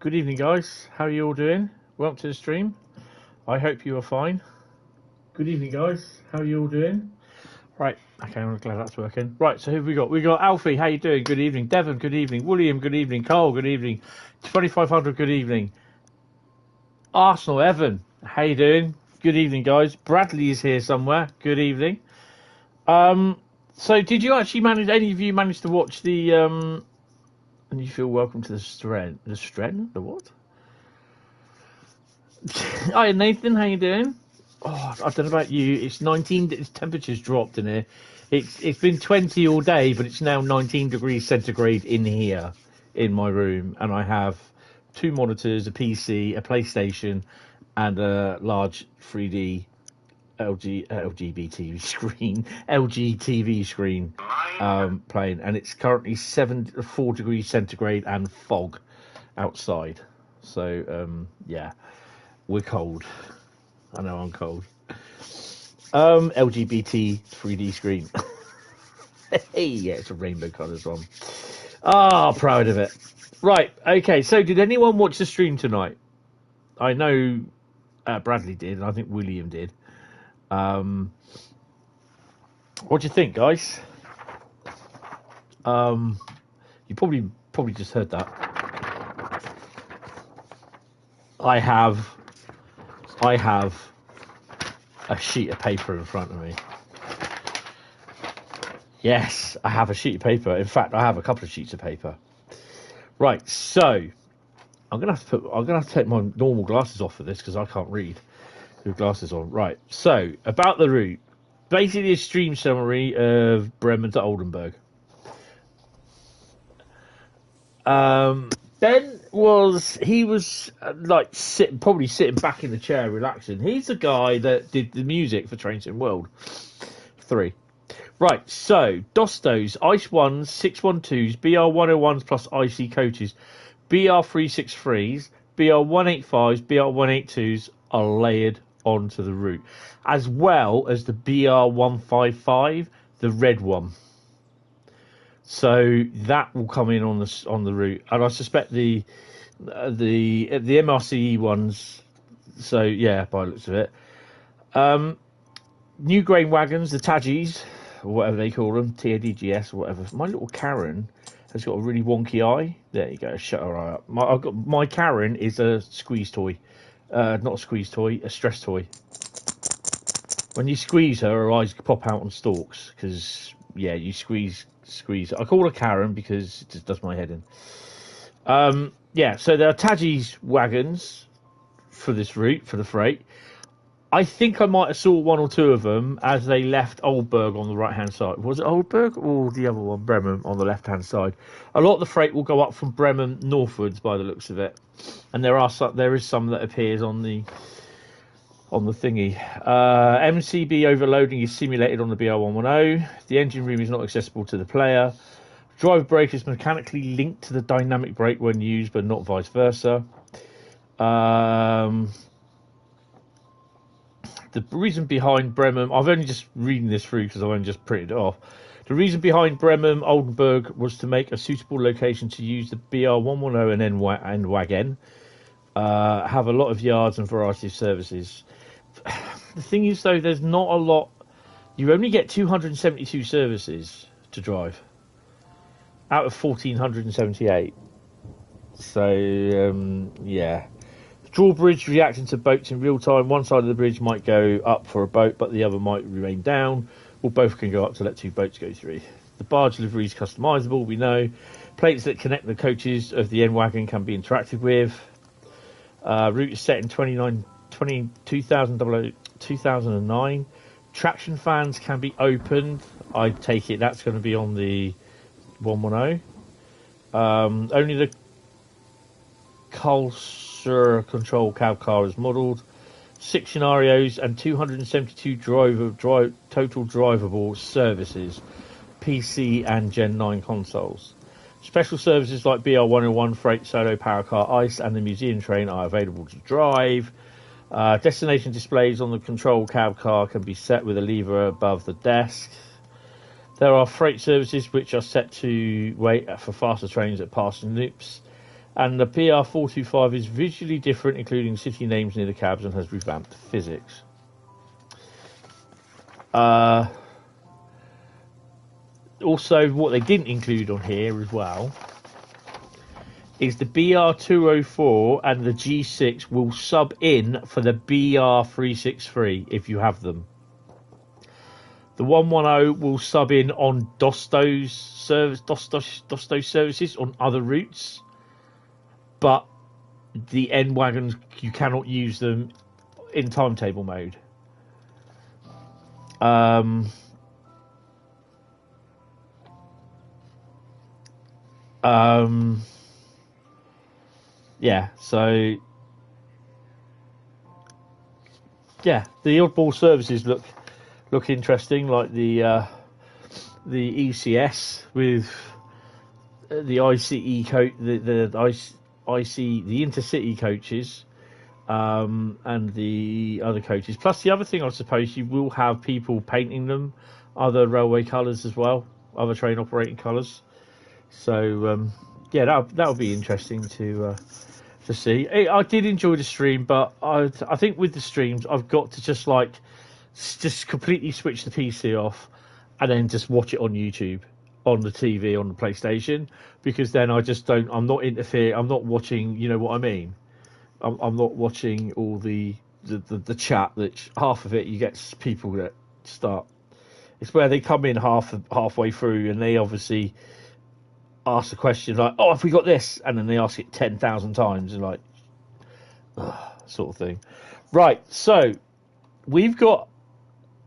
Good evening, guys. How are you all doing? Welcome to the stream. I hope you are fine. Good evening, guys. How are you all doing? Right. Okay, I'm glad that's working. Right. So who have we got? We got Alfie. How you doing? Good evening. Devon. Good evening. William. Good evening. Carl. Good evening. 2500. Good evening. Arsenal. Evan. How you doing? Good evening, guys. Bradley is here somewhere. Good evening. So did you actually manage? Any of you manage to watch the? And you feel welcome to the Stren. The Stren? The what? Hi, Nathan. How you doing? Oh, I don't know about you. It's 19. Its temperature's dropped in here. It's been 20 all day, but it's now 19 degrees centigrade in here, in my room, and I have 2 monitors, a PC, a PlayStation, and a large 3D LGBT screen, LG TV screen, playing, and it's currently 4 degrees centigrade and fog outside. So yeah, we're cold. I know I'm cold. LGBT 3D screen. Hey, yeah, it's a rainbow colours one. Ah, proud of it. Right, okay. So, did anyone watch the stream tonight? I know Bradley did, and I think William did. What do you think, guys? You probably just heard that. I have a sheet of paper in front of me. Yes, I have a sheet of paper. In fact, I have a couple of sheets of paper. Right, so I'm gonna have to take my normal glasses off for this because I can't read with glasses on. Right, so about the route, basically a stream summary of Bremen to Oldenburg. Ben was like probably sitting back in the chair relaxing. He's the guy that did the music for Trains in World 3. Right, so Dostos, Ice 1s, 612s, BR101s plus IC coaches, BR363s, BR185s, BR182s are layered onto the route, as well as the BR155, the red one. So that will come in on the route, and I suspect the MRCE ones. So yeah, by the looks of it, new grain wagons, the Tadgies, or whatever they call them, TADGS or whatever. My little Karen has got a really wonky eye. There you go. Shut her eye up. My Karen is a squeeze toy, not a squeeze toy, a stress toy. When you squeeze her, her eyes pop out on stalks because yeah, you squeeze. I call her Karen because it just does my head in. Yeah, so there are Tadgies wagons for this route, for the freight. I think I might have saw 1 or 2 of them as they left Oldsburg on the right-hand side. Was it Oldsburg or the other one, Breman, on the left-hand side? A lot of the freight will go up from Bremen northwards by the looks of it. And there is some that appears on the thingy. MCB overloading is simulated on the BR110. The engine room is not accessible to the player. Driver brake is mechanically linked to the dynamic brake when used, but not vice versa. The reason behind Bremen, I've only just reading this through because I've only just printed it off. The reason behind Bremen Oldenburg was to make a suitable location to use the BR110 and Wagen. Have a lot of yards and variety of services. The thing is, though, there's not a lot. You only get 272 services to drive. out of 1,478. So, yeah. Drawbridge reacting to boats in real time. One side of the bridge might go up for a boat, but the other might remain down, or both can go up to let two boats go through. The barge livery is customisable, we know. Plates that connect the coaches of the N-Wagon can be interacted with. Route is set in 2009. Traction fans can be opened. I take it that's going to be on the 110. Only the Kassel control cab car is modelled. 6 scenarios and 272 total drivable services, PC and Gen 9 consoles. Special services like BR101, Freight, Solo, Power Car, ICE and the Museum Train are available to drive. Destination displays on the control cab car can be set with a lever above the desk. There are freight services which are set to wait for faster trains at passing loops. And the PR425 is visually different, including city names near the cabs, and has revamped physics. Also, what they didn't include on here as well is the BR204 and the G6 will sub in for the BR363 if you have them. The 110 will sub in on Dosto's services on other routes, but the N-Wagons, you cannot use them in timetable mode. Yeah, so yeah, the oddball services look interesting, like the ECS with the ICE the intercity coaches, and the other coaches. Plus, the other thing, I suppose, you will have people painting them other railway colours as well, other train operating colours. So yeah, that would be interesting to see. I did enjoy the stream, but I think with the streams, I've got to just completely switch the PC off and then just watch it on YouTube, on the TV, on the PlayStation, because then I just don't. I'm not interfere. I'm not watching. You know what I mean? I'm not watching all the chat. That half of it, you get people that start. It's where they come in halfway through, and they obviously ask the question like, "Oh, have we got this?" And then they ask it 10,000 times, and like, sort of thing. Right. So we've got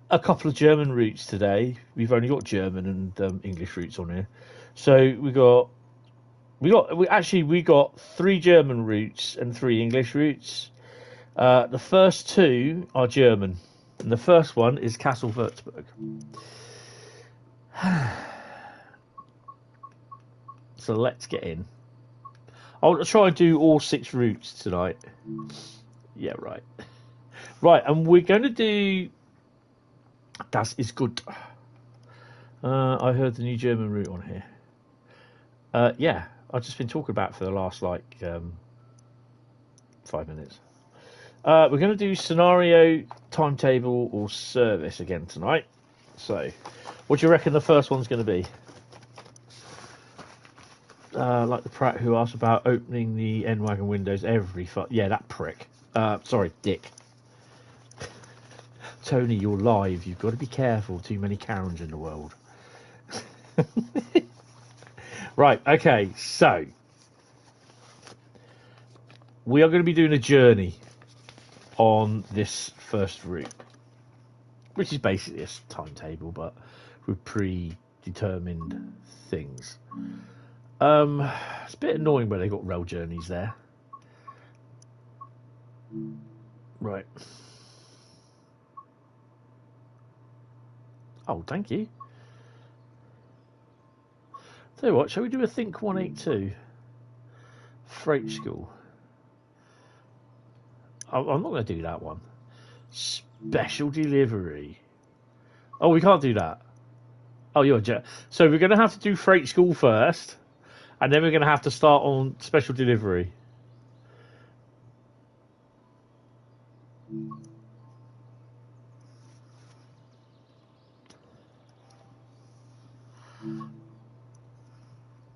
a couple of German routes today. We've only got German and English routes on here. So we got 3 German routes and 3 English routes. The first 2 are German, and the first one is KASSEL-WÜRZBURG. So let's get in. I'll try and do all 6 routes tonight. Yeah, right. Right, and we're going to do... Das ist gut. I heard the new German route on here. Yeah, I've just been talking about it for the last 5 minutes. We're going to do scenario, timetable, or service again tonight. So, what do you reckon the first one's going to be? Like the Pratt who asked about opening the N-Wagon windows every... Yeah, that prick. Sorry, dick. Tony, you're live. You've got to be careful. Too many Karens in the world. Right, okay, so we are going to be doing a journey on this first route, which is basically a timetable, but with predetermined things. It's a bit annoying where they got rail journeys there. Right. Oh, thank you. Tell you what, shall we do a Think 182? Freight School. I'm not going to do that one. Special delivery. Oh, we can't do that. Oh, you're a jet. So we're going to have to do Freight School first, and then we're going to have to start on special delivery.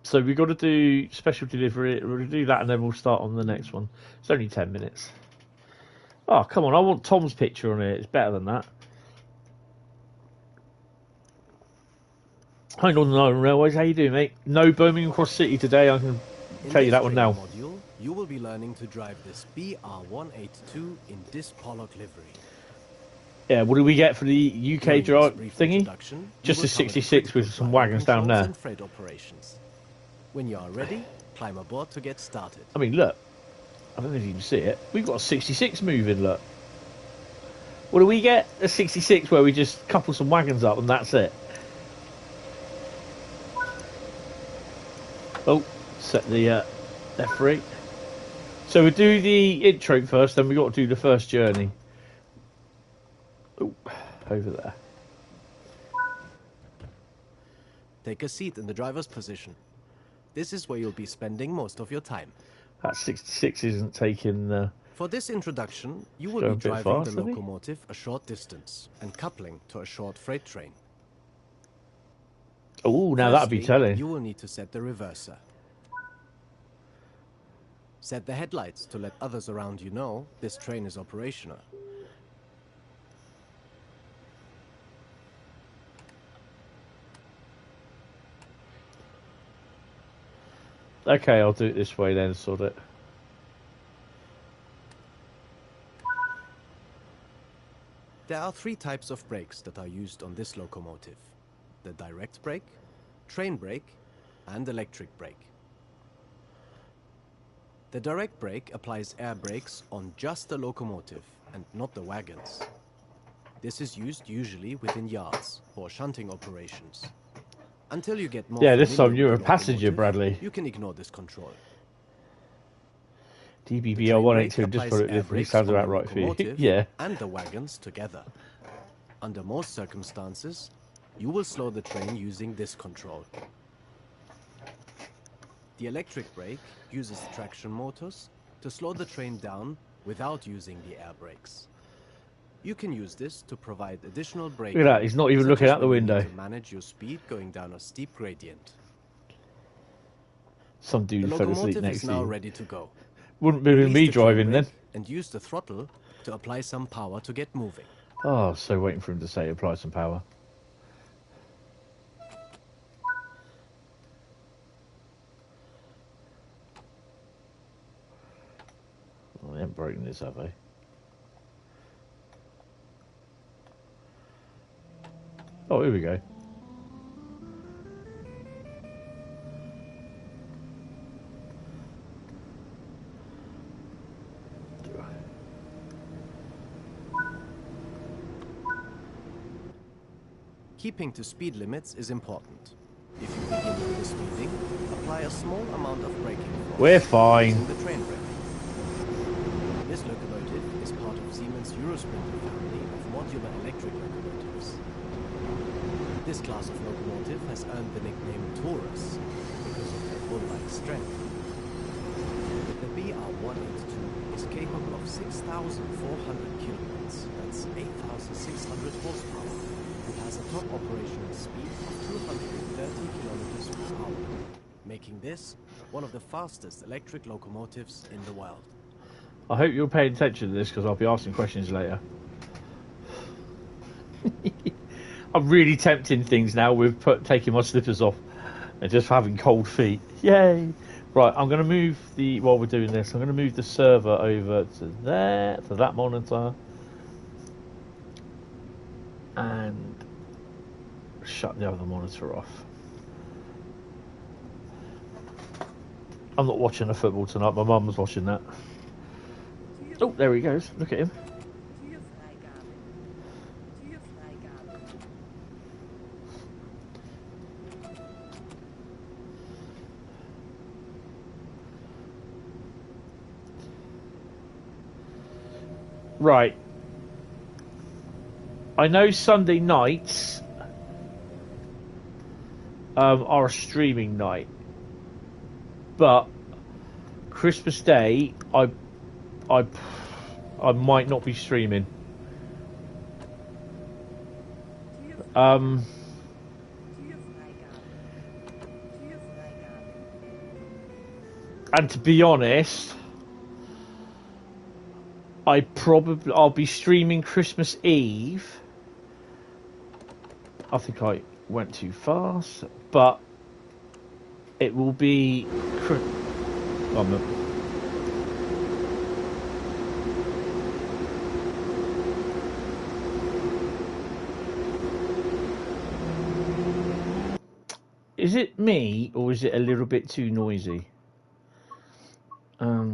So we've got to do special delivery. We're going to do that and then we'll start on the next one. It's only 10 minutes. Oh, come on. I want Tom's picture on it. It's better than that. Hi, Northern Ireland Railways. How you doing, mate? No Birmingham Cross City today. I can tell you that one now. Module, you will be learning to drive this BR182 in Dispolek livery. Yeah, what do we get for the UK drive thingy? Just a 66 with some wagons down there. And freight operations. When you are ready, climb aboard to get started. I mean, look. I don't know if you can see it. We've got a 66 moving, look. What do we get? A 66 where we just couple some wagons up and that's it. Oh, set the F3. So we'll do the intro first, then we've got to do the first journey. Oh, over there. Take a seat in the driver's position. This is where you'll be spending most of your time. That 66 isn't taking... For this introduction, you will be driving the locomotive a short distance and coupling to a short freight train. Oh, now that'd be telling. You will need to set the reverser. Set the headlights to let others around you know this train is operational. Okay, I'll do it this way then, sort it. There are 3 types of brakes that are used on this locomotive. The direct brake, train brake, and electric brake. The direct brake applies air brakes on just the locomotive and not the wagons. This is used usually within yards for shunting operations. Until you get more this time you're a passenger, Bradley. You can ignore this control. DBBR182, just put it differently, sounds about right for you. Yeah. And the wagons together. Under most circumstances, you will slow the train using this control. The electric brake uses traction motors to slow the train down without using the air brakes. You can use this to provide additional braking. Look at that, he's not even looking out the window. To manage your speed going down a steep gradient. Some dude fell asleep next to you. The locomotive is now ready to go. Wouldn't be me driving then. And use the throttle to apply some power to get moving. Oh, so waiting for him to say apply some power. Well, they haven't broken this, have they? Oh, here we go. Keeping to speed limits is important. If you begin overspeeding, apply a small amount of braking force. We're fine. The train brake. This locomotive is part of Siemens Eurosprinter family of modular electric locomotives. This class of locomotive has earned the nickname Taurus because of their bull-like strength. The BR182 is capable of 6,400 kilowatts, that's 8,600 horsepower. It has a top operational speed of 230 kilometers per hour, making this one of the fastest electric locomotives in the world. I hope you're paying attention to this because I'll be asking questions later. I'm really tempting things now with taking my slippers off and just having cold feet. Yay! Right, I'm going to move while we're doing this, I'm going to move the server over to there, to that monitor. And shut the other monitor off. I'm not watching the football tonight, my mum was watching that. Oh, there he goes, look at him. Right. I know Sunday nights are a streaming night, but Christmas Day I might not be streaming. And to be honest, I'll be streaming Christmas Eve. I think I went too fast, but it will be. Is it me, or is it a little bit too noisy?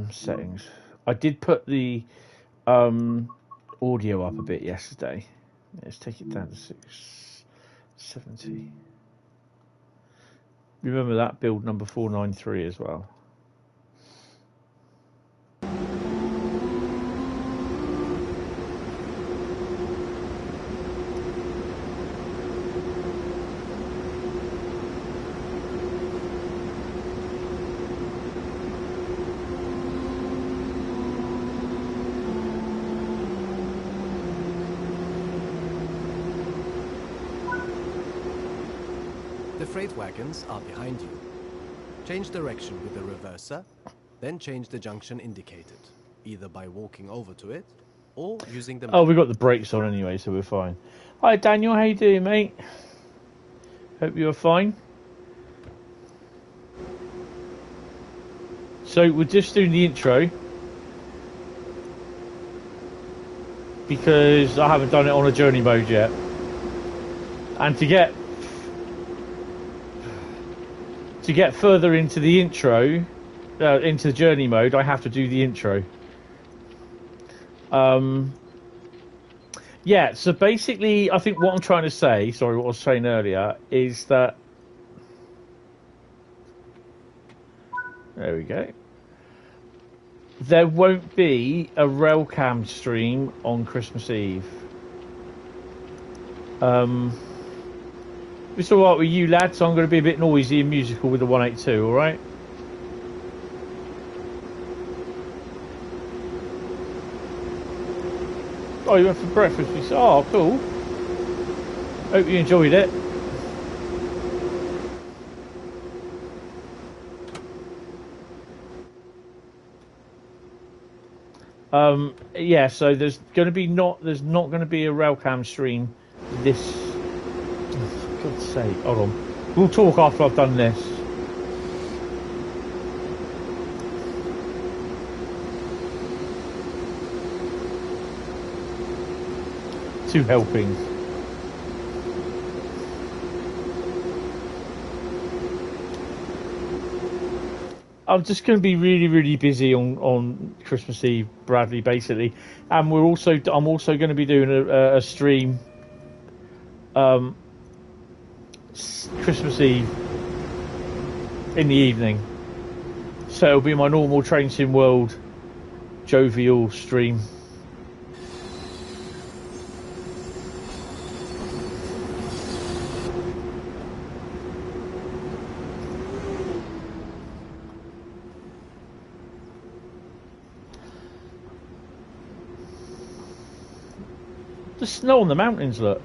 Settings. I did put the audio up a bit yesterday. Let's take it down to 670. Remember that build number 493 as well. Freight wagons are behind you. Change direction with the reverser, then change the junction indicated, either by walking over to it or using the... Oh, we've got the brakes on anyway, so we're fine. Hi Daniel, how you doing, mate? Hope you're fine. So we're just doing the intro because I haven't done it on a journey mode yet. And to get further into the intro, into the journey mode, I have to do the intro. Yeah, so basically, I think what I'm trying to say, sorry, what I was saying earlier, is that... There we go. There won't be a Railcam stream on Christmas Eve. It's alright with you lads, so I'm going to be a bit noisy and musical with the 182, alright? Oh, you went for breakfast? We said, oh, cool. Hope you enjoyed it. Yeah, so there's not going to be a Railcam stream this... For God's sake, hold on. We'll talk after I've done this. Two helpings. I'm just going to be really, really busy on Christmas Eve, Bradley, basically, and I'm also going to be doing a stream, Christmas Eve in the evening. So it'll be my normal Train Sim World jovial stream. The snow on the mountains, look.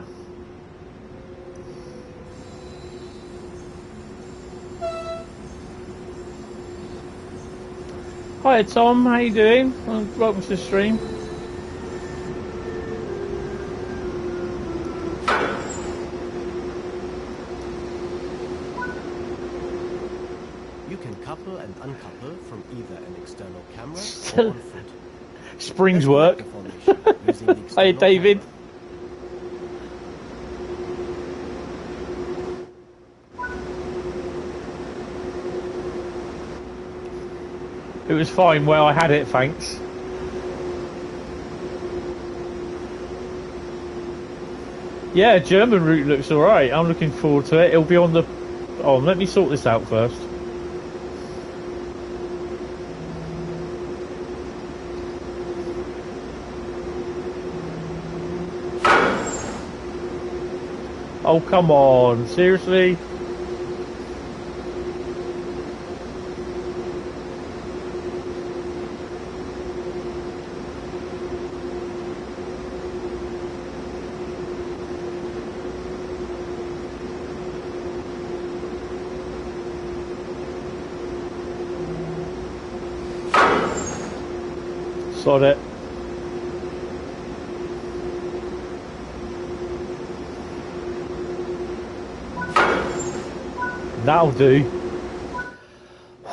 Hi Tom, how you doing? Welcome to the stream. You can couple and uncouple from either an external camera or on foot. Springs work. Hi David. Camera. It was fine where I had it, thanks. Yeah, German route looks alright. I'm looking forward to it. It'll be on the... Oh, let me sort this out first. Oh, come on. Seriously? Sod it. That'll do.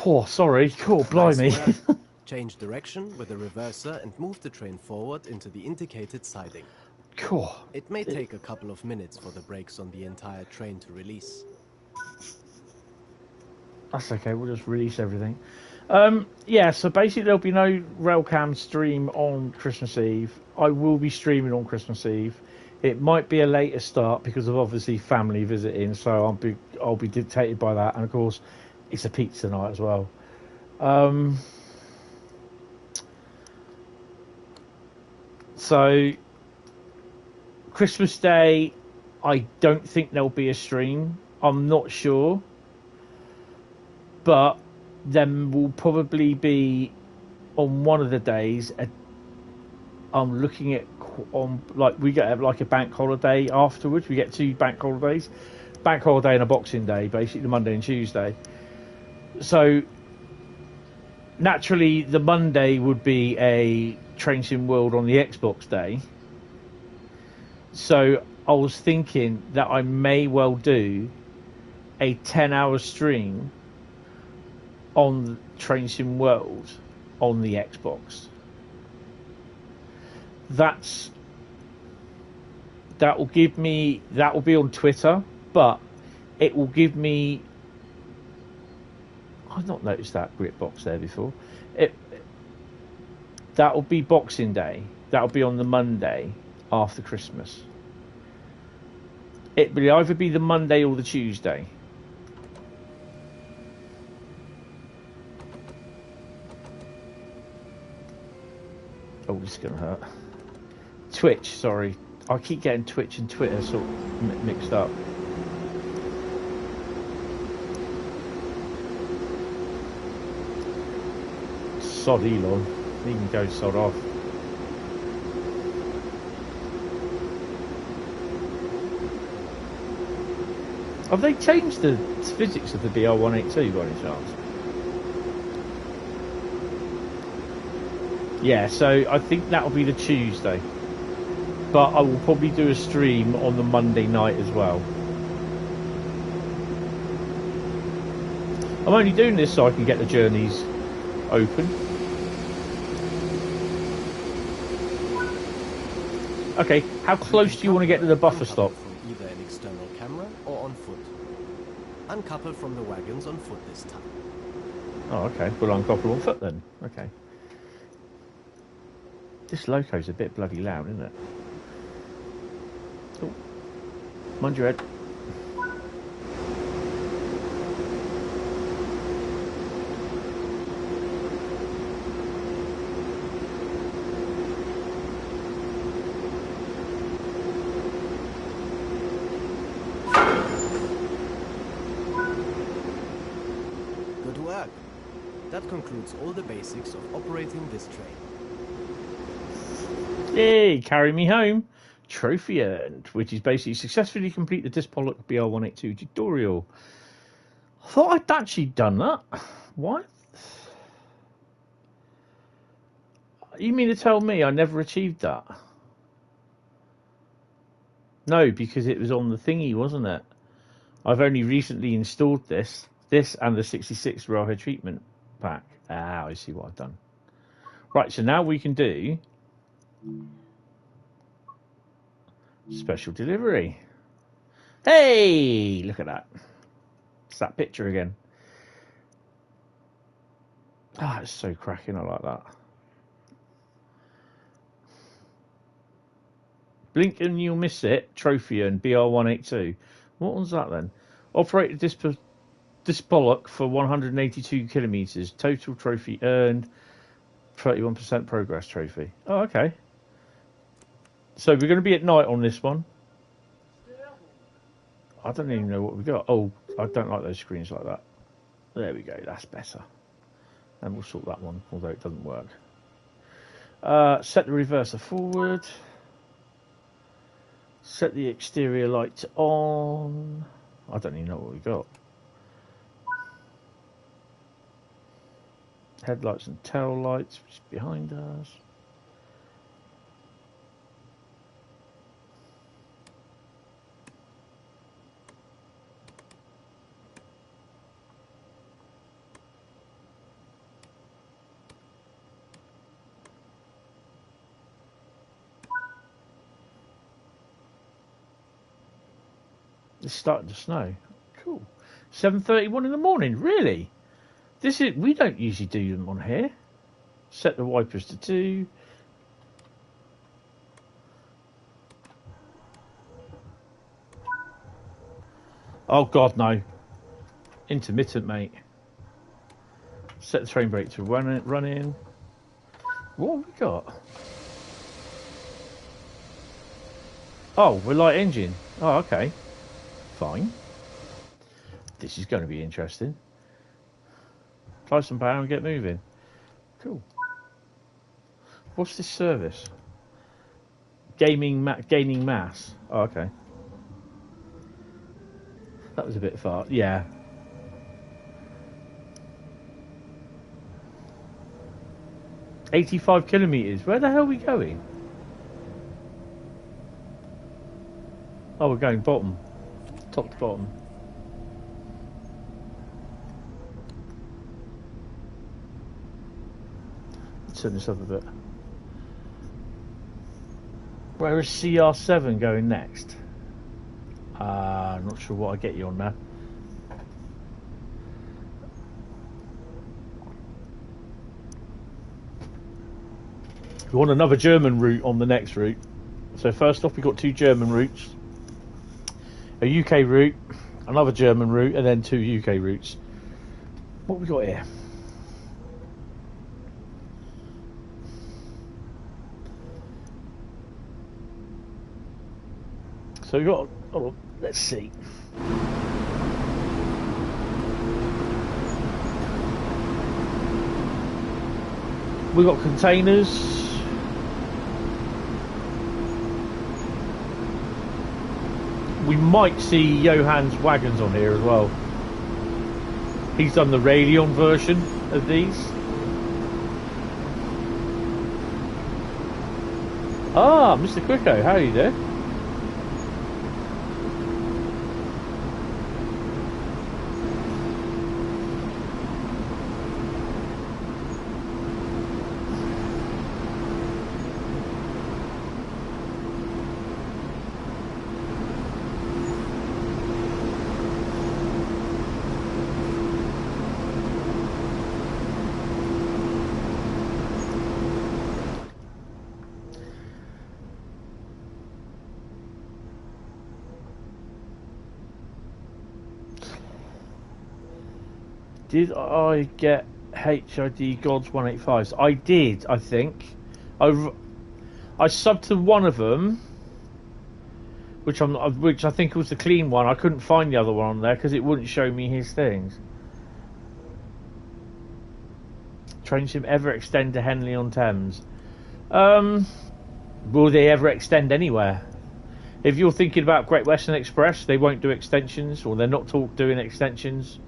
Oh, sorry. Cool, blimey. Nice. Change direction with the reverser and move the train forward into the indicated siding. Cool. It may take a couple of minutes for the brakes on the entire train to release. That's okay, we'll just release everything. Yeah, so basically there'll be no Railcam stream on Christmas Eve. I will be streaming on Christmas Eve. It might be a later start because of obviously family visiting, so I'll be dictated by that. And of course, it's a pizza night as well. So Christmas Day, I don't think there'll be a stream. I'm not sure. But then will probably be on one of the days. I'm looking at like we get like a bank holiday afterwards. We get 2 bank holidays, bank holiday and a Boxing Day, basically the Monday and Tuesday. So naturally, the Monday would be a Train Sim World on the Xbox day. So I was thinking that I may well do a 10-hour stream on Train Sim World on the Xbox. That will give me, that will be on Twitter, but it will give me, I've not noticed that grit box there before. That will be Boxing Day. That will be on the Monday after Christmas. It will either be the Monday or the Tuesday. Oh, this is going to hurt. Twitch, sorry. I keep getting Twitch and Twitter sort of mixed up. Sod Elon. He can go sod off. Have they changed the physics of the BR182 by any chance? Yeah, so I think that'll be the Tuesday. But I will probably do a stream on the Monday night as well. I'm only doing this so I can get the journeys open. Okay, how close do you want to get to the buffer stop? From either an external camera or on foot. Uncouple from the wagons on foot this time. Oh, okay. We'll uncouple on foot then. Okay. This loco's a bit bloody loud, isn't it? Oh. Mind your head. Good work. That concludes all the basics of operating this train. Yay, carry me home. Trophy earned, which is basically successfully complete the Dispolek BR182 tutorial. I thought I'd actually done that. What? You mean to tell me I never achieved that? No, because it was on the thingy, wasn't it? I've only recently installed this and the 66 railhead treatment pack. Ah, I see what I've done. Right, so now we can do special delivery. Hey, look at that. It's that picture again. Ah, it's so cracking. I like that. Blink and you'll miss it. Trophy and BR182. What was that then? Operated Dispolek for 182 kilometres. Total trophy earned 31% progress trophy. Oh, okay. So we're going to be at night on this one. I don't even know what we got. Oh, I don't like those screens like that. There we go. That's better. And we'll sort that one, although it doesn't work. Set the reverser forward. Set the exterior lights on. I don't even know what we got. Headlights and tail lights, which is behind us. It's starting to snow. Cool. 7:31 in the morning. Really? We don't usually do them on here. Set the wipers to 2. Oh God, no. Intermittent, mate. Set the train brake to running. What have we got? Oh, we're light engine. Oh, okay. Fine. This is going to be interesting. Try some power and get moving. Cool. What's this service? Gaining mass. Oh, okay. That was a bit far. Yeah. "85 kilometres. Where the hell are we going? Oh, we're going bottom. Top to bottom. Let's turn this up a bit. Where is CR7 going next? I'm not sure what I get you on there. We want another German route on the next route. So first off, we've got 2 German routes. A UK route, another German route, and then 2 UK routes. What have we got here? So we've got, oh, let's see. We've got containers. We might see Johann's wagons on here as well. He's done the Railcam version of these. Ah, Mr. Quicko, how are you there? Did I get HID Gods 185s? I did, I think. I subbed to one of them, which I think was the clean one. I couldn't find the other one on there because it wouldn't show me his things. Train sim ever extend to Henley on Thames? Will they ever extend anywhere? If you're thinking about Great Western Express, they won't do extensions, or they're not doing extensions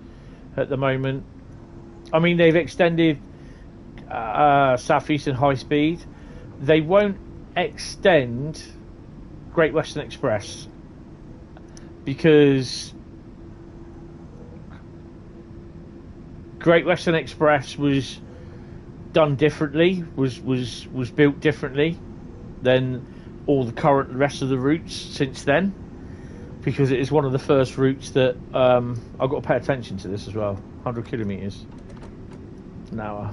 at the moment. I mean, they've extended Southeastern Highspeed. They won't extend Great Western Express because Great Western Express was done differently, was built differently than all the current rest of the routes since then, because it is one of the first routes that I've got to pay attention to this as well. 100 kilometres an hour.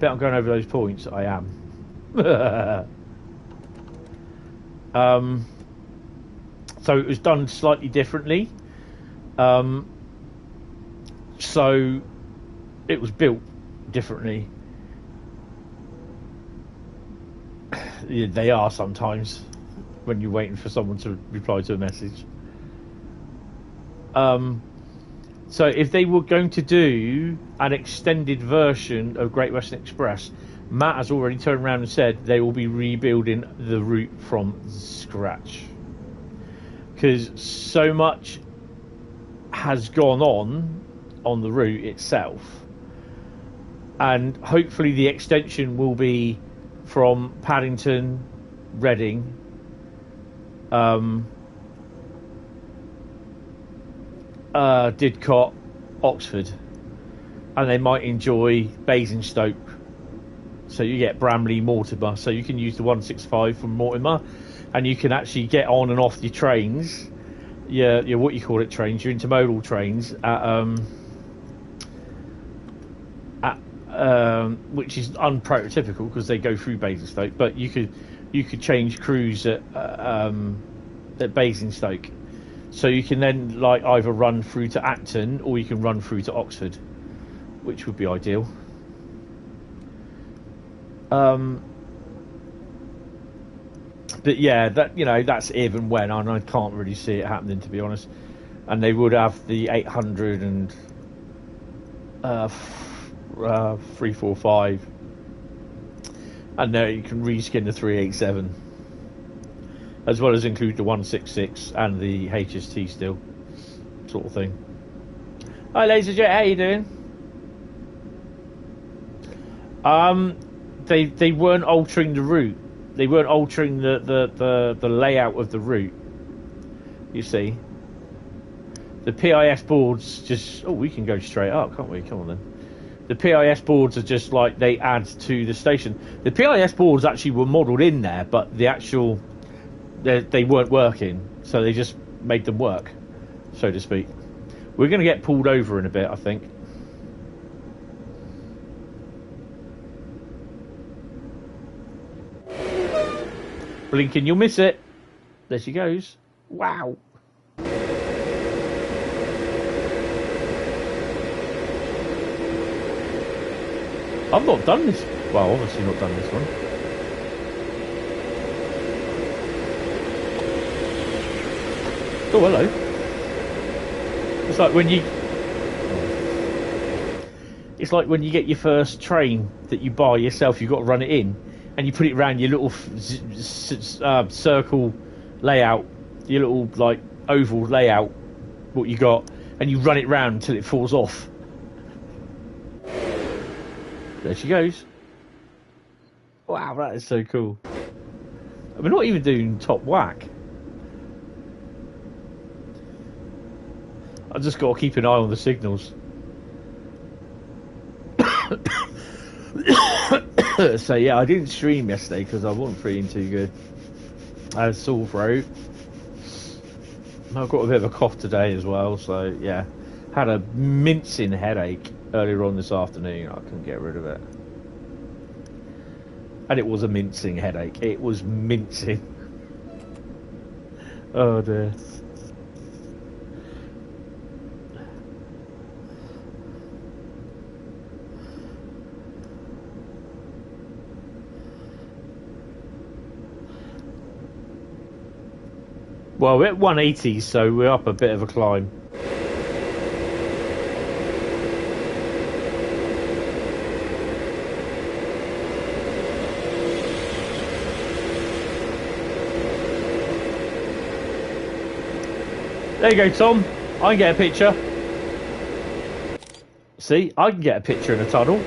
Bet I'm going over those points. I am. So it was done slightly differently. So it was built differently. Yeah, they are sometimes when you're waiting for someone to reply to a message. So if they were going to do an extended version of Great Western Express, Matt has already turned around and said they will be rebuilding the route from scratch, because so much has gone on the route itself, and hopefully the extension will be from Paddington, Reading, Didcot, Oxford, and they might enjoy Basingstoke. So you get Bramley, Mortimer. So you can use the 165 from Mortimer, and you can actually get on and off your trains your what you call it trains, your intermodal trains which is unprototypical because they go through Basingstoke, but you could change crews at Basingstoke, so you can then like either run through to Acton or you can run through to Oxford, which would be ideal. But yeah, that's if and when, and I can't really see it happening, to be honest. And they would have the 800 and 345, and there you can reskin the 387, as well as include the 166 and the HST still, sort of thing. Hi, Laserjet, how you doing? They weren't altering the route. They weren't altering the layout of the route. You see, the PIS boards just... Oh, we can go straight up, can't we? Come on then. The PIS boards are just like they add to the station. The PIS boards actually were modelled in there, but the actual... They weren't working, so they just made them work, so to speak. We're going to get pulled over in a bit, I think. Blinking, you'll miss it. There she goes. Wow. I've not done this. Well, obviously not done this one. Oh, hello. It's like when you... It's like when you get your first train that you buy yourself, you've got to run it in, and you put it around your little circle layout, your little, like, oval layout, what you got, and you run it round until it falls off. There she goes. Wow, that is so cool. We're not even doing top whack. I just got to keep an eye on the signals. So yeah, I didn't stream yesterday because I wasn't feeling too good. I had a sore throat. I've got a bit of a cough today as well, so yeah. Had a mincing headache earlier on this afternoon. I couldn't get rid of it. And it was a mincing headache. It was mincing. Oh dear. Well, we're at 180, so we're up a bit of a climb. There you go, Tom. I can get a picture. See, I can get a picture in a tunnel.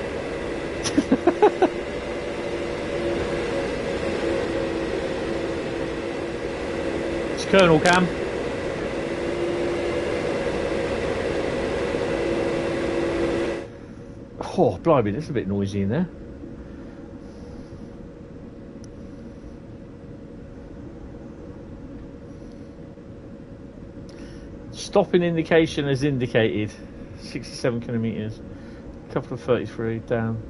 It's Colonel Cam. Oh, blimey, it's a bit noisy in there. Stopping indication is indicated. 67 kilometres. A couple of 33 down.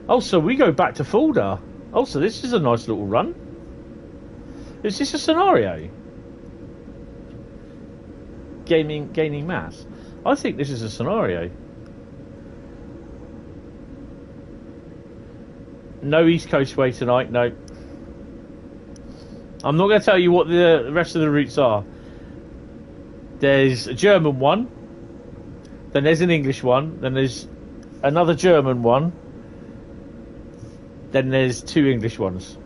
Oh, so we go back to Fulda. Oh, so this is a nice little run. Is this a scenario? Gaining mass. I think this is a scenario. No East Coast way tonight, no. I'm not going to tell you what the rest of the routes are. There's a German one, then there's an English one, then there's another German one, then there's two English ones.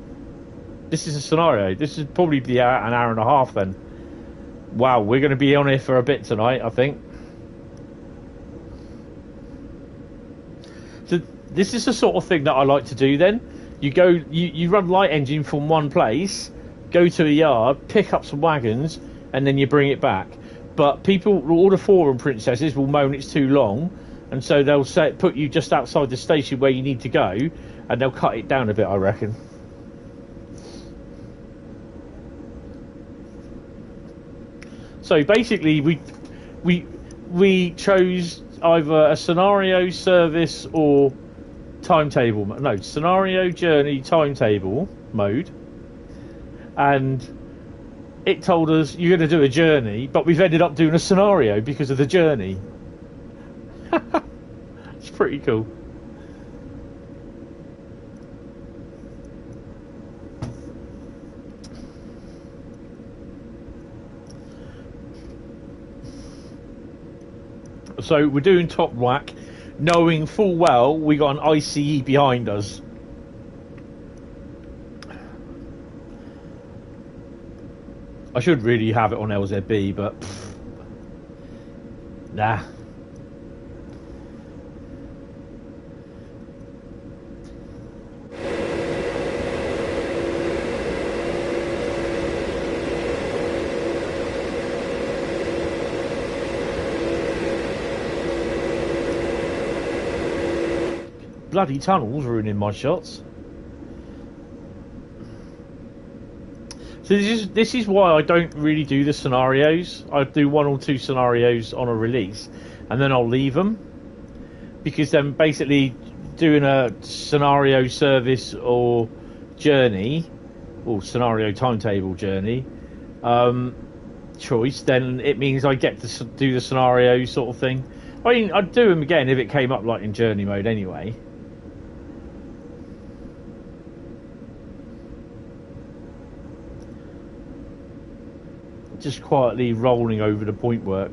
This is a scenario. This is probably be an hour and a half then. Wow, we're going to be on here for a bit tonight, I think. So this is the sort of thing that I like to do then. You go, you run light engine from one place, go to a yard, pick up some wagons, and then you bring it back. But people, all the forum princesses will moan it's too long, and so they'll say put you just outside the station where you need to go, and they'll cut it down a bit, I reckon. So basically, we chose either a scenario, service, or timetable. No, scenario, journey, timetable mode, and it told us you're going to do a journey, but we've ended up doing a scenario because of the journey. It's pretty cool. So we're doing top whack, knowing full well we got an ICE behind us. I should really have it on LZB, but nah. Bloody tunnels ruining my shots. So this is why I don't really do the scenarios. I do 1 or 2 scenarios on a release, and then I'll leave them, because then basically doing a scenario, service, or journey, or scenario, timetable, journey choice, then it means I get to do the scenario sort of thing. I mean, I'd do them again if it came up like in journey mode anyway. Just quietly rolling over the point work.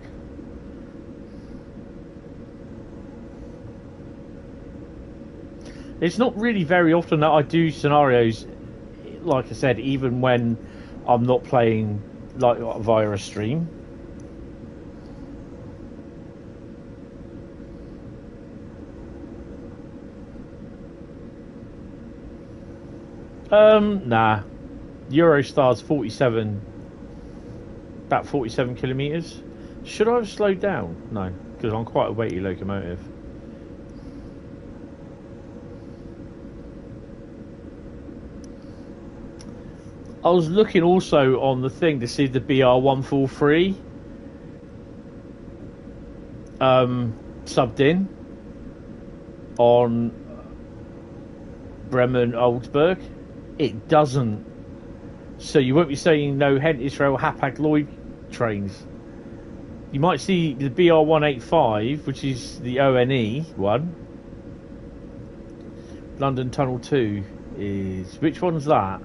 It's not really very often that I do scenarios, like I said, even when I'm not playing like via a stream. Nah. Eurostar's 47. About 47 kilometres. Should I have slowed down? No, because I'm quite a weighty locomotive. I was looking also on the thing to see the BR143 subbed in on Breman Oldsburg. It doesn't. So you won't be saying no Hentis Rail Hapag-Lloyd trains. You might see the BR185, which is the ONE one. London Tunnel 2 is... Which one's that?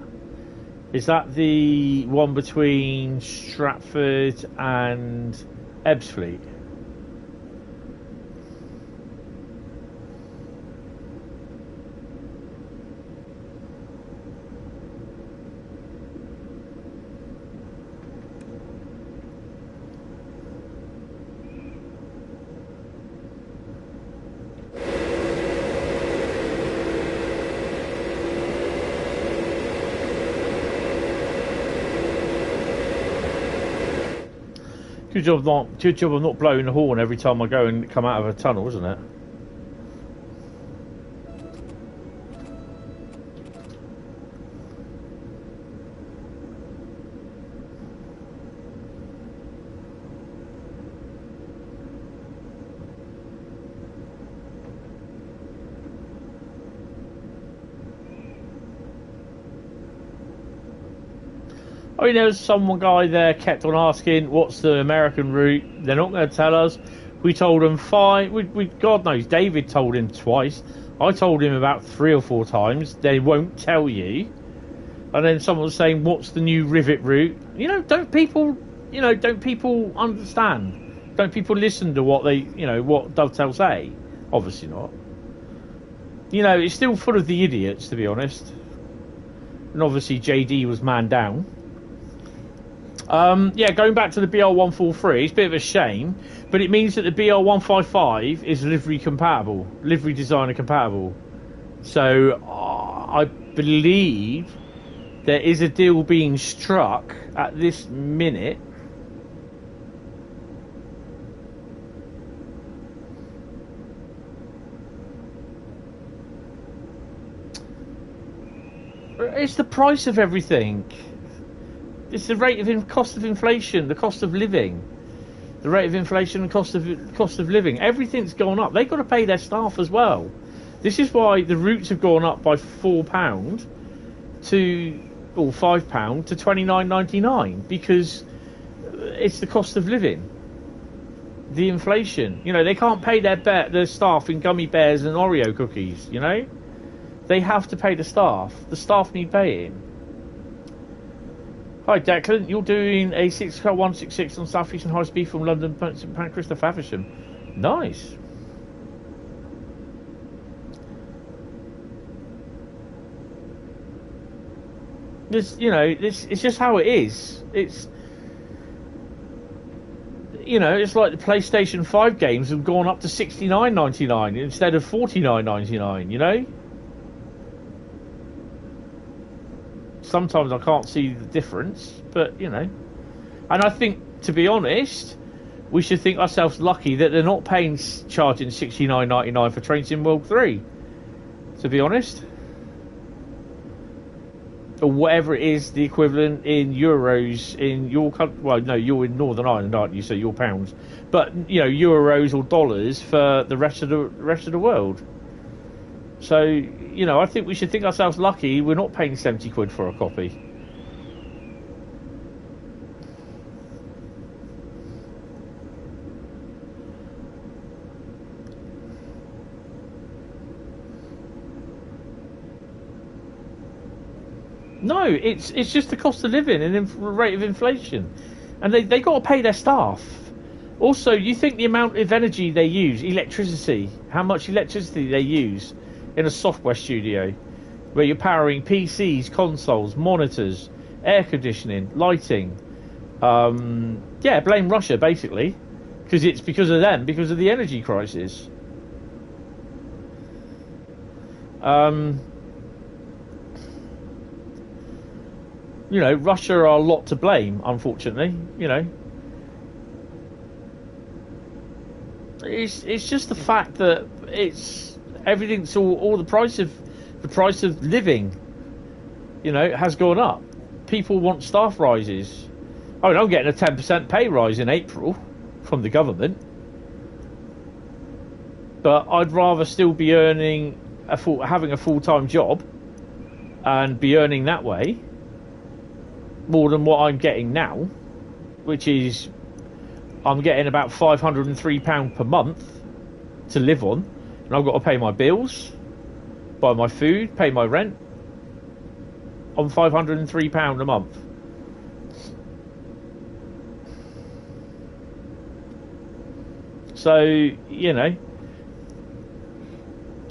Is that the one between Stratford and Ebbsfleet? Good job of not blowing the horn every time I go and come out of a tunnel, isn't it? I mean, there was some guy there kept on asking, what's the American route? They're not going to tell us. We told them 5. God knows, David told him twice. I told him about 3 or 4 times. They won't tell you. And then someone was saying, what's the new rivet route? Don't people understand? Don't people listen to what what Dovetail say? Obviously not. It's still full of the idiots, to be honest. And obviously JD was man down. Yeah, going back to the BR143, it's a bit of a shame, but it means that the BR155 is livery designer compatible. So I believe there is a deal being struck at this minute. It's the price of everything. It's the rate of cost of inflation, the cost of living, the rate of inflation and cost of living. Everything's gone up. They've got to pay their staff as well. This is why the routes have gone up by £4 to, or £5 to £29.99, because it's the cost of living, the inflation. You know, they can't pay their staff in gummy bears and Oreo cookies. You know, they have to pay the staff. The staff need paying. Hi Declan, you're doing a 6:166 on Southeastern Highspeed from London St Pancras to Faversham. Nice. This, you know, it's just how it is. It's, you know, it's like the PlayStation 5 games have gone up to $69.99 instead of $49.99. You know. Sometimes I can't see the difference, but you know, and I think, to be honest, we should think ourselves lucky that they're not charging $69.99 for Train Sim World 3. To be honest, or whatever it is, the equivalent in euros in your country. Well, no, you're in Northern Ireland, aren't you? So you're pounds, but you know, euros or dollars for the rest of the world. So, you know, I think we should think ourselves lucky we're not paying 70 quid for a copy. No, it's just the cost of living and rate of inflation. And they got to pay their staff. Also, you think the amount of energy they use, electricity, how much electricity they use in a software studio where you're powering PCs, consoles, monitors, air conditioning, lighting. Yeah, blame Russia basically, because it's because of them, because of the energy crisis. You know, Russia are a lot to blame, unfortunately. You know, it's just the fact that everything's all the price of living, you know, has gone up. People want staff rises. I mean, I'm getting a 10% pay rise in April from the government, but I'd rather still be earning having a full-time job and be earning that way more than what I'm getting now, which is I'm getting about £503 per month to live on, and I've got to pay my bills, buy my food, pay my rent on £503 a month. So, you know,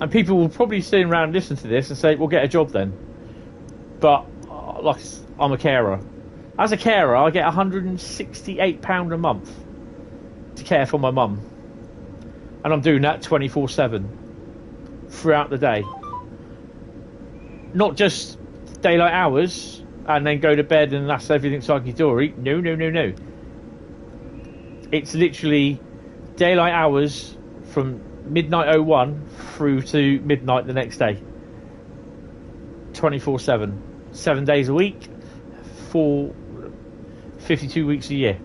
and people will probably sit around and listen to this and say, well, get a job then. But like, I'm a carer. As a carer, I get £168 a month to care for my mum, and I'm doing that 24/7 throughout the day. Not just daylight hours and then go to bed and that's everything hunky-dory. No. It's literally daylight hours from midnight 01 through to midnight the next day. 24/7. 7 days a week for 52 weeks a year.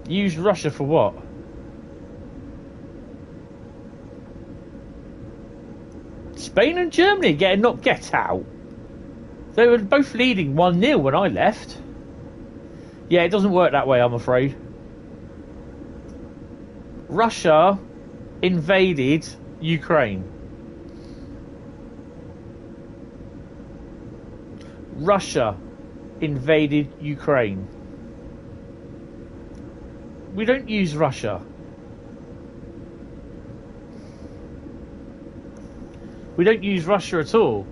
Use Russia for what? Spain and Germany get out. They were both leading 1-0 when I left. Yeah, it doesn't work that way, I'm afraid. Russia invaded Ukraine. Russia invaded Ukraine. We don't use Russia. We don't use Russia at all.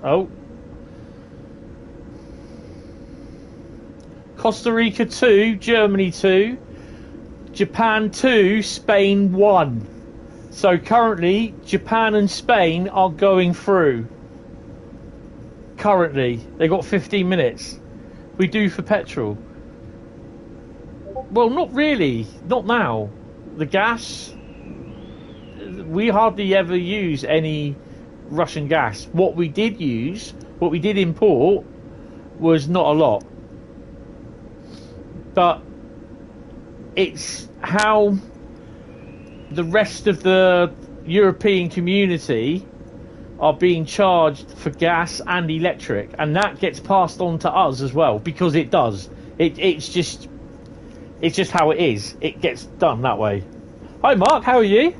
Oh. Costa Rica 2, Germany 2, Japan 2, Spain 1. So currently, Japan and Spain are going through. Currently, they got 15 minutes. We do for petrol. Well, not really. Not now. The gas, we hardly ever use any Russian gas. What we did import, was not a lot. But it's how the rest of the European community are being charged for gas and electric, and that gets passed on to us as well, because it does. It's just how it is. It gets done that way. Hi Mark, how are you?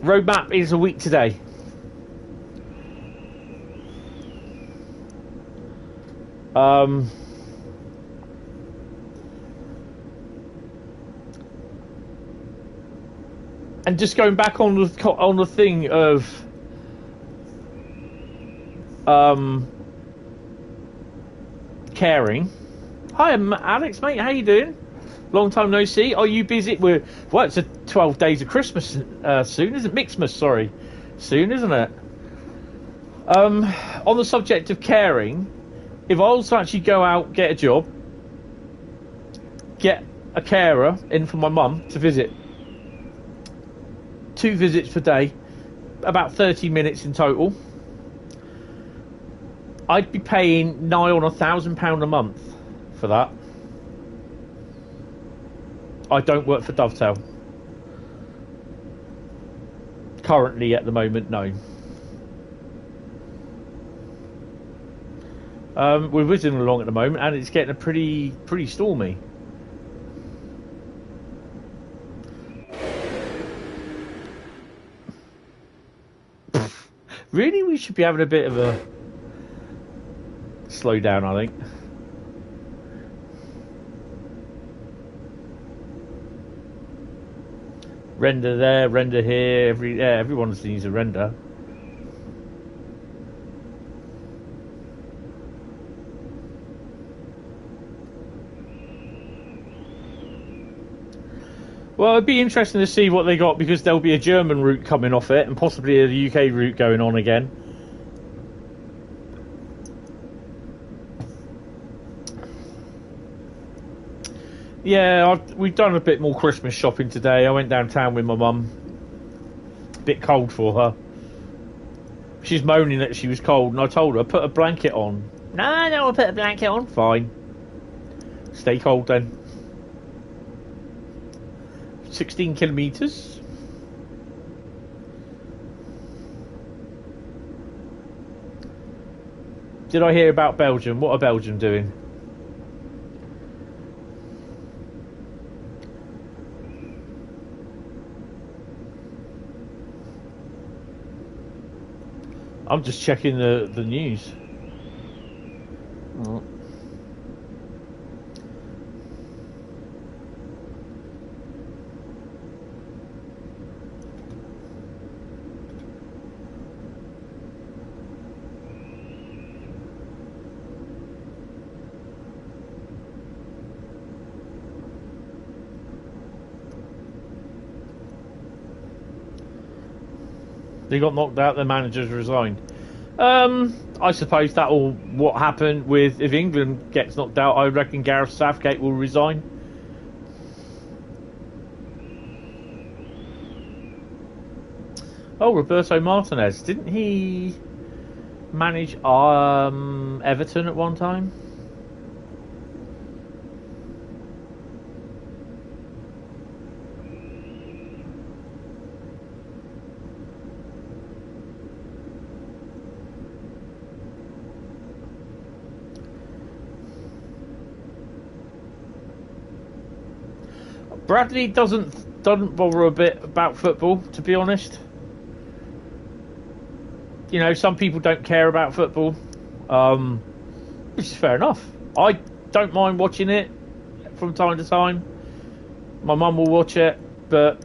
Roadmap is a week today. And just going back on the thing of caring. Hi, Alex, mate. How you doing? Long time no see. Are you busy? Well, it's a 12 days of Christmas soon, isn't it? Mixmas, sorry. Soon, isn't it? On the subject of caring, if I was to actually go out, get a job, get a carer in for my mum to visit, 2 visits per day, about 30 minutes in total, I'd be paying nigh on £1,000 a month for that. I don't work for Dovetail. Currently, at the moment, no. We're whizzing along at the moment, and it's getting a pretty stormy. Really, we should be having a bit of a slow down, I think. Render there, render here. Everyone needs a render. Well, it'd be interesting to see what they got, because there'll be a German route coming off it, and possibly a UK route going on again. Yeah, we've done a bit more Christmas shopping today. I went downtown with my mum. A bit cold for her. She's moaning that she was cold, and I told her, put a blanket on. No, I don't want to put a blanket on. Fine. Stay cold then. 16 kilometres. Did I hear about Belgium? What are Belgium doing? I'm just checking the news. Oh. They got knocked out, their managers resigned. I suppose that will what happened with, if England gets knocked out, I reckon Gareth Southgate will resign. Oh, Roberto Martinez, didn't he manage Everton at one time? Bradley doesn't bother a bit about football, to be honest. You know, some people don't care about football, which is fair enough. I don't mind watching it from time to time. My mum will watch it, but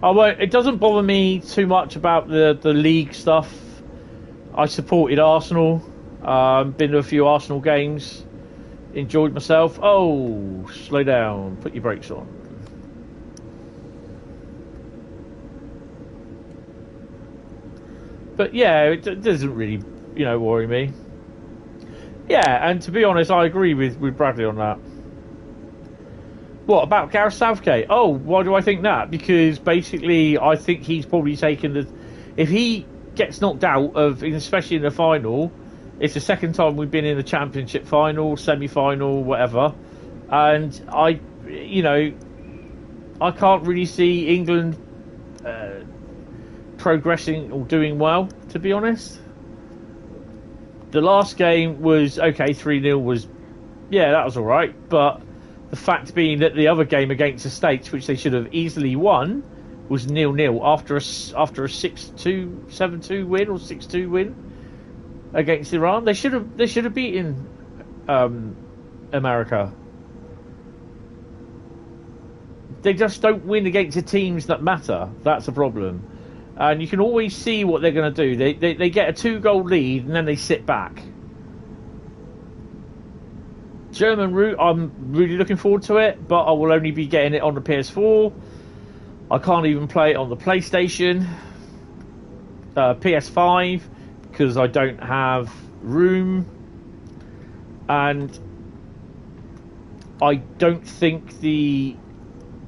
I won't. It doesn't bother me too much about the league stuff. I supported Arsenal. Been to a few Arsenal games. Enjoyed myself. Oh, slow down. Put your brakes on. But yeah, it doesn't really, worry me. Yeah, and to be honest, I agree with Bradley on that. What about Gareth Southgate? Oh, why do I think that? Because basically, I think he's probably taken the. If he gets knocked out of, especially in the final, it's the second time we've been in the championship final, semi-final, whatever, and I can't really see England progressing or doing well, to be honest. The last game was okay, 3-0 was, that was alright, but the fact being that the other game against the States, which they should have easily won, was 0-0 after a 6-2, 7-2 win or 6-2 win against Iran. They should have beaten America. They just don't win against the teams that matter. That's a problem. And you can always see what they're going to do. They get a 2-goal lead and then they sit back. German route, I'm really looking forward to it, but I will only be getting it on the PS4. I can't even play it on the PlayStation, PS5, because I don't have room, and I don't think the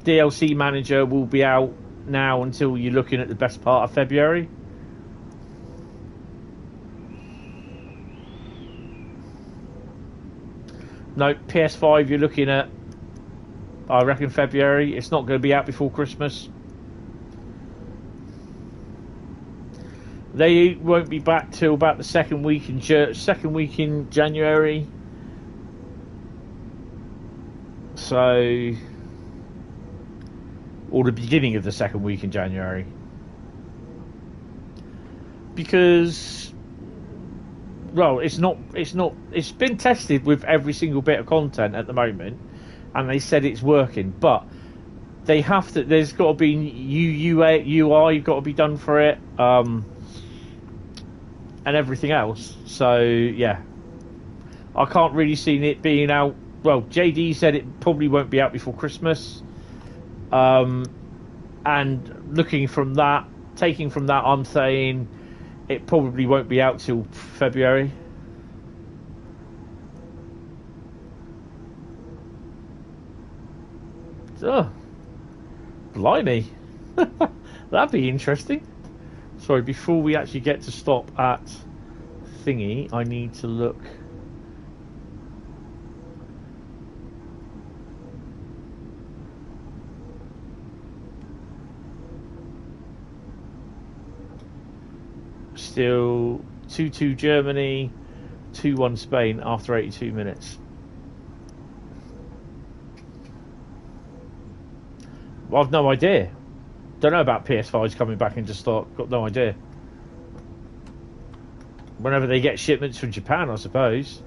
DLC manager will be out now until you're looking at the best part of February. No, PS5 you're looking at, I reckon, February. It's not going to be out before Christmas. They won't be back till about the second week in January. So, or the beginning of the second week in January, because, well, it's been tested with every single bit of content at the moment, and they said it's working, but they have to. There's got to be UI got to be done for it, and everything else. So yeah, I can't really see it being out. Well, JD said it probably won't be out before Christmas. And looking from that, taking from that, I'm saying it probably won't be out till February. Oh, blimey. That'd be interesting. Sorry, before we actually get to stop at thingy, I need to look. Still 2-2 Germany, 2-1 Spain after 82 minutes. Well, I've no idea. Don't know about PS5s coming back into stock. Got no idea. Whenever they get shipments from Japan, I suppose.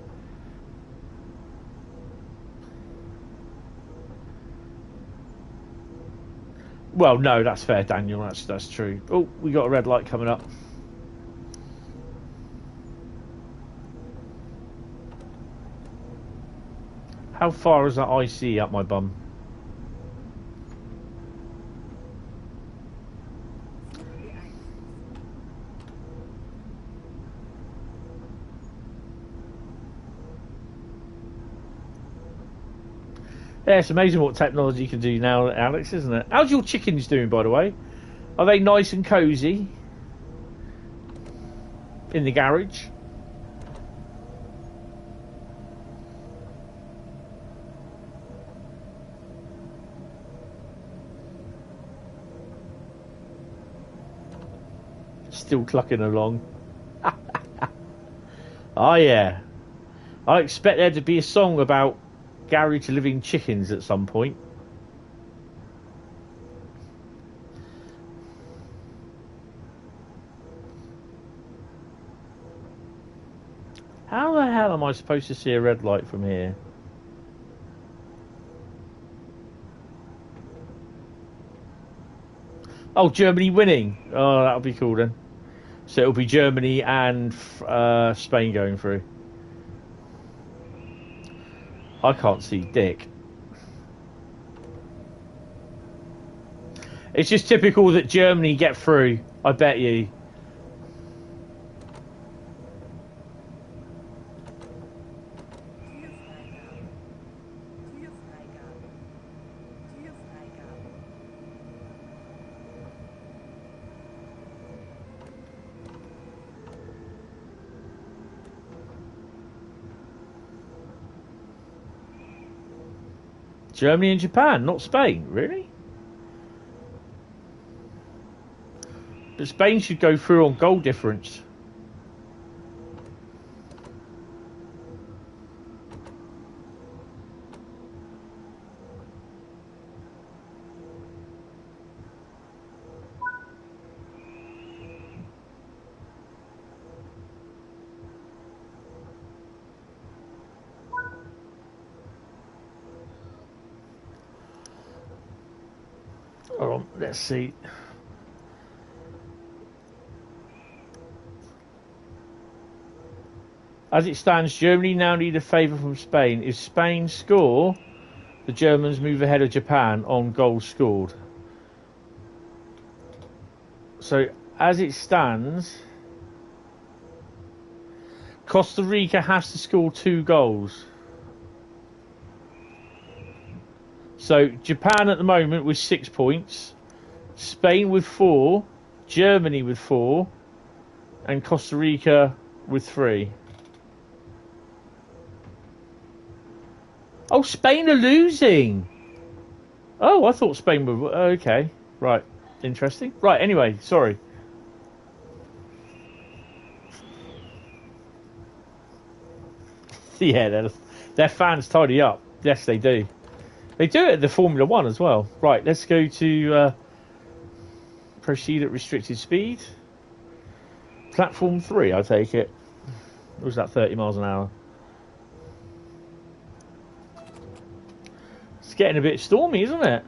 Well, no, that's fair, Daniel. That's true. Oh, we got a red light coming up. How far is that IC up my bum? Yeah, it's amazing what technology can do now, Alex, isn't it? How's your chickens doing, by the way? Are they nice and cosy in the garage? Still clucking along. Oh yeah, I expect there to be a song about garage living chickens at some point. How the hell am I supposed to see a red light from here? Oh, Germany winning. Oh, that'll be cool then. So it'll be Germany and Spain going through. I can't see dick. It's just typical that Germany get through, I bet you. Germany and Japan, not Spain, really? But Spain should go through on goal difference. Hold on, let's see. As it stands, Germany now need a favour from Spain. If Spain score, the Germans move ahead of Japan on goals scored. So, as it stands, Costa Rica has to score 2 goals. So, Japan at the moment with 6 points, Spain with 4, Germany with 4, and Costa Rica with 3. Oh, Spain are losing. Oh, I thought Spain were... Okay, right. Interesting. Right, anyway, sorry. Yeah, their fans tidy up. Yes, they do. They do it at the Formula 1 as well. Right, let's go to... proceed at restricted speed. Platform 3, I take it. Or was that 30 miles an hour? It's getting a bit stormy, isn't it?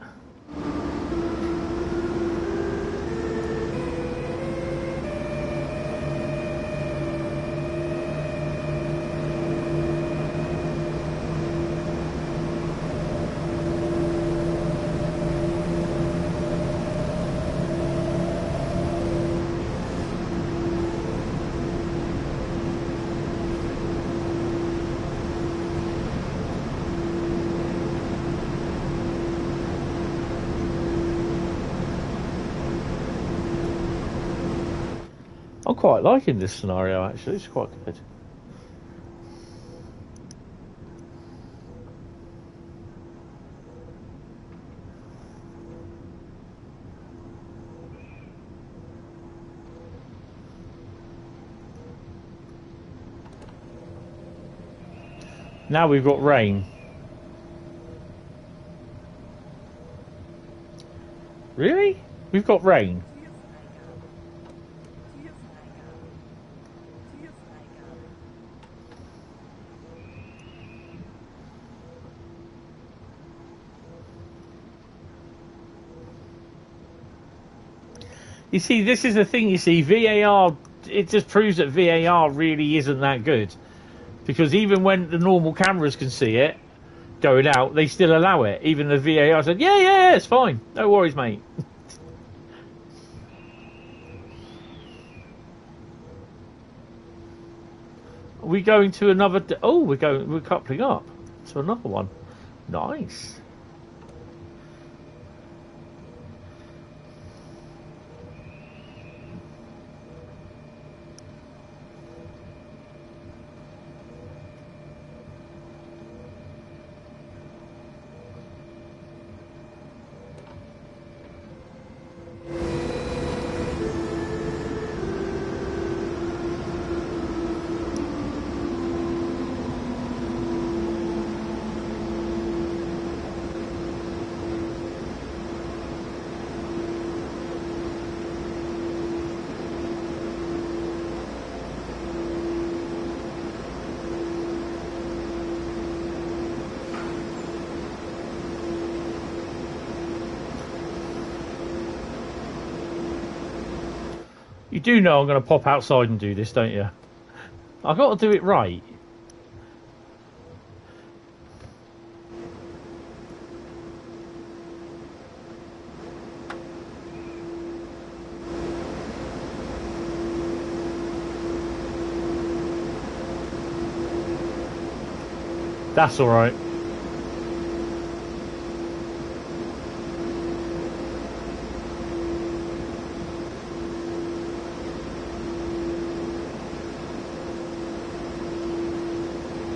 I'm quite liking this scenario, actually. It's quite good. Now we've got rain. Really? We've got rain. You see, this is the thing, you see, VAR, it just proves that VAR really isn't that good. Because even when the normal cameras can see it going out, they still allow it. Even the VAR said, yeah, it's fine. No worries, mate. Are we going to another... Oh, we're coupling up to another one. Nice. You do know I'm going to pop outside and do this, don't you? I've got to do it right. That's all right.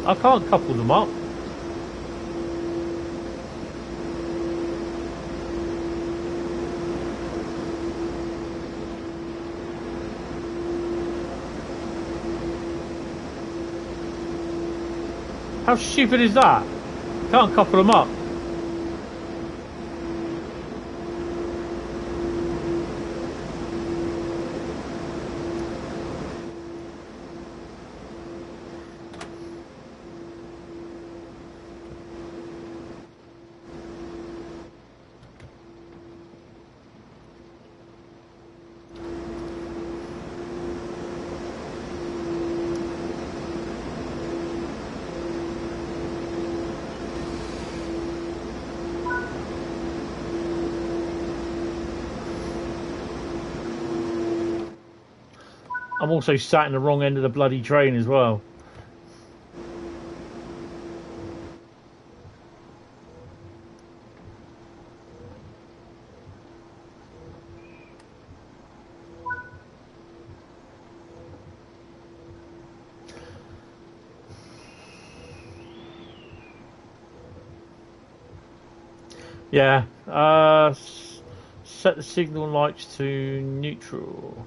I can't couple them up. How stupid is that? Can't couple them up. I'm also sat in the wrong end of the bloody train as well. Yeah, set the signal lights to neutral.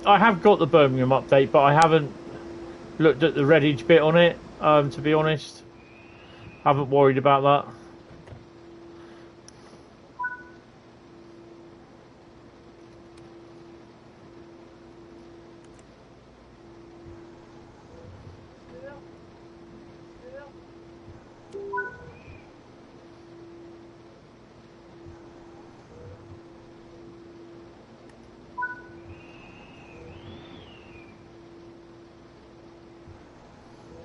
I have got the Birmingham update, but I haven't looked at the Redditch bit on it. To be honest, haven't worried about that.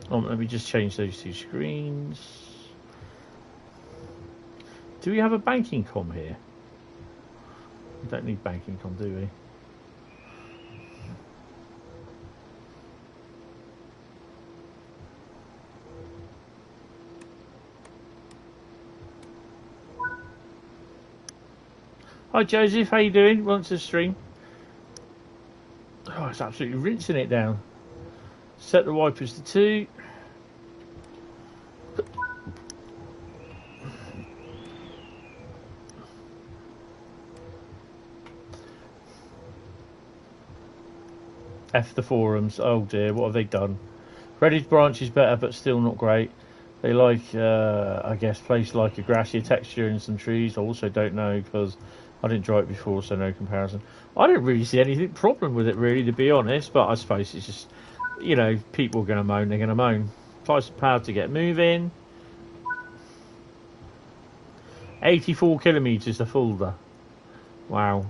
Let me just change those two screens. Do we have a banking com here? We don't need banking com, do we? Hi Joseph, how you doing? Welcome to the stream. Oh, it's absolutely rinsing it down. Set the wipers to 2. F the forums. Oh dear, what have they done? Reddit branch is better, but still not great. They like, I guess, place like a grassier texture and some trees. I also don't know because I didn't draw it before, so no comparison. I don't really see anything problem with it, really, to be honest. But I suppose it's just, you know, people are going to moan. They're going to moan. Apply some power to get moving. 84 kilometres to Fulda. Wow.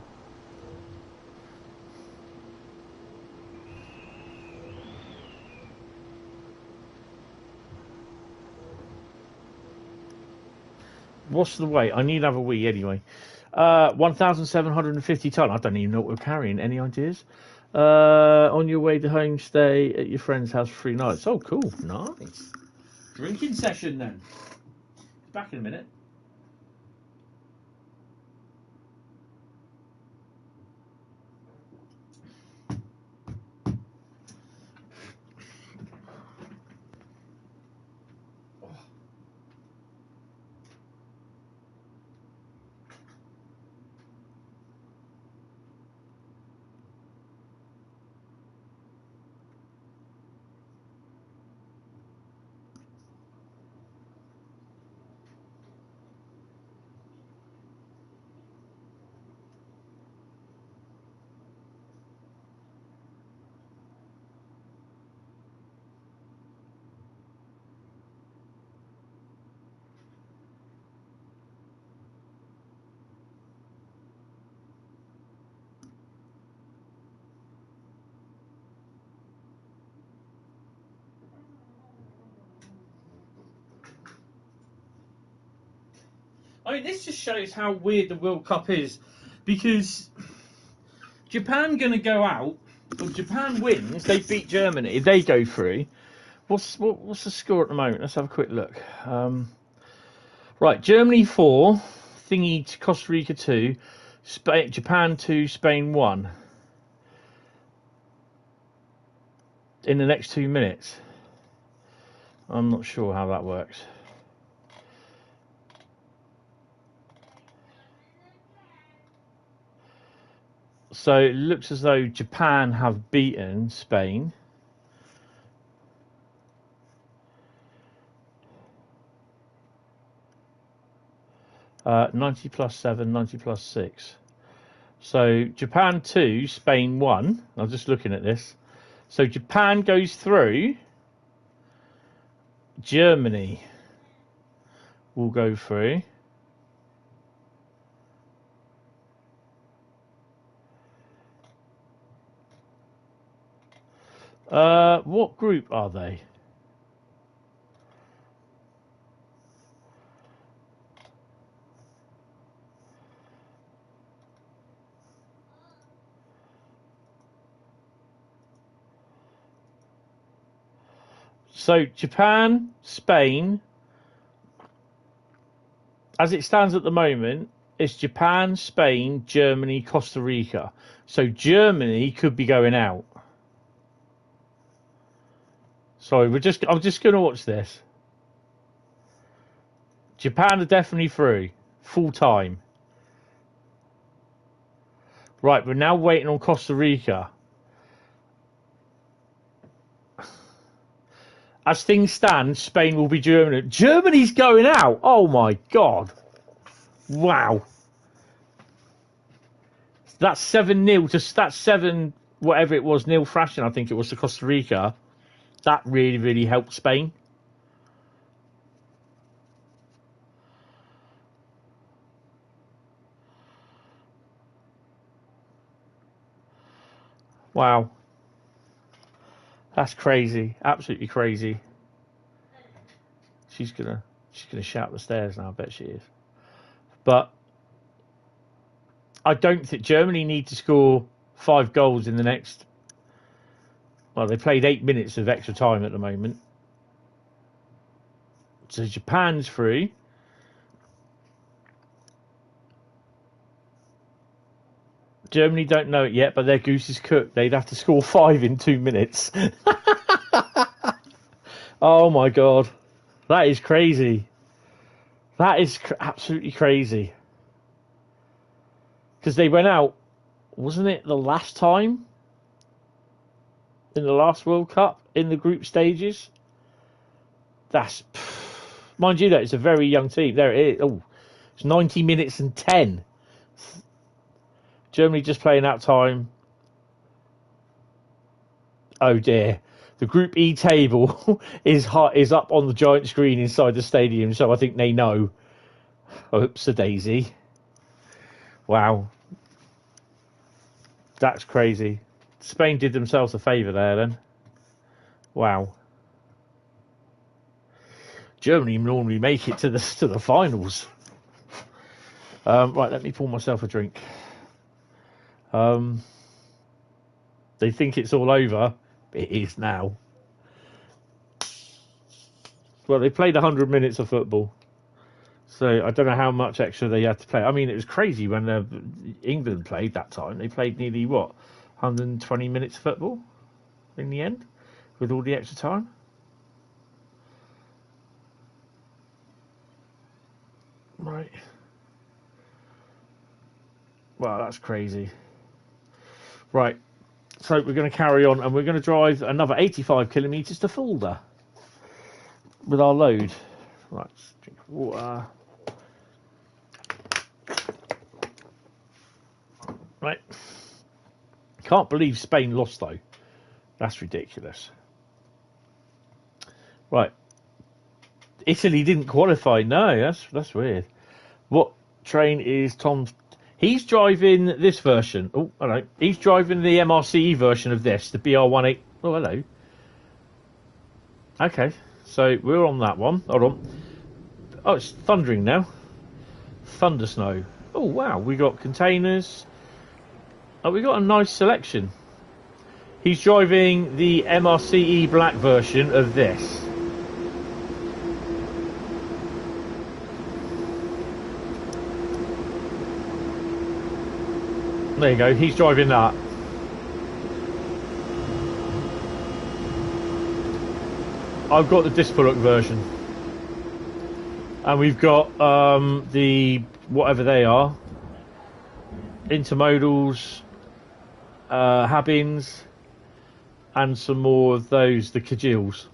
What's the weight? I need to have a wee anyway. 1,750 tonne. I don't even know what we're carrying. Any ideas? On your way to home, stay at your friend's house for 3 nights. Oh, cool. Nice. Drinking session then. Back in a minute. I mean, this just shows how weird the World Cup is, because Japan going to go out. If Japan wins, they beat Germany. They go through. What's the score at the moment? Let's have a quick look. Right, Germany 4, thingy to Costa Rica 2, Japan 2, Spain 1. In the next 2 minutes. I'm not sure how that works. So it looks as though Japan have beaten Spain. Uh, 90 plus 7, 90 plus 6. So Japan 2, Spain 1. I'm just looking at this. So Japan goes through. Germany will go through. What group are they? So Japan, Spain, as it stands at the moment, it's Japan, Spain, Germany, Costa Rica. So Germany could be going out. Sorry, I'm just going to watch this. Japan are definitely through. Full time. Right, we're now waiting on Costa Rica. As things stand, Spain will be Germany. Germany's going out! Oh my God. Wow. That's 7-0 to... That's 7... Whatever it was, nil thrashing, I think it was, to Costa Rica. That really, really helped Spain. Wow. That's crazy. Absolutely crazy. She's gonna shout the stairs now, I bet she is. But I don't think Germany need to score 5 goals in the next... Well, they played 8 minutes of extra time at the moment. So Japan's through. Germany don't know it yet, but their goose is cooked. They'd have to score 5 in 2 minutes. Oh my God. That is crazy. That is absolutely crazy. Because they went out, wasn't it the last time? In the last World Cup, in the group stages? That's... Mind you, that it's a very young team. There it is. Oh, it's 90 minutes and 10. Germany just playing out time. Oh dear. The Group E table is up on the giant screen inside the stadium, so I think they know. Oops, a daisy. Wow. That's crazy. Spain did themselves a favour there then. Wow. Germany normally make it to the finals. Right, let me pour myself a drink. They think it's all over. It is now. Well, they played 100 minutes of football. So I don't know how much extra they had to play. I mean, it was crazy when England played that time. They played nearly, 120 minutes of football in the end, with all the extra time. Right. Wow, that's crazy. Right. So we're going to carry on, and we're going to drive another 85 kilometres to Fulda with our load. Right, let's drink water. Right. Can't believe Spain lost, though. That's ridiculous. Right. Italy didn't qualify. No, that's weird. What train is Tom's? He's driving this version. Oh, hello. He's driving the MRCE version of this, the BR18. Oh, hello. Okay, so we're on that one. Hold on. Oh, it's thundering now. Thunder Snow. Oh wow, we got containers. Oh, we got a nice selection. He's driving the MRCE black version of this. There you go, he's driving that. I've got the Dispolek version. And we've got the, whatever they are, intermodals, Habins, and some more of those, the Kajils.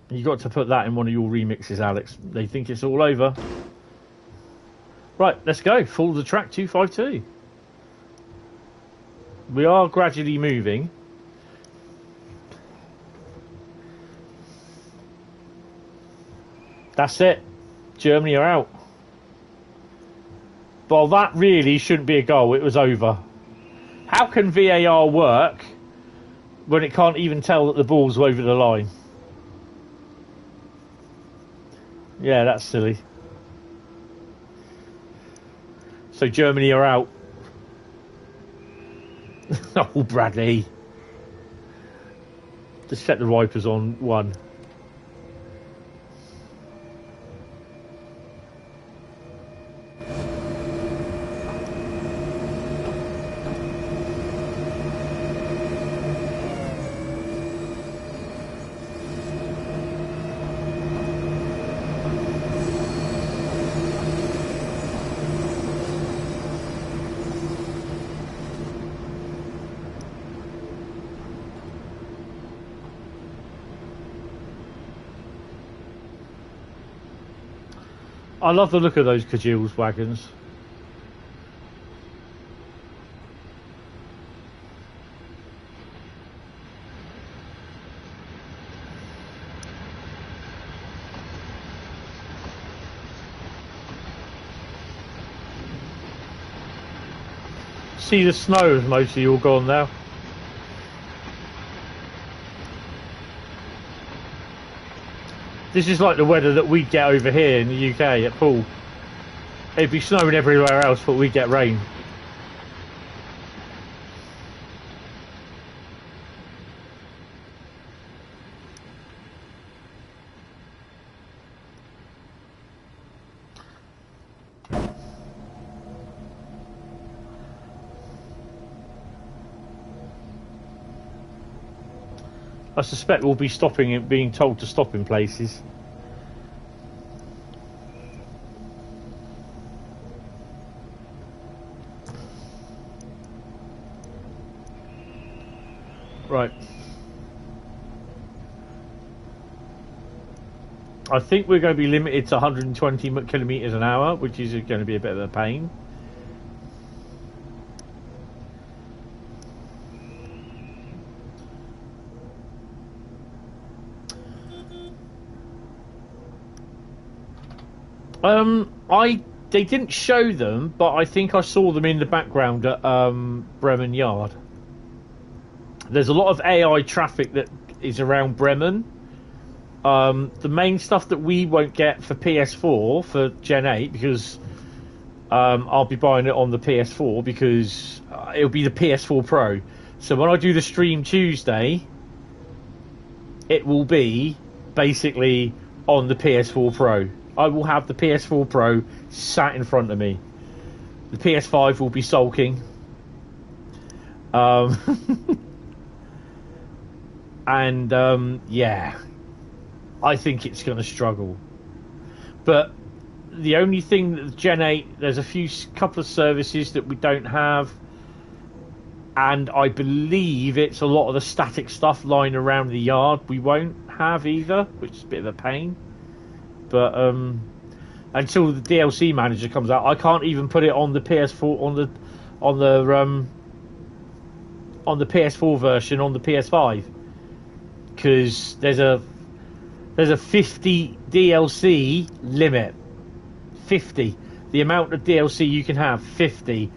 You got to put that in one of your remixes, Alex. They think it's all over. Right, let's go. Follow the track 252. We are gradually moving. That's it. Germany are out. Well, that really shouldn't be a goal. It was over. How can VAR work when it can't even tell that the ball's over the line? Yeah, that's silly. So Germany are out. Oh, Bradley. Just set the wipers on 1. I love the look of those Kajils wagons. See, the snow is mostly all gone now. This is like the weather that we get over here in the UK at Poole. It'd be snowing everywhere else, but we get rain. I suspect we'll be stopping it, being told to stop in places. Right. I think we're going to be limited to 120 kilometres an hour, which is going to be a bit of a pain. They didn't show them, but I think I saw them in the background at Breman Yard. There's a lot of AI traffic that is around Breman. The main stuff that we won't get for PS4 for Gen 8, because I'll be buying it on the PS4 because it'll be the PS4 Pro. So when I do the stream Tuesday, it will be basically on the PS4 Pro. I will have the PS4 Pro sat in front of me. The PS5 will be sulking. And yeah, I think it's going to struggle. But the only thing that Gen 8, there's a couple of services that we don't have, and I believe it's a lot of the static stuff lying around the yard we won't have either, which is a bit of a pain. But until the DLC manager comes out, I can't even put it on the PS4 on the PS4 version on the PS5, because there's a 50 DLC limit. 50, the amount of DLC you can have, 50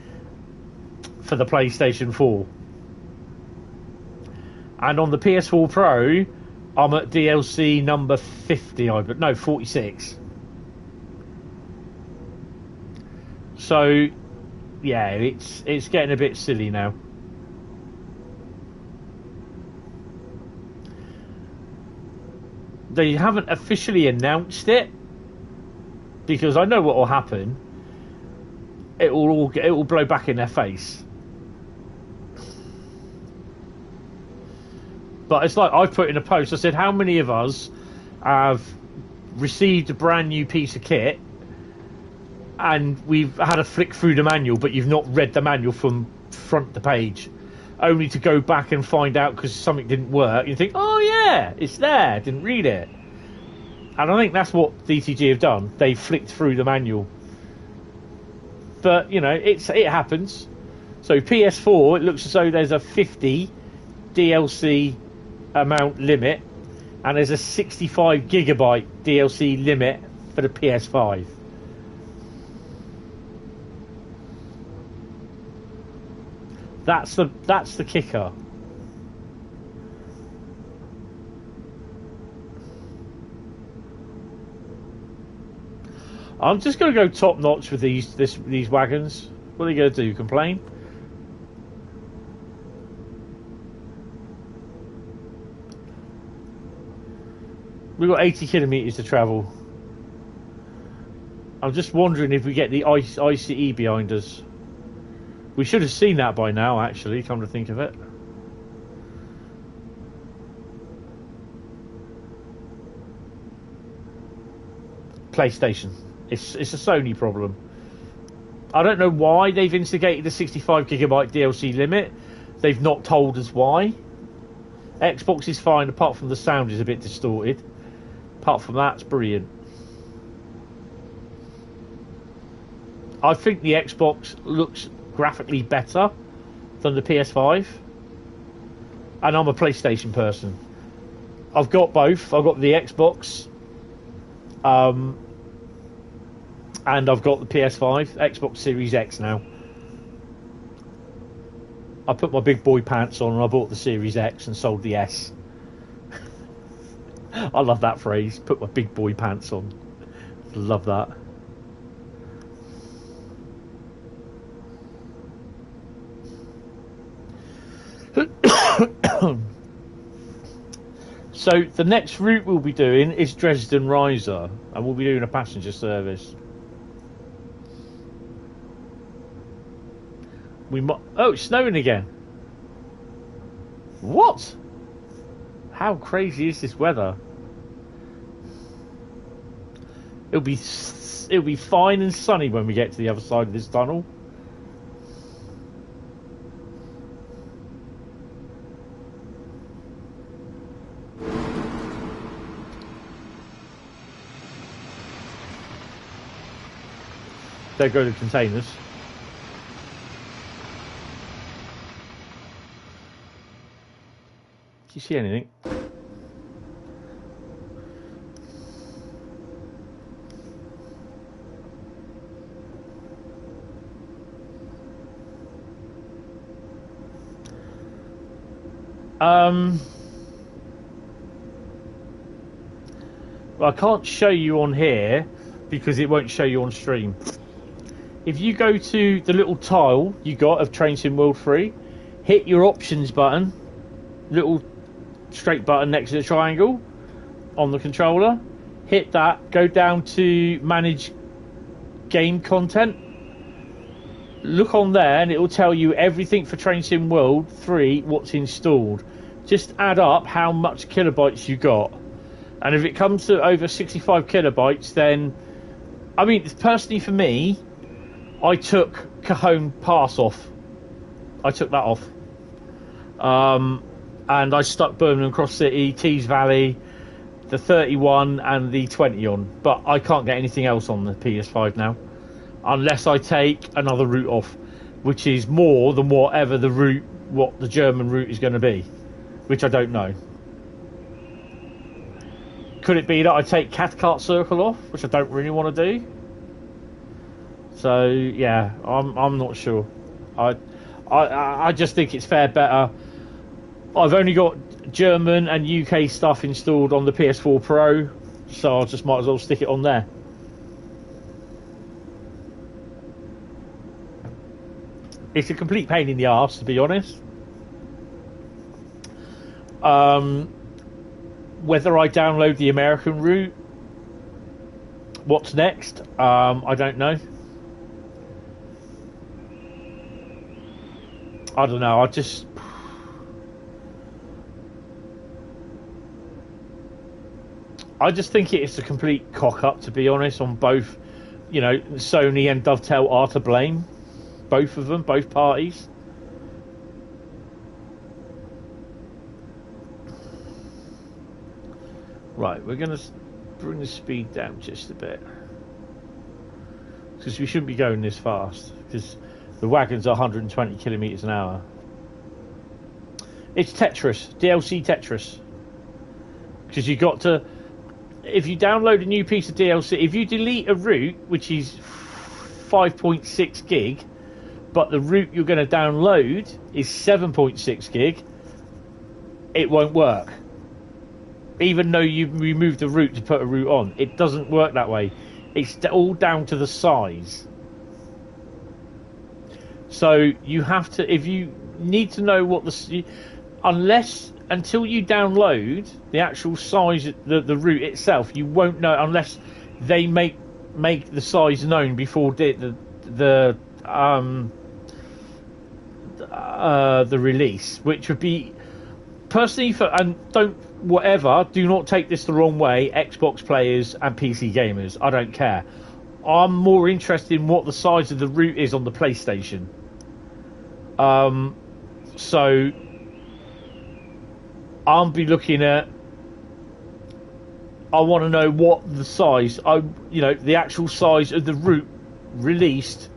for the PlayStation 4. And on the PS4 Pro, I'm at DLC number 50, but no, 46. So, yeah, it's getting a bit silly now. They haven't officially announced it because I know what will happen. It will blow back in their face. But it's like I've put in a post. I said, how many of us have received a brand new piece of kit and we've had a flick through the manual, but you've not read the manual from front to page, only to go back and find out because something didn't work. You think, oh yeah, it's there. Didn't read it. And I think that's what DTG have done. They flicked through the manual. But you know, it happens. So PS4, it looks as though there's a 50 DLC amount limit, and there's a 65 gigabyte DLC limit for the PS5. That's the kicker. I'm just going to go top notch with these wagons. What are they going to do? Complain? We've got 80 kilometres to travel. I'm just wondering if we get the ICE behind us. We should have seen that by now, actually, come to think of it. PlayStation. It's a Sony problem. I don't know why they've instigated the 65 gigabyte DLC limit. They've not told us why. Xbox is fine, apart from the sound is a bit distorted. Apart from that, it's brilliant. I think the Xbox looks graphically better than the PS5. And I'm a PlayStation person. I've got both. I've got the Xbox. And I've got the PS5, Xbox Series X now. I put my big boy pants on and I bought the Series X and sold the S. I love that phrase, put my big boy pants on. Love that. So the next route we'll be doing is Dresden Riesa, and we'll be doing a passenger service. We might. Oh, it's snowing again. What? How crazy is this weather? It'll be fine and sunny when we get to the other side of this tunnel. There go the containers. Do you see anything? Well, I can't show you on here because it won't show you on stream. If you go to the little tile you got of Train Sim World 3, hit your options button, little straight button next to the triangle on the controller, hit that, go down to manage game content, look on there and it will tell you everything for Train Sim World 3, what's installed. Just add up how much kilobytes you got, and if it comes to over 65 kilobytes, then I mean, personally for me, I took Cajon Pass off. I took that off. And I stuck Birmingham Cross City, Tees Valley, the 31 and the 20 on. But I can't get anything else on the PS5 now. Unless I take another route off, which is more than whatever what the German route is going to be. Which I don't know. Could it be that I take Cathcart Circle off, which I don't really want to do? So yeah, I'm not sure. I just think it's fair better. I've only got German and UK stuff installed on the PS4 Pro, so I just might as well stick it on there. It's a complete pain in the arse, to be honest. Whether I download the American route, what's next? I don't know. I don't know. I just think it's a complete cock up, to be honest, on both. You know, Sony and Dovetail are to blame. Both of them, both parties. Right, we're going to bring the speed down just a bit, because we shouldn't be going this fast, because the wagons are 120 kilometers an hour. It's Tetris, DLC Tetris, because you got to, if you download a new piece of DLC, if you delete a route which is 5.6 gig, but the route you're going to download is 7.6 gig, it won't work. Even though you've removed the route to put a route on, it doesn't work that way. It's all down to the size. So you have to, if you need to know what the, until you download the actual size, the route itself, you won't know unless they make the size known before the release, which would be personally do not take this the wrong way, Xbox players and PC gamers, I don't care. I'm more interested in what the size of the route is on the PlayStation. So I'll be looking at, I want to know what the size, the actual size of the route released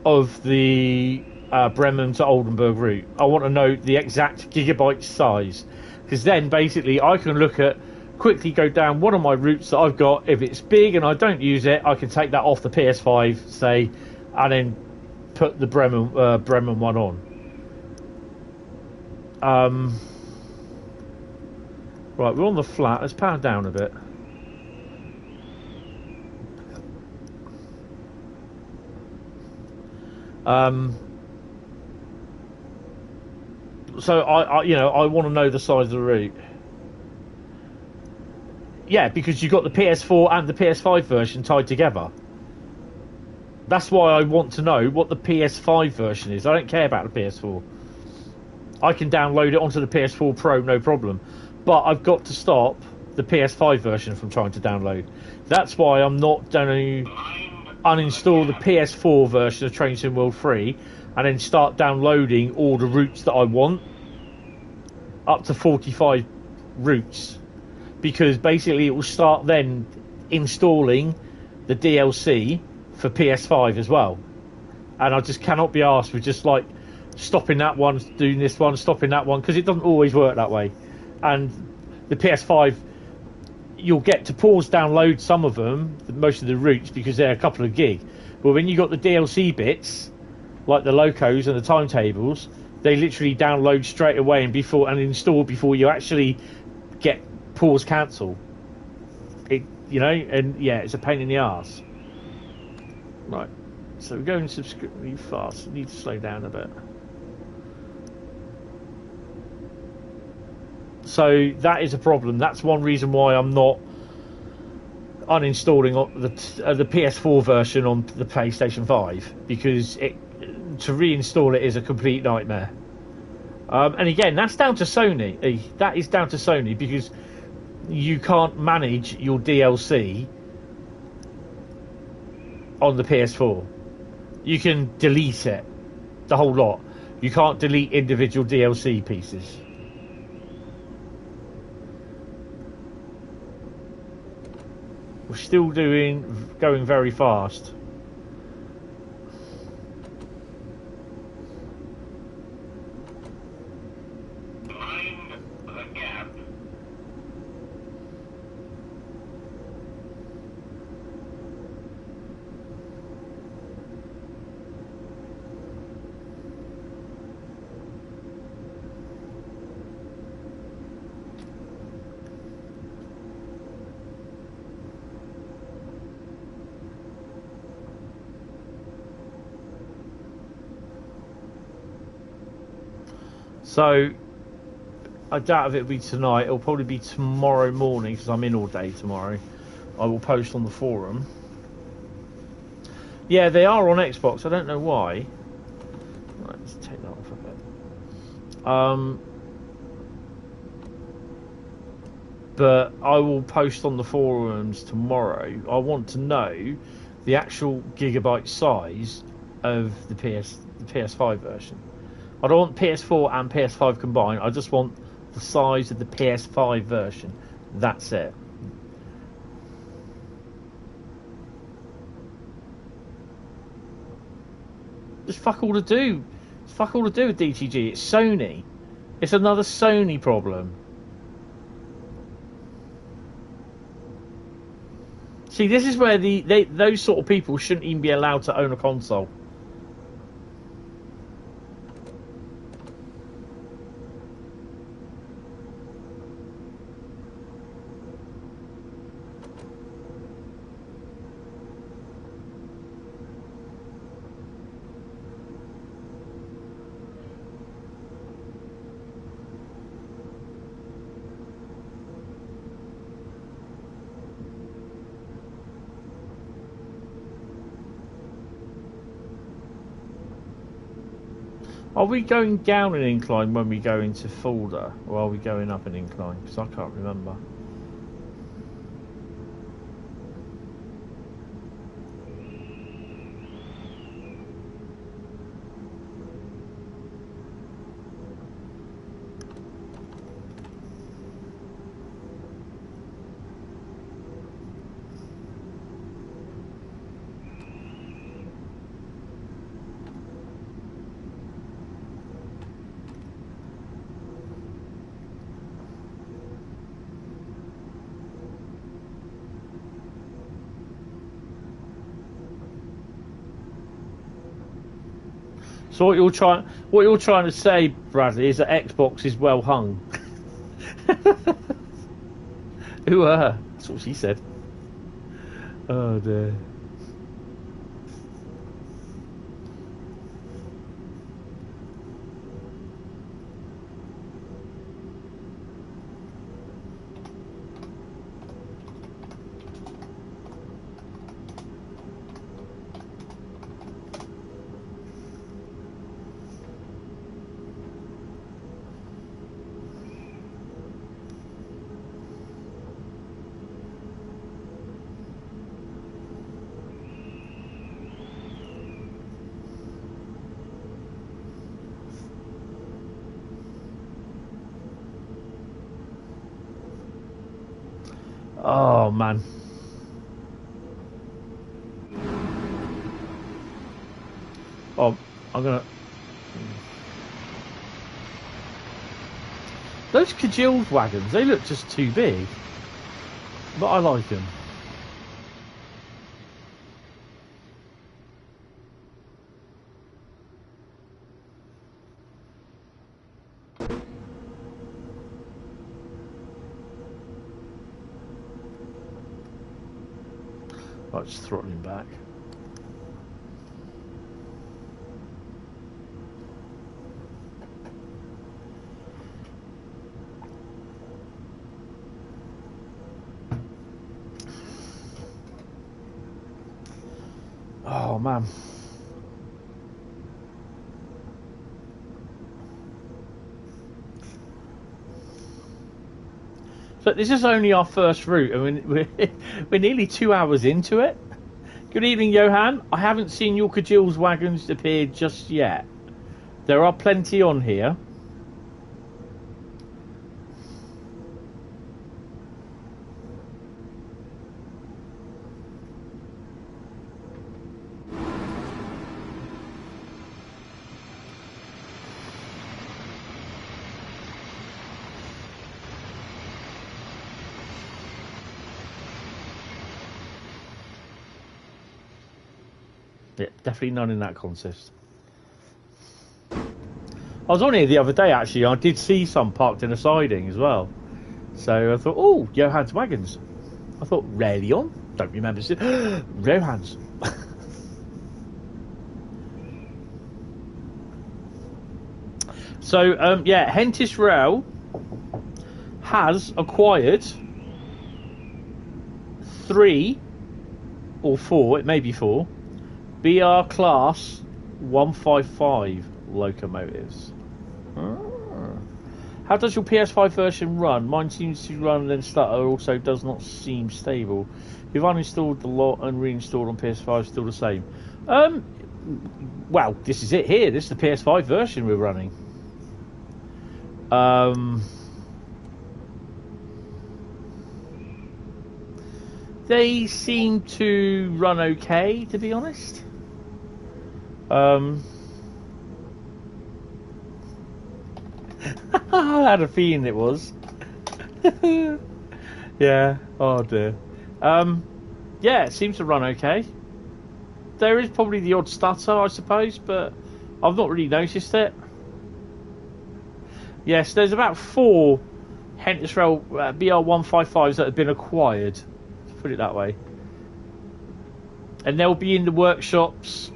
of the Breman to Oldenburg route. I want to know the exact gigabyte size, because then basically I can quickly go down one of my routes that I've got. If it's big and I don't use it, I can take that off the PS5, say, and then put the Breman one on. Right, we're on the flat. Let's power down a bit. So I want to know the size of the route. Yeah, because you've got the PS4 and the PS5 version tied together. That's why I want to know what the PS5 version is. I don't care about the PS4. I can download it onto the PS4 Pro, no problem. But I've got to stop the PS5 version from trying to download. That's why I'm not going to uninstall the PS4 version of Train Sim World 3 and then start downloading all the routes that I want, up to 45 routes, because basically it will start then installing the DLC for PS5 as well, and I just cannot be arsed with just like stopping that one, doing this one, stopping that one, because it doesn't always work that way. And the PS5, you'll get to pause download some of them, most of the routes, because they're a couple of gig, but when you got the DLC bits like the locos and the timetables, they literally download straight away and install before you actually get pause cancel. And yeah, it's a pain in the arse. Right, so we're going subscriptively fast. I need to slow down a bit. So that is a problem. That's one reason why I'm not uninstalling the PS4 version on the PlayStation 5, because to reinstall it is a complete nightmare. And again, that's down to Sony. That is down to Sony, because you can't manage your DLC on the PS4. You can delete it, the whole lot. You can't delete individual DLC pieces. We're still going very fast. So I doubt if it'll be tonight. It'll probably be tomorrow morning because I'm in all day tomorrow. I will post on the forum. Yeah, they are on Xbox. I don't know why. Right, let's take that off a bit. But I will post on the forums tomorrow. I want to know the actual gigabyte size of the PS5 version. I don't want PS4 and PS5 combined. I just want the size of the PS5 version. That's it. There's fuck all to do. There's fuck all to do with DTG. It's Sony. It's another Sony problem. See, this is where those sort of people shouldn't even be allowed to own a console. Are we going down an incline when we go into Fulda, or are we going up an incline? Because I can't remember. So what you're trying to say, Bradley, is that Xbox is well hung. Ooh, that's what she said. Oh dear. Oh man. Oh, I'm gonna. Those Kassel wagons, they look just too big. But I like them. Right, just throttling back. Oh man. So this is only our first route, and we're nearly 2 hours into it. Good evening, Johan. I haven't seen your Kassel wagons appear just yet. There are plenty on here. Yeah, definitely none in that consist. I was on here the other day actually. I did see some parked in a siding as well. So I thought, oh, Johan's wagons. I thought, rarely on. Don't remember seeing Johan's. So yeah, Hentis Rail has acquired 3 or 4, it may be 4, BR Class 155 locomotives. How does your PS5 version run? Mine seems to run and then stutter, also does not seem stable. You've uninstalled the lot and reinstalled on PS5, still the same. Well, this is it here. This is the PS5 version we're running. They seem to run okay, to be honest. I had a feeling it was. Yeah, oh dear. Yeah, it seems to run okay. There is probably the odd stutter, I suppose, but I've not really noticed it. Yes, there's about 4 Hentis Rail BR155s that have been acquired. Let's put it that way. And they'll be in the workshops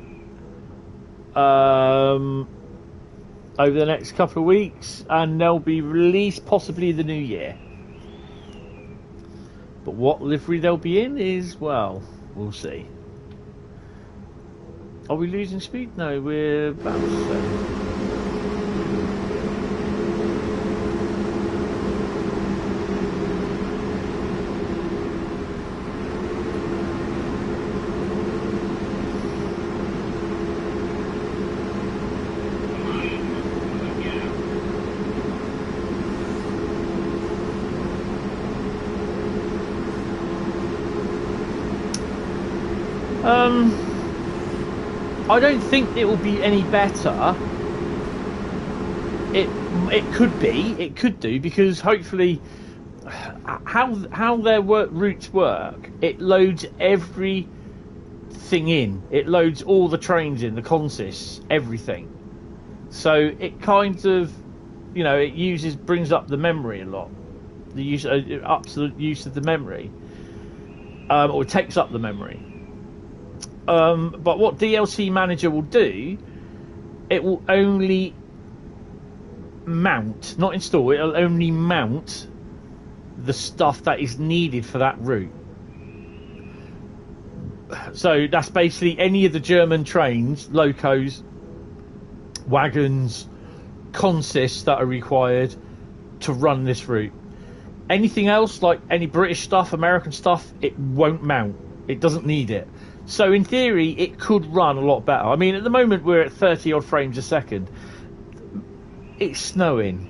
over the next couple of weeks, and they'll be released possibly the new year. But what livery they'll be in is, well, we'll see. Are we losing speed? No, we're about to. I don't think it will be any better. It could be, it could do, because hopefully, how their routes work, it loads everything in. It loads all the trains in, the consists, everything. So it kind of, you know, it brings up the memory a lot. The use up to the use of the memory, or it takes up the memory. But what DLC Manager will do, it will only mount, not install, it'll only mount the stuff that is needed for that route. So that's basically any of the German trains, locos, wagons, consists that are required to run this route. Anything else, like any British stuff, American stuff, it won't mount. It doesn't need it. So in theory, it could run a lot better. I mean, at the moment, we're at 30 odd frames a second. It's snowing.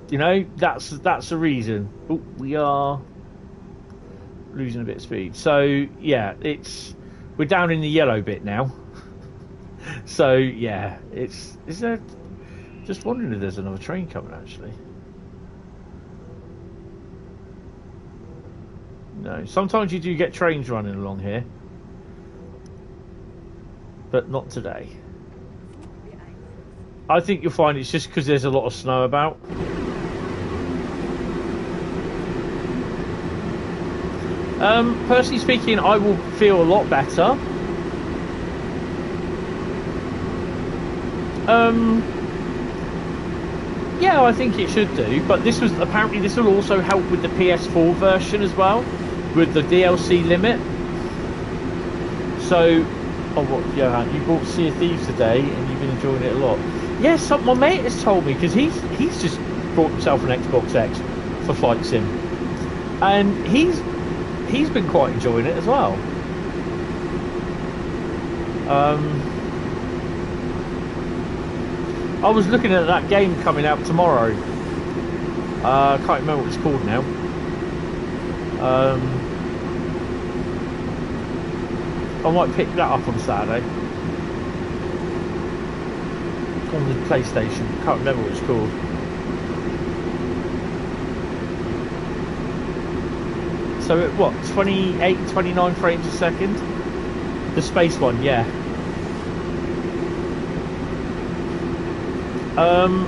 You know, that's the reason. Oh, we are losing a bit of speed. So yeah, we're down in the yellow bit now. So yeah, is there? Just wondering if there's another train coming actually. No, sometimes you do get trains running along here, but not today. I think you'll find it's just because there's a lot of snow about. Personally speaking, I will feel a lot better. Yeah, I think it should do, but this will also help with the PS4 version as well, with the DLC limit. So, oh what, Johan, you bought Sea of Thieves today and you've been enjoying it a lot. Yes, my mate has told me, because he's just bought himself an Xbox X for Flight Sim, and he's been quite enjoying it as well. I was looking at that game coming out tomorrow. I can't remember what it's called now. I might pick that up on Saturday. On the PlayStation. Can't remember what it's called. So at what, 28, 29 frames a second? The space one, yeah.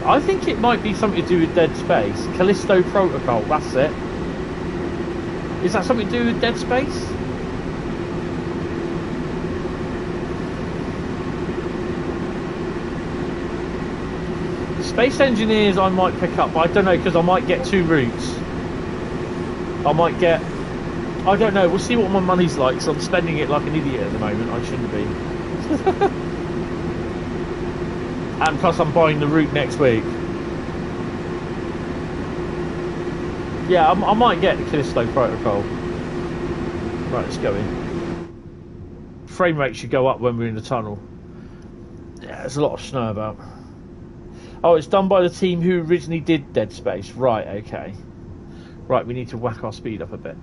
I think it might be something to do with Dead Space. Callisto Protocol, that's it. Is that something to do with Dead Space? Space Engineers I might pick up, but I don't know, because I might get 2 routes. I might get... I don't know, we'll see what my money's like, so I'm spending it like an idiot at the moment. I shouldn't be. And plus I'm buying the route next week. Yeah, I might get the Callisto Protocol. Right, let's go in. Frame rate should go up when we're in the tunnel. Yeah, there's a lot of snow about. Oh, it's done by the team who originally did Dead Space. Right, okay. Right, we need to whack our speed up a bit.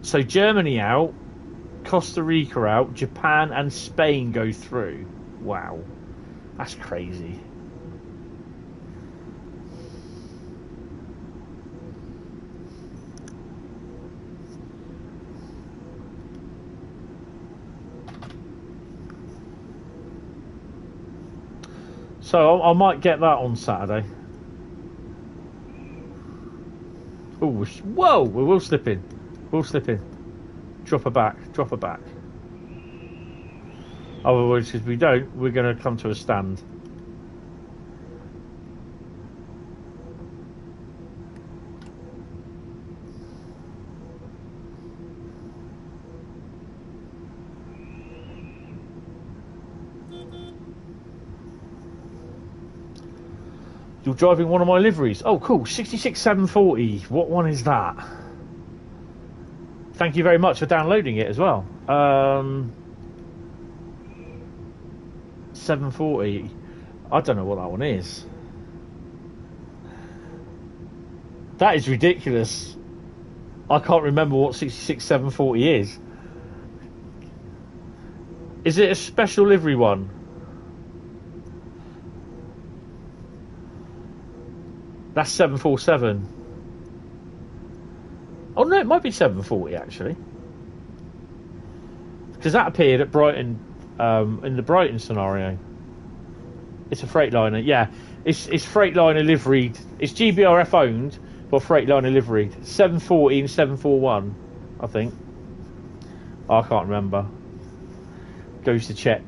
So Germany out, Costa Rica out, Japan and Spain go through. Wow, that's crazy. So I might get that on Saturday. Oh, whoa, we will slip in. We'll slip in. Drop her back. Drop her back. Otherwise, if we don't, we're going to come to a stand. You're driving one of my liveries. Oh, cool. 66740. What one is that? Thank you very much for downloading it as well. 740. I don't know what that one is. That is ridiculous. I can't remember what 66740 is. Is it a special livery one? That's 747. Oh no, it might be 740 actually, because that appeared at Brighton, in the Brighton scenario. It's a Freightliner, yeah. It's Freightliner liveried. It's GBRF owned, but Freightliner liveried. 740 and 741, I think. I can't remember. Goes to check.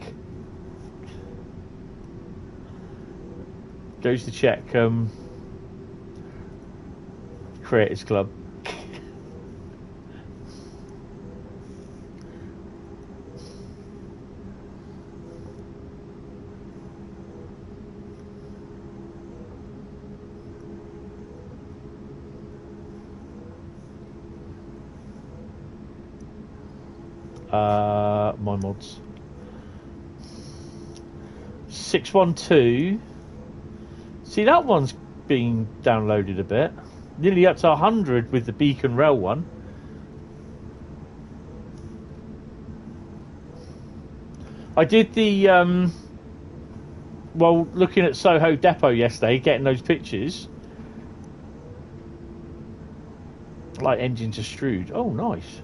Creators Club. My mods. 612. See, that one's being downloaded a bit. Nearly up to 100 with the Beacon Rail one. I did the well, looking at Soho Depot yesterday, getting those pictures. Like engines are strewed. Oh, nice.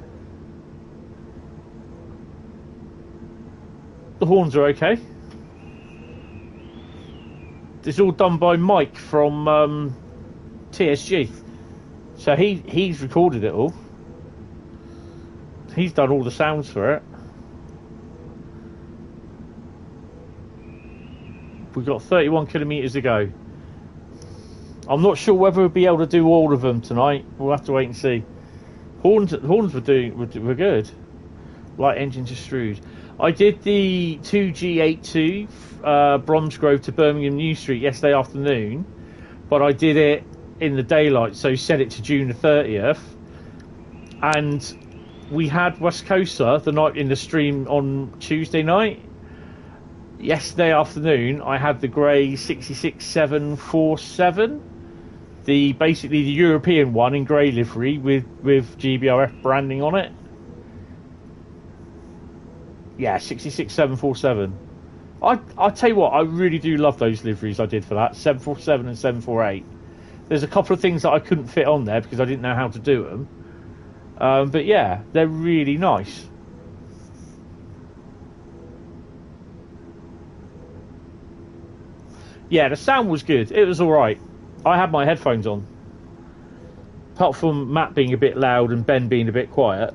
The horns are okay. It's all done by Mike from TSG. So he's recorded it all. He's done all the sounds for it. We've got 31 kilometres to go. I'm not sure whether we'll be able to do all of them tonight. We'll have to wait and see. Horns were good. Light engines are strewed. I did the 2G82 Bromsgrove to Birmingham New Street yesterday afternoon, but I did it in the daylight, so set it to June the 30th. And we had West Coaster the night in the stream on Tuesday night. Yesterday afternoon, I had the grey 66747, basically the European one in grey livery with GBRF branding on it. Yeah, 66747. I'll tell you what, I really do love those liveries I did for that, 747 and 748. There's a couple of things that I couldn't fit on there because I didn't know how to do them. But yeah, they're really nice. Yeah, the sound was good. It was alright. I had my headphones on. Apart from Matt being a bit loud and Ben being a bit quiet.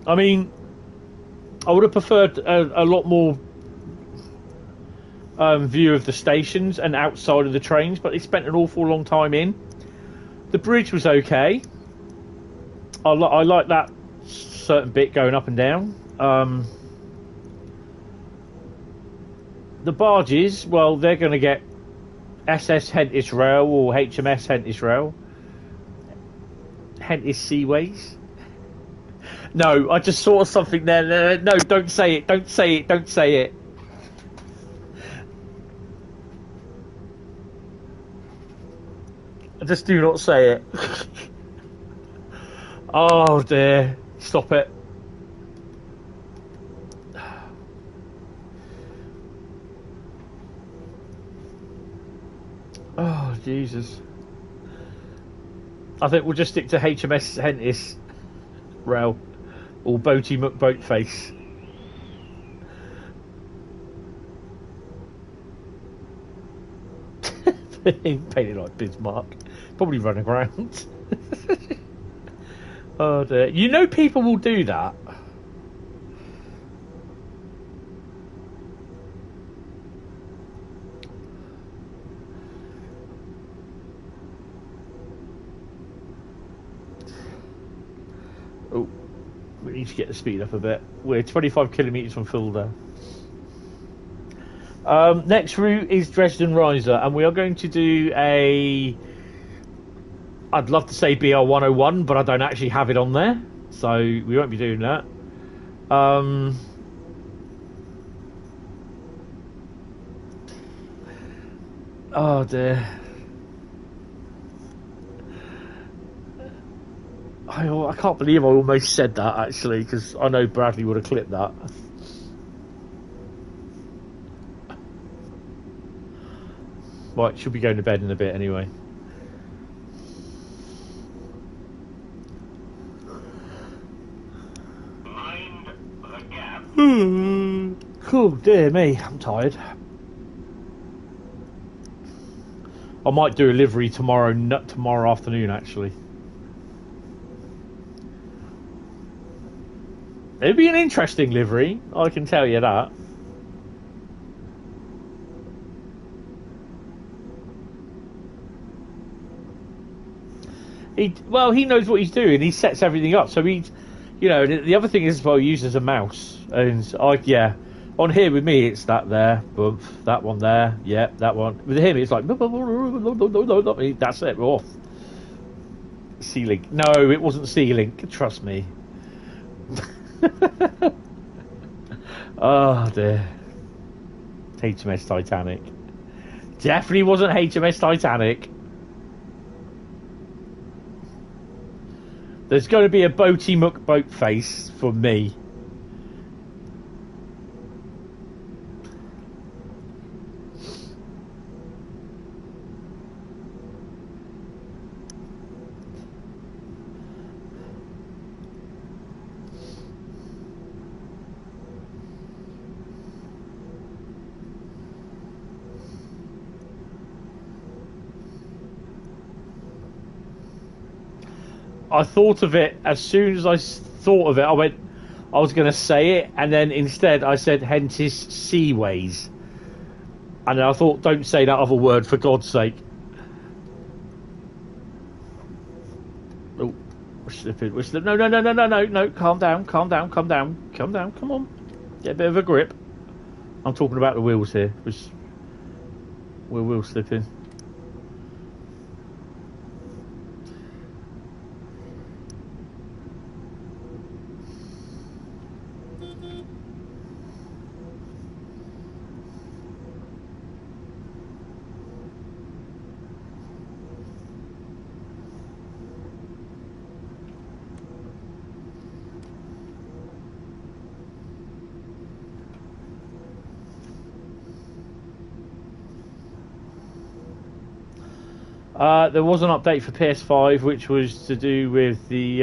I mean, I would have preferred a lot more view of the stations and outside of the trains, but they spent an awful long time in. The bridge was okay. I like that certain bit going up and down. The barges, well, they're going to get SS Hentis Rail or HMS Hentis Rail. Hentis Seaways. No, I just saw something there. No, don't say it. Don't say it. Don't say it. Just do not say it. Oh dear. Stop it. Oh, Jesus. I think we'll just stick to HMS Hentis Rail or Boaty McBoatface. Painted like Bismarck. Probably run aground. Oh dear. You know people will do that. Oh, we need to get the speed up a bit. We're 25 kilometres from Fulda. Next route is Dresden Riesa, and we are going to do a... I'd love to say BR101, but I don't actually have it on there, so we won't be doing that. Oh dear. I can't believe I almost said that, actually, because I know Bradley would have clipped that. Right, should be going to bed in a bit anyway. Mind the gap. Oh dear me, I'm tired. I might do a livery tomorrow afternoon, actually. It'd be an interesting livery, I can tell you that. He knows what he's doing. He sets everything up. So he's, the other thing is as well, he uses a mouse. And on here with me, it's that there, boom, that one there, yeah, that one. With him, it's like, that's it, we're off. C-Link. No, it wasn't C-Link, trust me. Oh dear. HMS Titanic. Definitely wasn't HMS Titanic. There's going to be a Boaty McBoatface for me. I thought of it as soon as I thought of it. I was going to say it, and then instead I said Hentis Seaways. And then I thought, don't say that other word for God's sake. Oh, we're slipping. No, calm down, come on. Get a bit of a grip. I'm talking about the wheels here. We're wheel slipping. There was an update for PS5, which was to do with the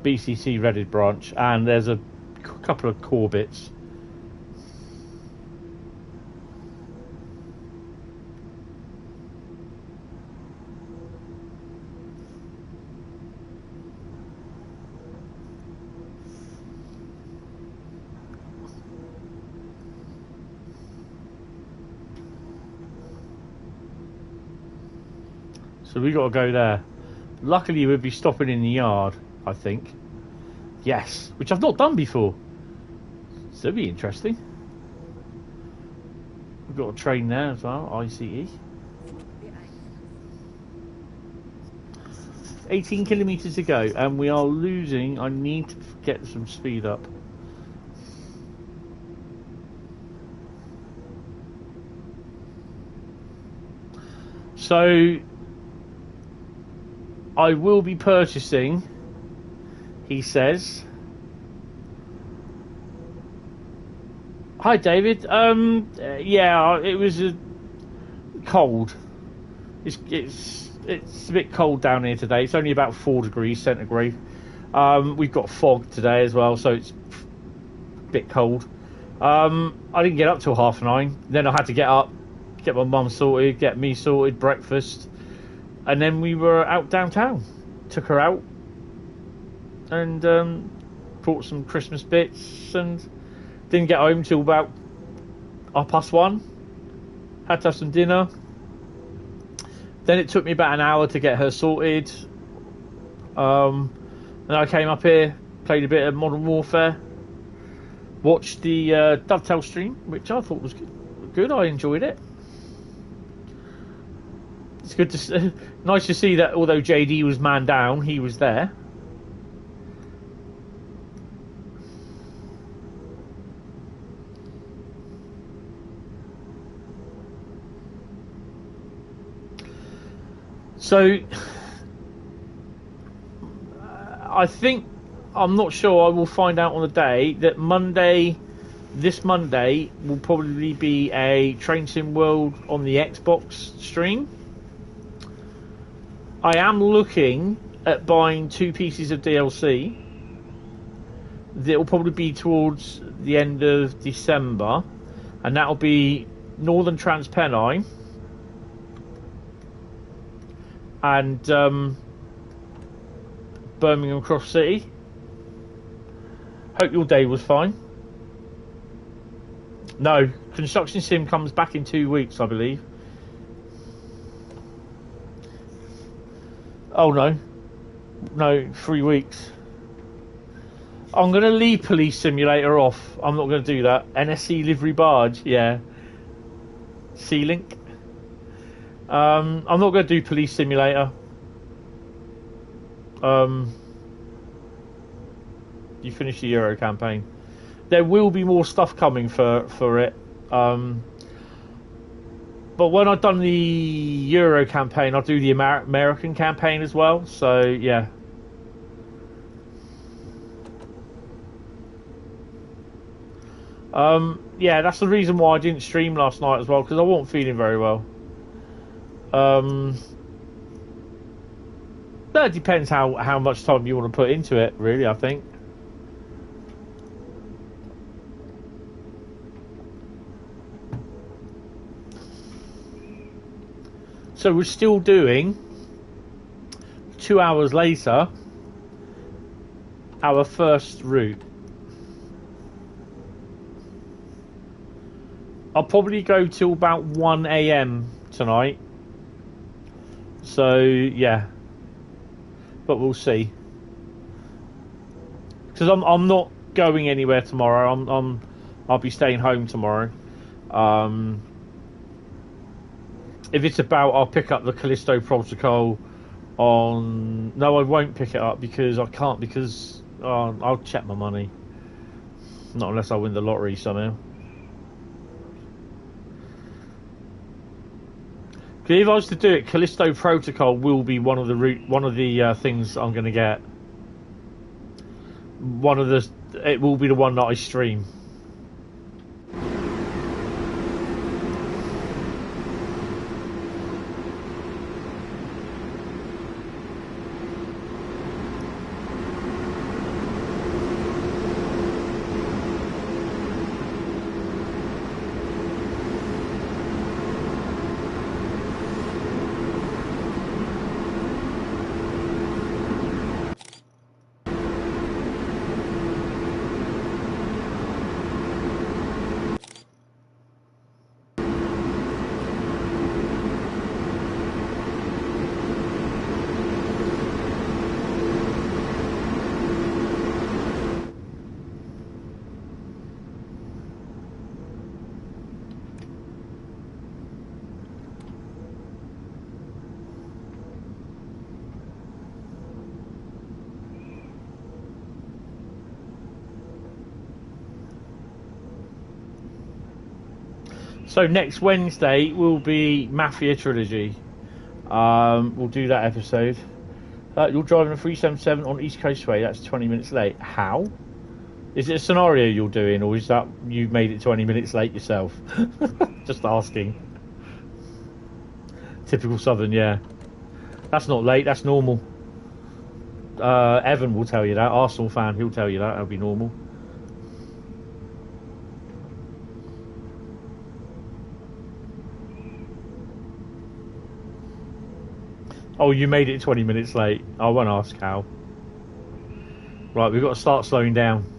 BCC Reddit branch, and there's a couple of core bits. So we got to go there. Luckily, we'd be stopping in the yard, I think. Yes, which I've not done before. So it'll be interesting. We've got a train there as well, ICE. 18 kilometres to go, and we are losing. I need to get some speed up. So I will be purchasing, he says. Hi David. Yeah, it was cold. It's a bit cold down here today. It's only about 4 degrees centigrade. We've got fog today as well, so it's a bit cold. I didn't get up till 9:30. Then I had to get up, get my mum sorted, get me sorted, breakfast, and then we were out downtown. Took her out and bought some Christmas bits, and didn't get home till about 1:30. Had to have some dinner. Then it took me about an hour to get her sorted. And I came up here, played a bit of Modern Warfare, watched the Dovetail stream, which I thought was good. I enjoyed it. It's good to nice to see that although JD was man down, he was there. So I think, I'm not sure, I will find out on the day that this Monday will probably be a Train Sim World on the Xbox stream. I am looking at buying 2 pieces of DLC. That will probably be towards the end of December, and that will be Northern Trans Pennine and Birmingham Cross City. Hope your day was fine. No, Construction Sim comes back in 2 weeks, I believe. Oh no, 3 weeks. I'm going to leave Police Simulator off. I'm not going to do that. NSC Livery Barge, yeah. C-Link. I'm not going to do Police Simulator. You finish the Euro campaign. There will be more stuff coming for it. But when I've done the Euro campaign, I'll do the American campaign as well. So, yeah. Yeah, that's the reason why I didn't stream last night as well, because I wasn't feeling very well. That depends how much time you want to put into it, really, I think. So we're still doing, 2 hours later, our first route. I'll probably go till about 1 AM tonight. So, yeah. But we'll see. Because I'm not going anywhere tomorrow. I'll be staying home tomorrow. If it's about, I'll pick up the Callisto Protocol on... No, I won't pick it up because I can't, because I'll check my money. Not unless I win the lottery somehow. If I was to do it, Callisto Protocol will be one of the things I'm going to get. It will be the one that I stream. So next Wednesday will be Mafia Trilogy. We'll do that episode. You're driving a 377 on East Coast Way. That's 20 minutes late. How? Is it a scenario you're doing, or is that you made it 20 minutes late yourself? Just asking. Typical Southern, yeah. That's not late, that's normal. Evan will tell you that. Arsenal fan, he'll tell you that. That'll be normal. Oh, you made it 20 minutes late. I won't ask how. Right, we've got to start slowing down.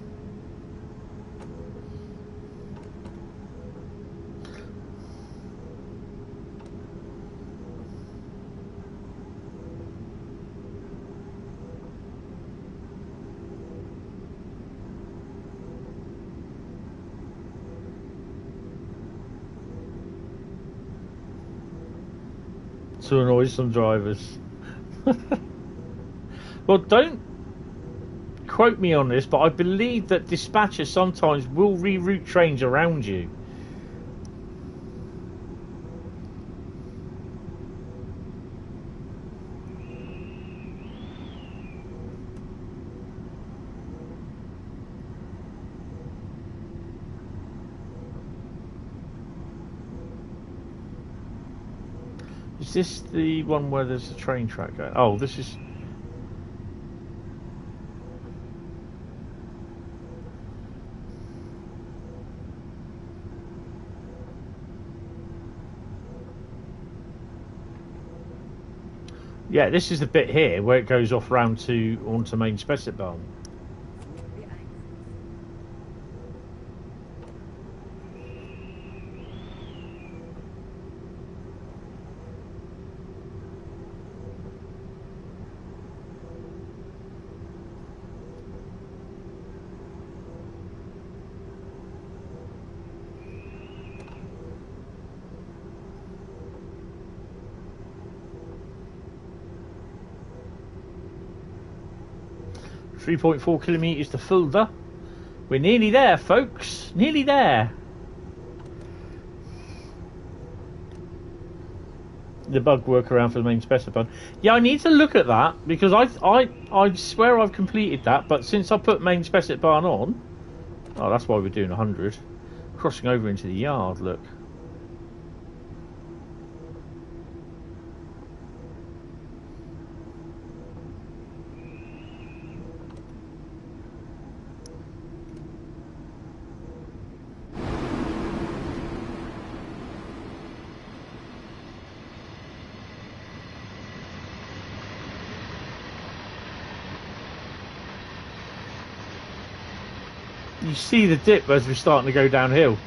To annoy some drivers. Well, don't quote me on this, but I believe that dispatchers sometimes will reroute trains around you. Is this the one where there's a train track going? Oh, this is... Yeah, this is the bit here where it goes off round to onto Main Spessartbahn. 3.4 kilometres to Fulda. We're nearly there, folks. Nearly there. The bug workaround for the Main Spessartbahn. Yeah, I need to look at that because I swear I've completed that, but since I put Main Spessartbahn on, oh, that's why we're doing 100. Crossing over into the yard. Look. You see the dip as we're starting to go downhill.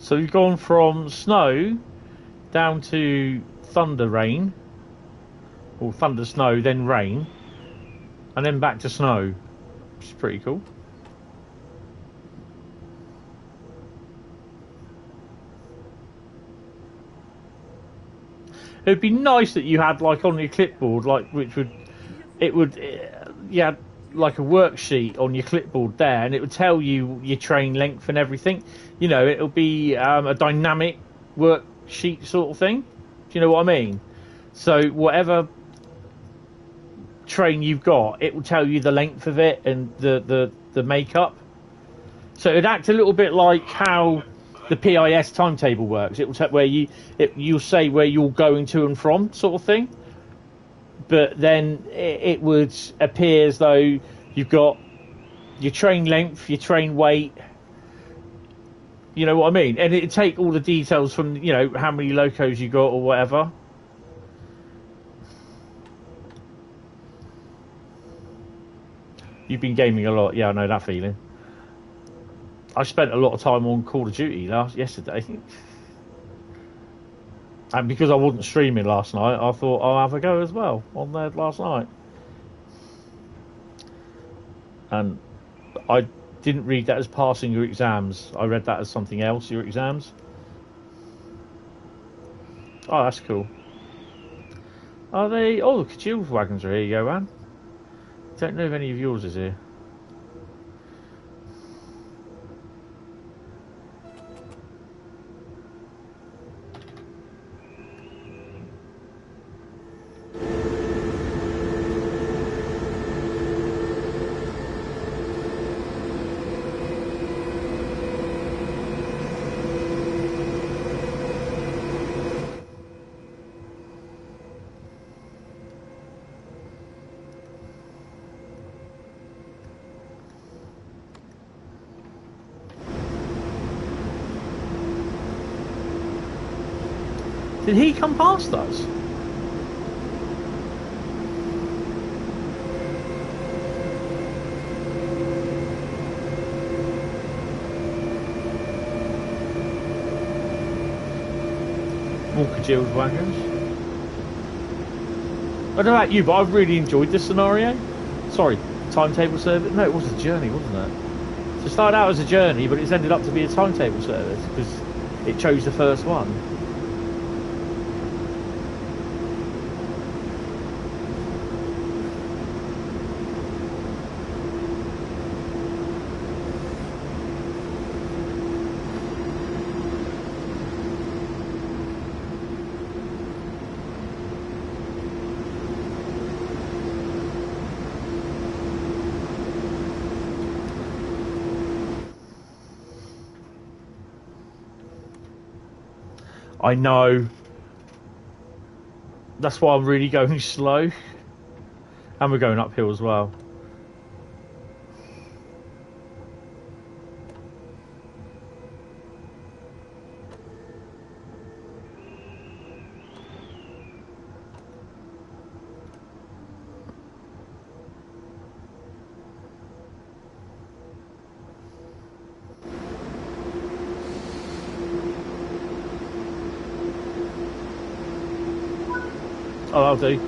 So we've gone from snow down to thunder rain, or thunder snow, then rain, and then back to snow, which is pretty cool. It'd be nice that you had like on your clipboard, like you had like a worksheet on your clipboard there, and it would tell you your train length and everything. You know, it'll be a dynamic worksheet sort of thing. Do you know what I mean? So whatever train you've got, it will tell you the length of it and the makeup. So it'd act a little bit like how the PIS timetable works. It will tell where you'll say where you're going to and from, sort of thing. But then it would appear as though you've got your train length, your train weight, You know what I mean? And it'd take all the details from, you know, how many locos you got or whatever. You've been gaming a lot. Yeah, I know that feeling. I spent a lot of time on Call of Duty yesterday. And because I wasn't streaming last night, I thought I'll have a go as well on there last night. And I didn't read that as passing your exams. I read that as something else, your exams. Oh, that's cool. Are they... Oh, the Kassell wagons are here, Johan. Don't know if any of yours is here. Did he come past us? More Kassell's wagons. I don't know about you, but I've really enjoyed this scenario. Sorry, timetable service? No, it was a journey, wasn't it? So it started out as a journey, but it's ended up to be a timetable service because it chose the first one. I know. That's why I'm really going slow. And we're going uphill as well. Oh, that'll do.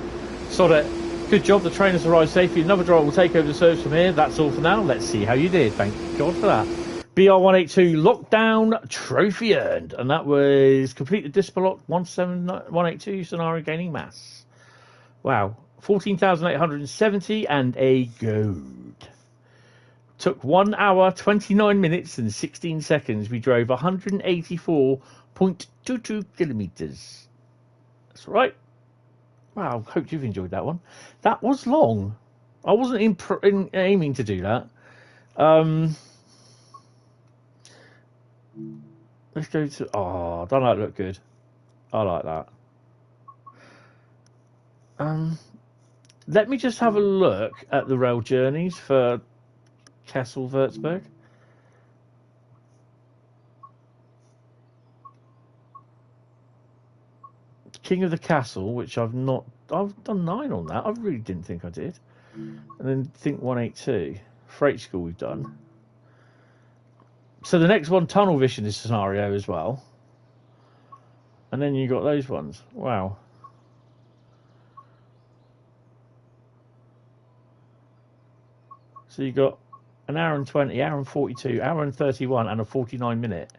Sod it. Good job, the train has arrived safely. Another driver will take over the service from here. That's all for now. Let's see how you did. Thank God for that. BR182 lockdown trophy earned. And that was complete the Dispolek 18182 scenario gaining mass. Wow. 14,870 and a gold. Took 1 hour, 29 minutes and 16 seconds. We drove 184.22 kilometres. That's right. Wow, hope you've enjoyed that one. That was long. I wasn't aiming to do that. Let's go to... Oh, don't that look good? I like that. Let me just have a look at the rail journeys for Kassel-Wurzburg. King of the Castle, which I've done 9 on that. I really didn't think I did. And then think 182. Freight School we've done. So the next one, Tunnel Vision is scenario as well. And then you got those ones. Wow. So you got an hour and 20, hour and 42, hour and 31, and a 49 minute.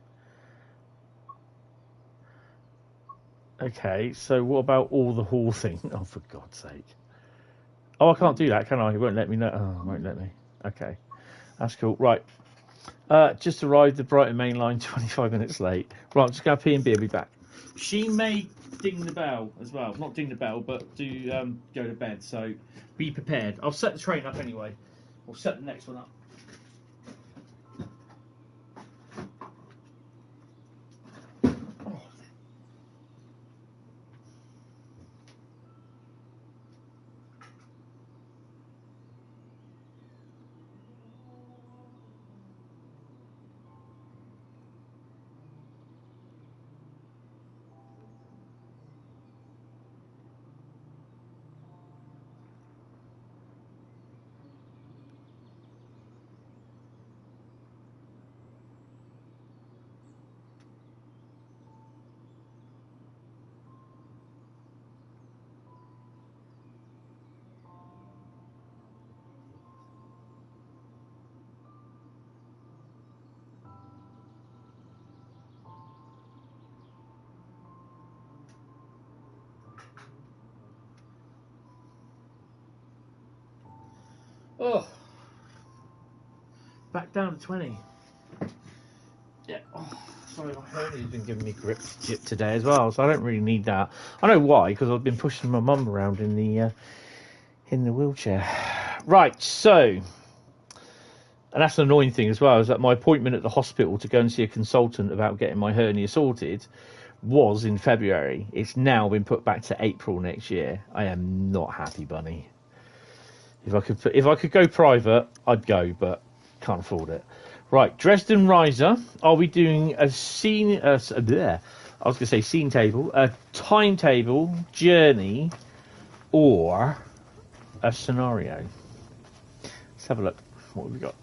Okay, so what about all the haul thing? Oh, for God's sake. Oh, I can't do that, can I? It won't let me know. Oh, it won't let me. Okay, that's cool. Right. Just arrived at Brighton Mainline 25 minutes late. Right, I'm just going to pee and beer, be back. She may ding the bell as well. Not ding the bell, but do go to bed. So be prepared. I'll set the train up anyway. We'll set the next one up. Oh, back down to 20. Yeah. Oh, sorry, my hernia's been giving me grip today as well, so I don't really need that. I know why, because I've been pushing my mum around in the wheelchair. Right, so, and that's an annoying thing as well, is that my appointment at the hospital to go and see a consultant about getting my hernia sorted was in February. It's now been put back to April next year. I am not happy, Bunny. If I could go private, I'd go, but can't afford it. Right, Dresden Riesa. Are we doing a scene? I was going to say scene table, a timetable, journey, or a scenario? Let's have a look. What have we got?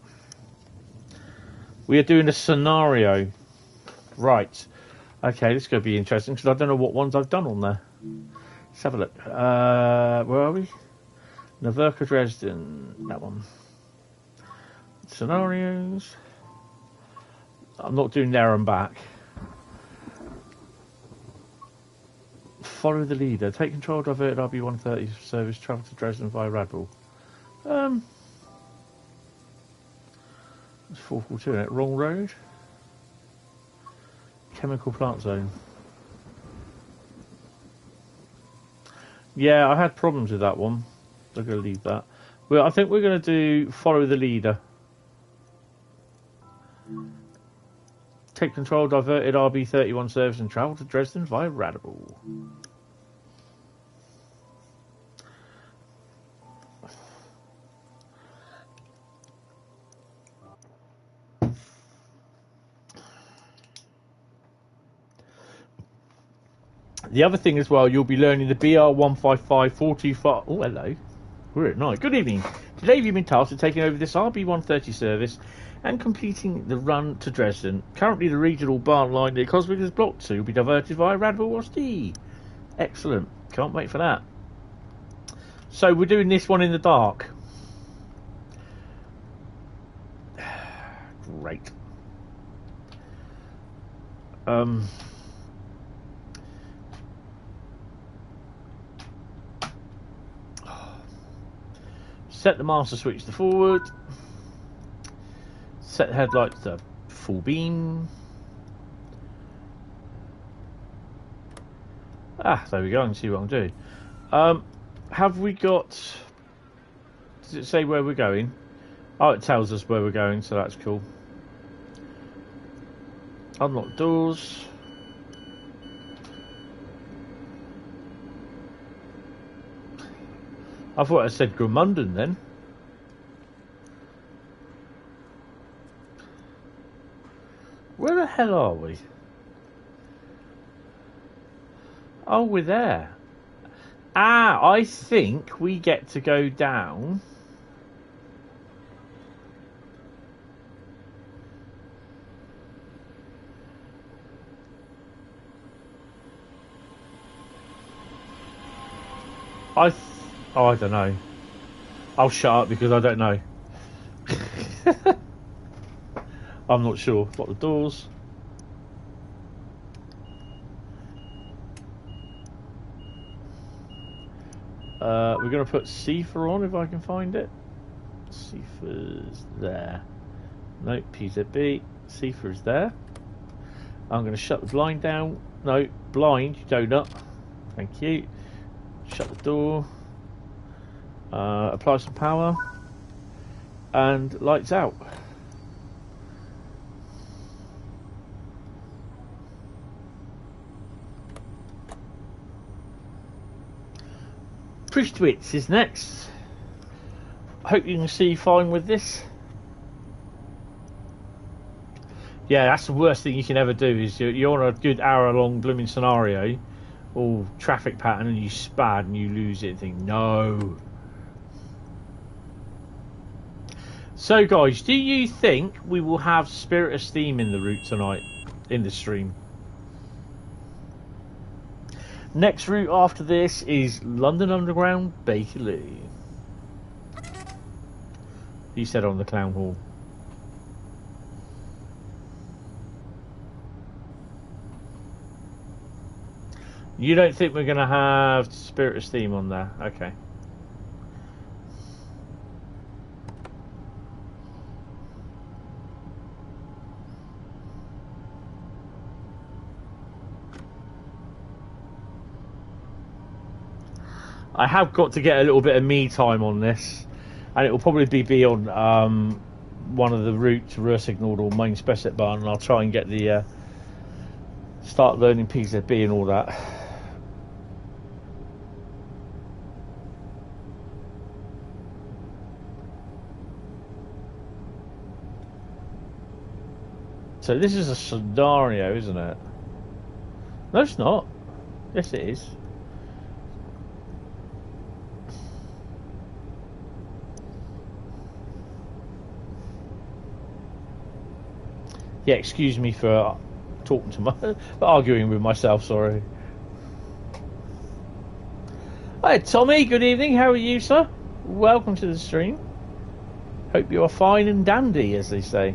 We are doing a scenario. Right. Okay, this is going to be interesting because I don't know what ones I've done on there. Let's have a look. Where are we? Naverka Dresden. That one. Scenarios. I'm not doing there and back. Follow the leader. Take control, divert RB130 service, travel to Dresden via Radbull. It's 442, isn't it? Wrong road. Chemical plant zone. Yeah, I had problems with that one. I'm going to leave that. Well, I think we're going to do follow the leader. Take control, diverted RB31 service and travel to Dresden via Radbull. The other thing as well, you'll be learning the BR155-425. Oh, hello. We're at night. Good evening. Today you've been tasked with taking over this RB130 service and completing the run to Dresden. Currently the regional barn line near Coswig is blocked, so you'll be diverted via Radbull Osten. Excellent. Can't wait for that. So we're doing this one in the dark. Great. Set the master switch to forward. Set the headlights to full beam. There we go. I can see what I'm doing. Have we got... Does it say where we're going? Oh, it tells us where we're going, so that's cool. Unlock doors. I thought I said Gramunden then. Where the hell are we? Oh, we're there. I think we get to go down. I don't know. I'll shut up because I don't know. I'm not sure. Lock the doors. We're going to put Cipher on if I can find it. Cipher's there. Nope, PZB. Cipher's there. I'm going to shut the blind down. No, blind, you donut. Thank you. Shut the door. Apply some power. And lights out. Priestwitz is next. Hope you can see fine with this. Yeah, that's the worst thing you can ever do is you're on a good hour long blooming scenario, all traffic pattern, and you spad and you lose it and think, no. So guys, do you think we will have Spirit of Steam in the route tonight, in the stream? Next route after this is London Underground, Bakerloo. He said on the Clown Hall. You don't think we're going to have Spirit of Steam on there? Okay. I have got to get a little bit of me time on this, and it will probably be on one of the routes, Ruhr signalled or main specific bar, and I'll try and get the start learning PZB and all that. So this is a scenario, isn't it? No, it's not. Yes, it is. Yeah, excuse me for talking to my, arguing with myself. Sorry. Hi, Tommy. Good evening. How are you, sir? Welcome to the stream. Hope you are fine and dandy, as they say.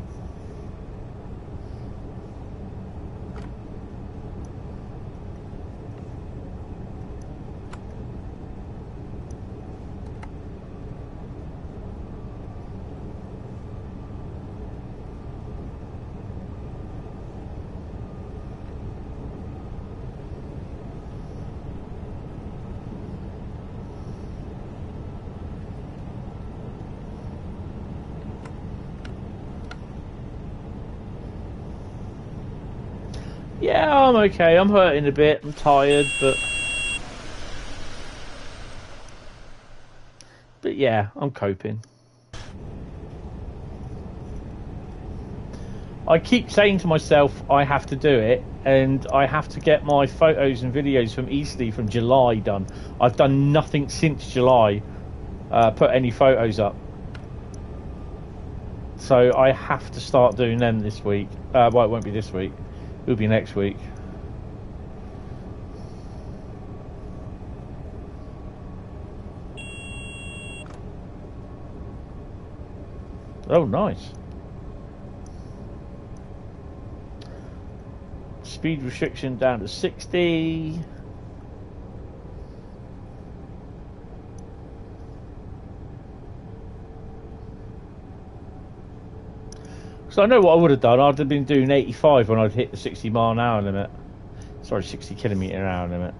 Yeah, I'm okay. I'm hurting a bit. I'm tired, but yeah, I'm coping. I keep saying to myself I have to do it, and I have to get my photos and videos from Eastleigh from July done. I've done nothing since July, put any photos up. So I have to start doing them this week. Well, it won't be this week. It'll be next week. Oh, nice. Speed restriction down to 60. So I know what I would have done. I'd have been doing 85 when I'd hit the 60 mile an hour limit. Sorry, 60 kilometre an hour limit.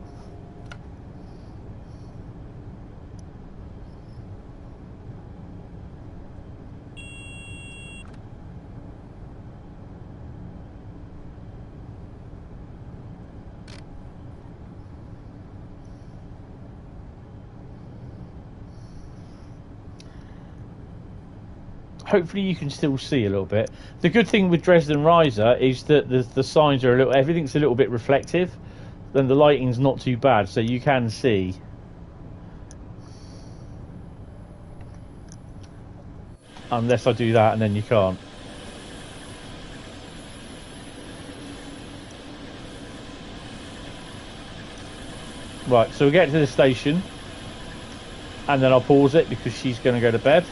Hopefully you can still see a little bit. The good thing with Dresden Riesa is that the signs are everything's a little bit reflective, then the lighting's not too bad, so you can see. Unless I do that, and then you can't. Right, so we get to the station, and then I'll pause it because she's going to go to bed.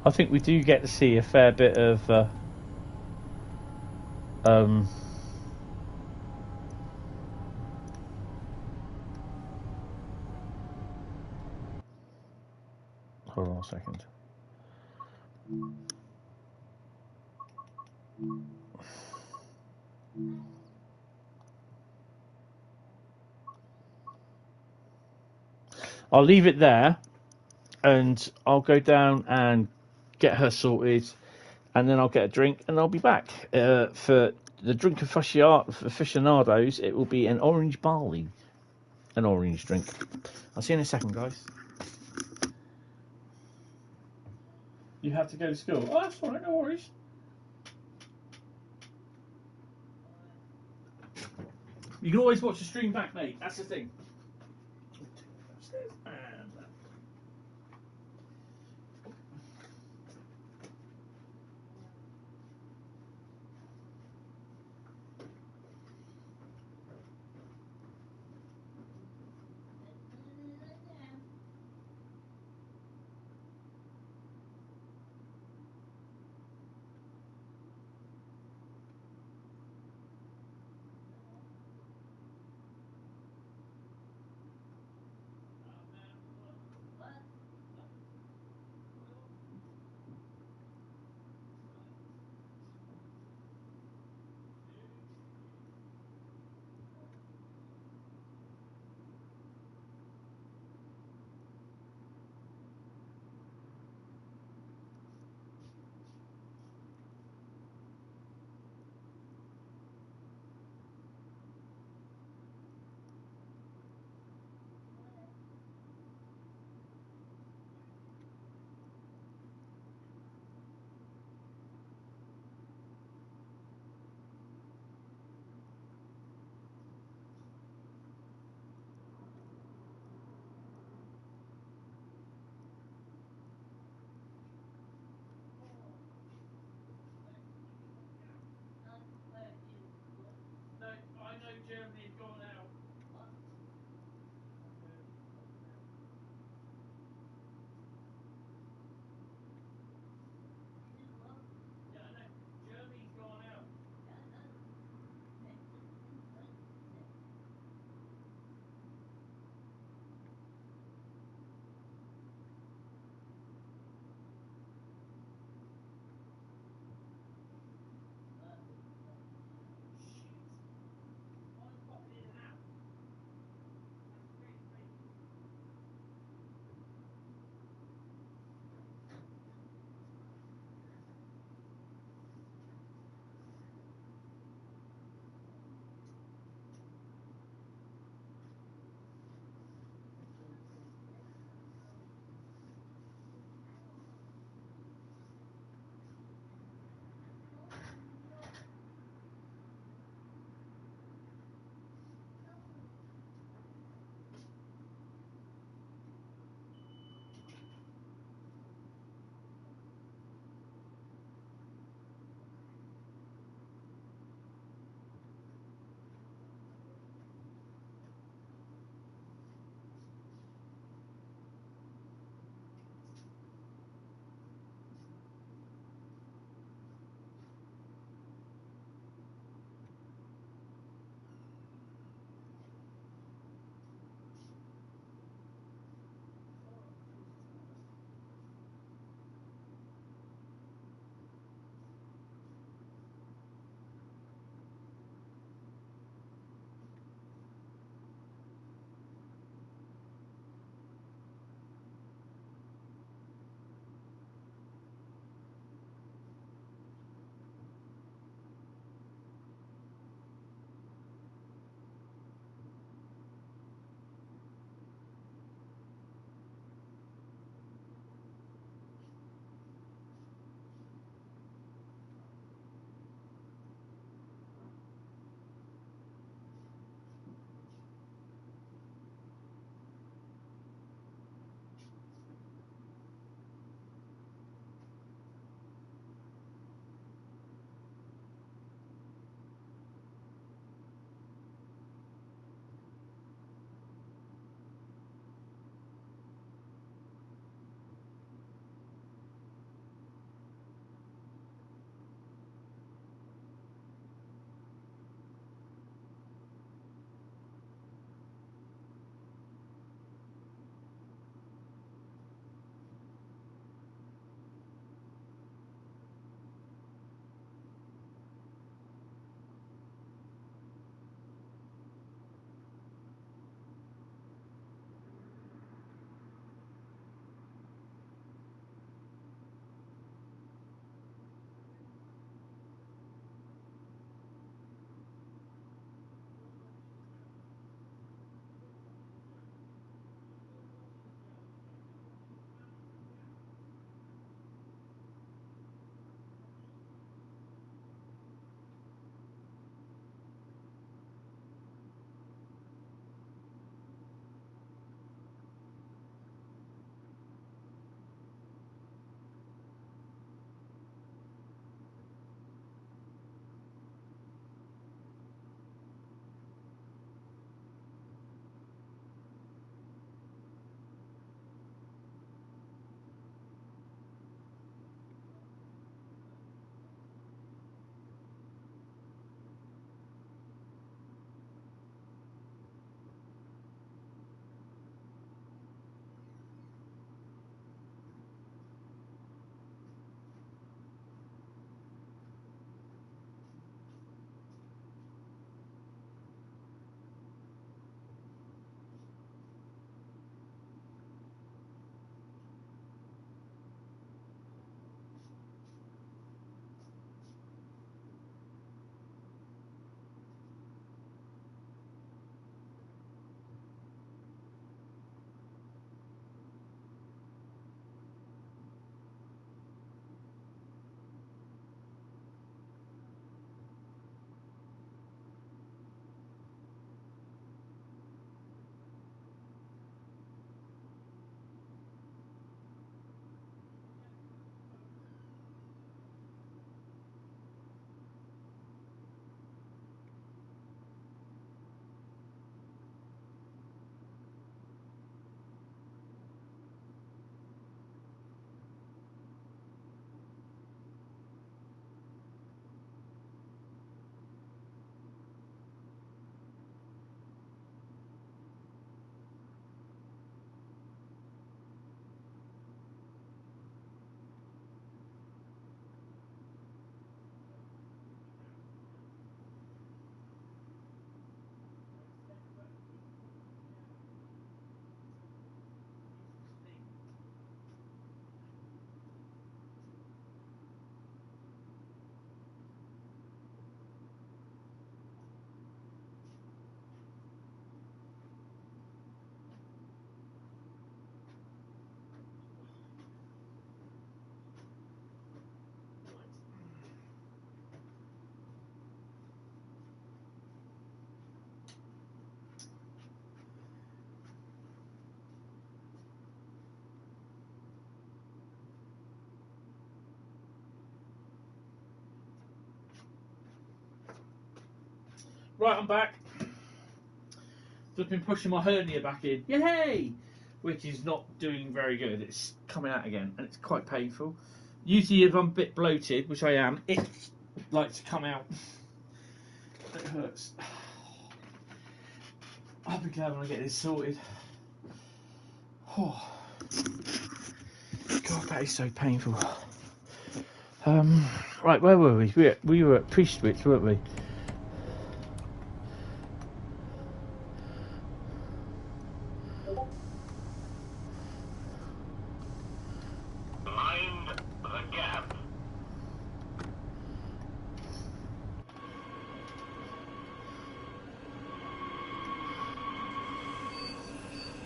I think we do get to see a fair bit of hold on a second. I'll leave it there, and I'll go down and get her sorted, and then I'll get a drink, and I'll be back. For the drink aficionados, it will be an orange barley, an orange drink. I'll see you in a second, guys. You have to go to school. Oh, that's all right, no worries. You can always watch the stream back, mate. That's the thing. Right, I'm back. Just been pushing my hernia back in. Yay! Which is not doing very good. It's coming out again, and it's quite painful. Usually, if I'm a bit bloated, which I am, it likes to come out. It hurts. I'll be glad when I get this sorted. Oh. God, that is so painful. Right, where were we? We were at Priestwich, weren't we? Mind the gap.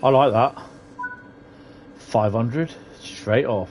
I like that. 500 straight off.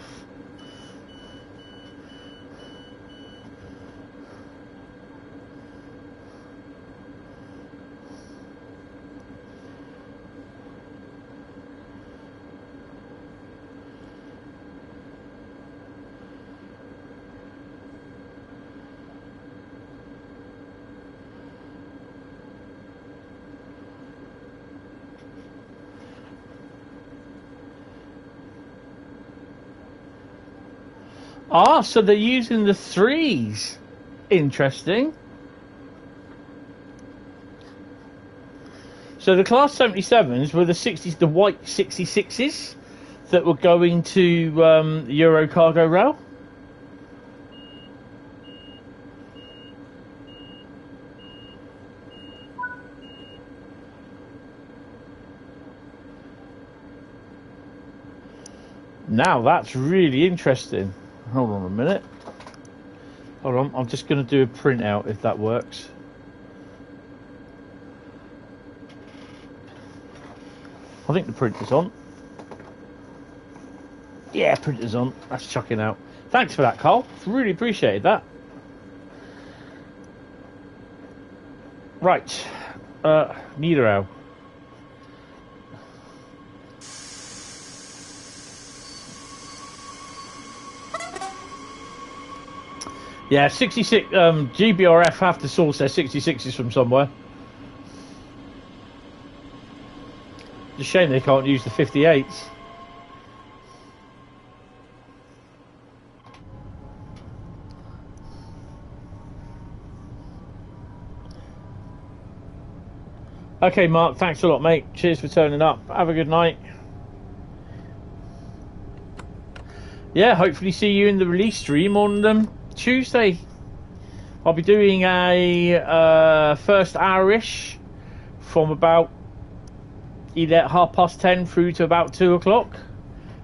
Ah, so they're using the threes. Interesting. So the Class 77s were the 60s, the white 66s that were going to Euro Cargo Rail. Now that's really interesting. Hold on a minute. Hold on, I'm just going to do a printout if that works. I think the printer's on. Yeah, printer's on. That's chucking out. Thanks for that, Carl. Really appreciated that. Right. Niederau. Yeah, 66. GBRF have to source their 66s from somewhere. It's a shame they can't use the 58s. Okay, Mark, thanks a lot, mate. Cheers for turning up. Have a good night. Yeah, hopefully see you in the release stream on Tuesday. I'll be doing a first hour-ish from about 10:30 through to about 2 o'clock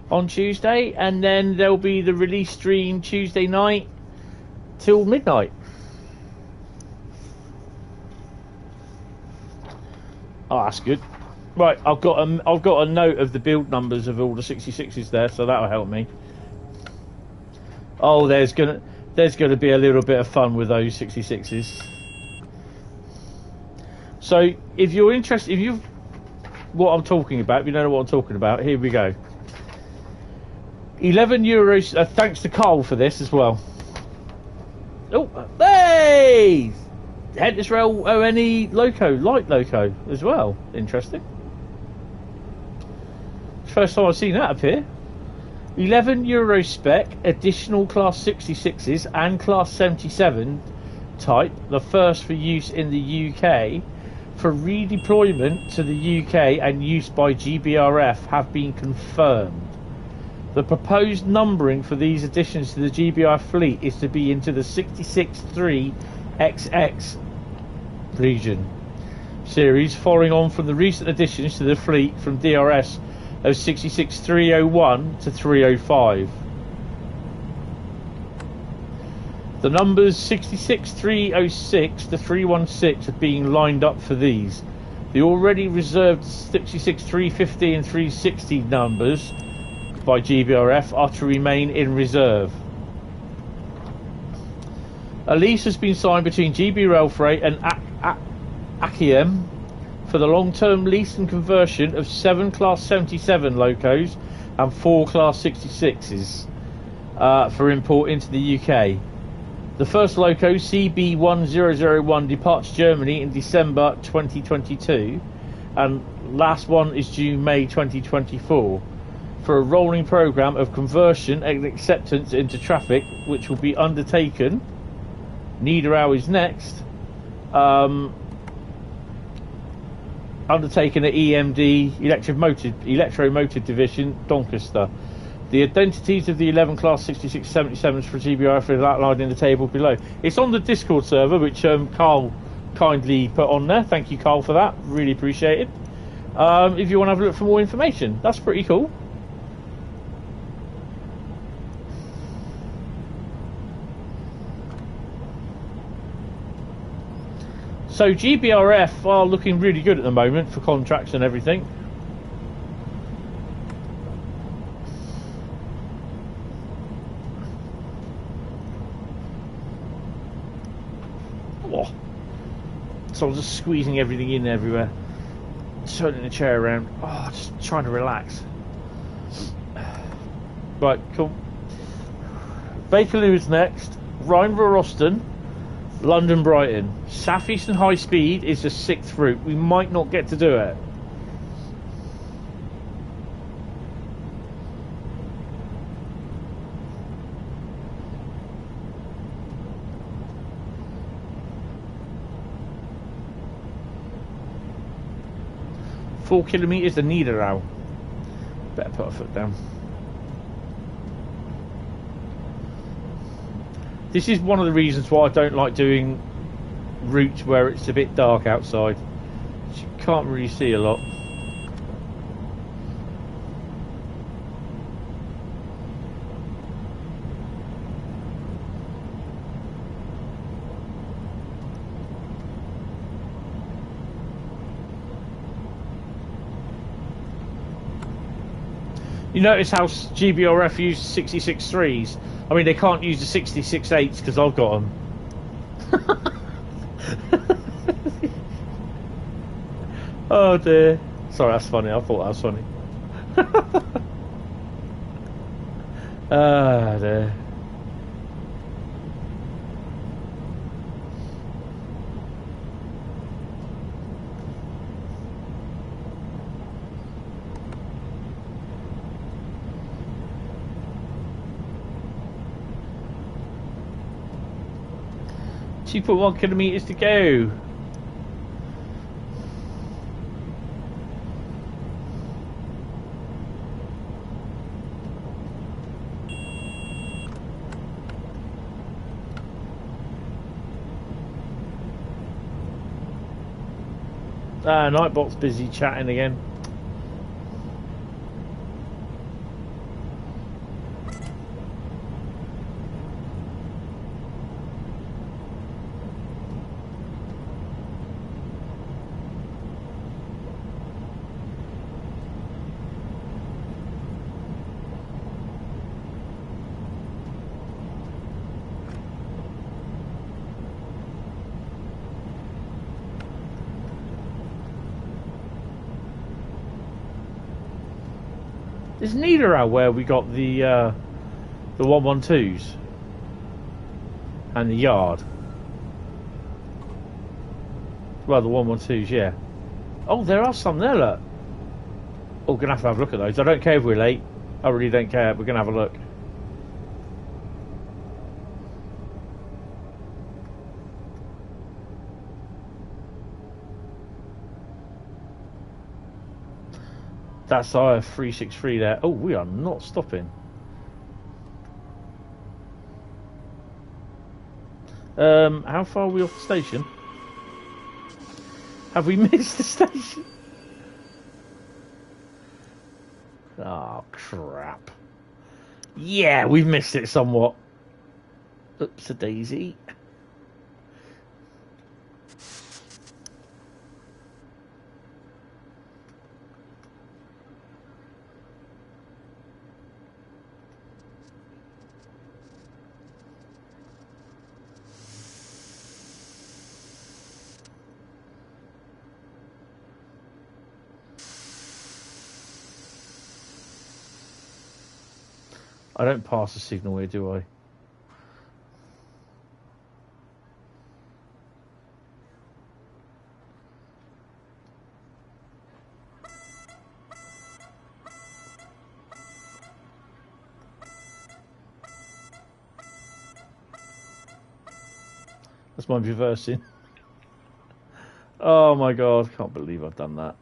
on Tuesday, and then there'll be the release stream Tuesday night till midnight. Oh, that's good. Right, I've got a note of the build numbers of all the 66s there, so that'll help me. Oh, there's gonna be a little bit of fun with those 66s. So if you're interested, if you've what I'm talking about, if you don't know what I'm talking about, here we go. €11. Thanks to Carl for this as well. Oh, hey! Hentis Rail ONE loco, light loco as well. Interesting. First time I've seen that appear. €11 spec, additional Class 66s and Class 77 type, the first for use in the UK, for redeployment to the UK and use by GBRF have been confirmed. The proposed numbering for these additions to the GBR fleet is to be into the 66-3XX region series, following on from the recent additions to the fleet from DRS of 66-301 to 305. The numbers 66-306 to 316 are being lined up for these. The already reserved 66-350 and 360 numbers by GBRF are to remain in reserve. A lease has been signed between GB Rail Freight and Akiem for the long-term lease and conversion of 7 Class 77 locos and 4 Class 66s for import into the UK. The first loco, CB1001, departs Germany in December 2022, and last one is due May 2024, for a rolling programme of conversion and acceptance into traffic, which will be undertaken. Niederau is next. Undertaken at EMD, Electromotive Division, Doncaster. The identities of the 11 Class 6677s for GBRF are outlined in the table below. It's on the Discord server, which Carl kindly put on there. Thank you, Carl, for that. Really appreciate it. If you want to have a look for more information, that's pretty cool. So GBRF are looking really good at the moment for contracts and everything. Oh. So I'm just squeezing everything in everywhere, turning the chair around. Oh, just trying to relax. Right, cool. Bakerloo is next. Rhein, Ruhr, Osten. London, Brighton. Southeastern Highspeed is the 6th route. We might not get to do it. Four kilometres to Niederau. Better put a foot down. This is one of the reasons why I don't like doing routes where it's a bit dark outside. You can't really see a lot. You notice how GBRF use 66.3s? I mean, they can't use the 66.8s because I've got them. Oh dear. Sorry, that's funny. I thought that was funny. Ah dear. She put 1 kilometres to go. Nightbot's busy chatting again. Is Niederau where we got the 112s and the yard? Well, the 112s, yeah. Oh, there are some there, look. Oh, we're gonna have a look at those. I don't care if we're late. I really don't care. We're gonna have a look. That's our 363 there. Oh, we are not stopping. How far are we off the station? Have we missed the station? Oh, crap. Yeah, we've missed it somewhat. Oops, a daisy. I don't pass the signal here, do I? That's my reversing. Oh my god, can't believe I've done that.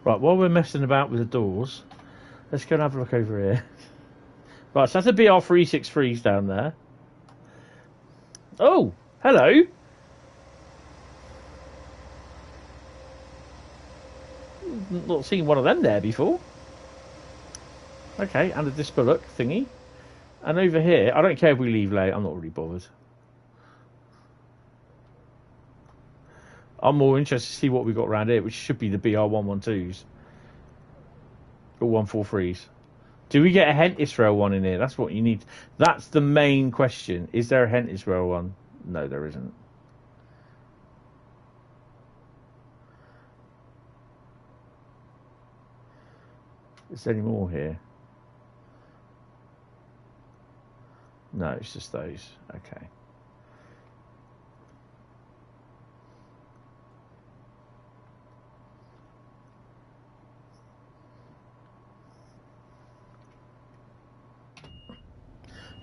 Right, while we're messing about with the doors, let's go and have a look over here. Right, so that's a BR363's down there. Oh, hello. Not seen one of them there before. Okay, and a Dispolek thingy. And over here, I don't care if we leave late, I'm not really bothered. I'm more interested to see what we've got around here, which should be the BR112s. Or 143s. Do we get a Hentis rail one in here? That's what you need. That's the main question. Is there a Hentis rail one? No, there isn't. Is there any more here? No, it's just those. Okay.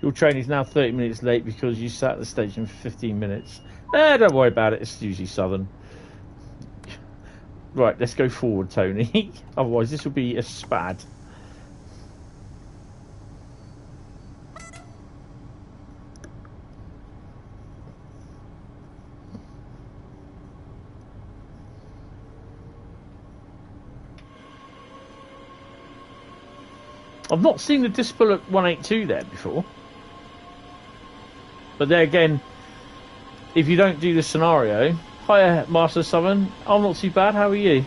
Your train is now 30 minutes late because you sat at the station for 15 minutes. Don't worry about it. It's usually Southern. Right, let's go forward, Tony. Otherwise, this will be a spad. I've not seen the Dispolek 182 there before. But there again, if you don't do the scenario... Hiya, Master Southern. I'm not too bad. How are you?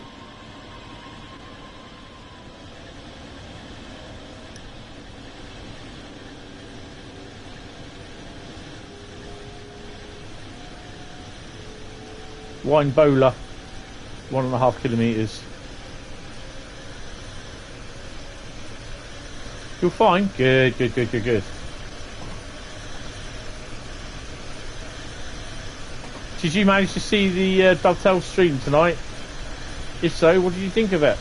Wine Bowler. 1.5 kilometres. You're fine? Good, good, good, good, good. Did you manage to see the Dovetail stream tonight? If so, what did you think of it?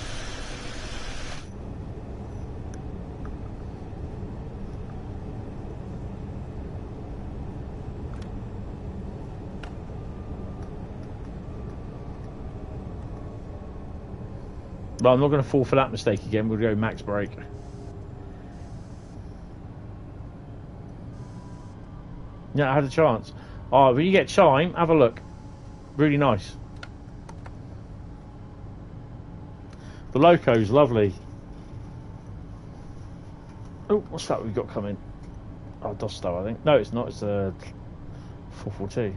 Well, I'm not going to fall for that mistake again. We'll go max brake. Yeah, I had a chance. Oh, when you get Chime, have a look. Really nice. The loco's lovely. Oh, what's that we've got coming? Oh, Dosto, I think. No, it's not. It's a 442.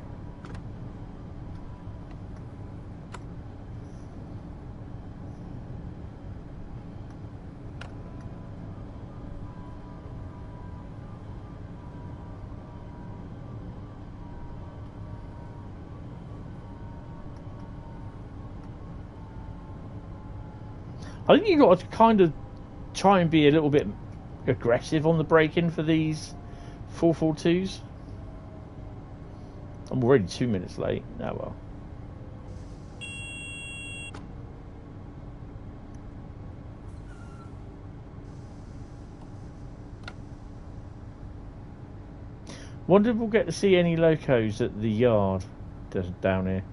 I think you've got to kind of try and be a little bit aggressive on the braking for these 442s. I'm already 2 minutes late. Oh well. Wonder if we'll get to see any locos at the yard down here.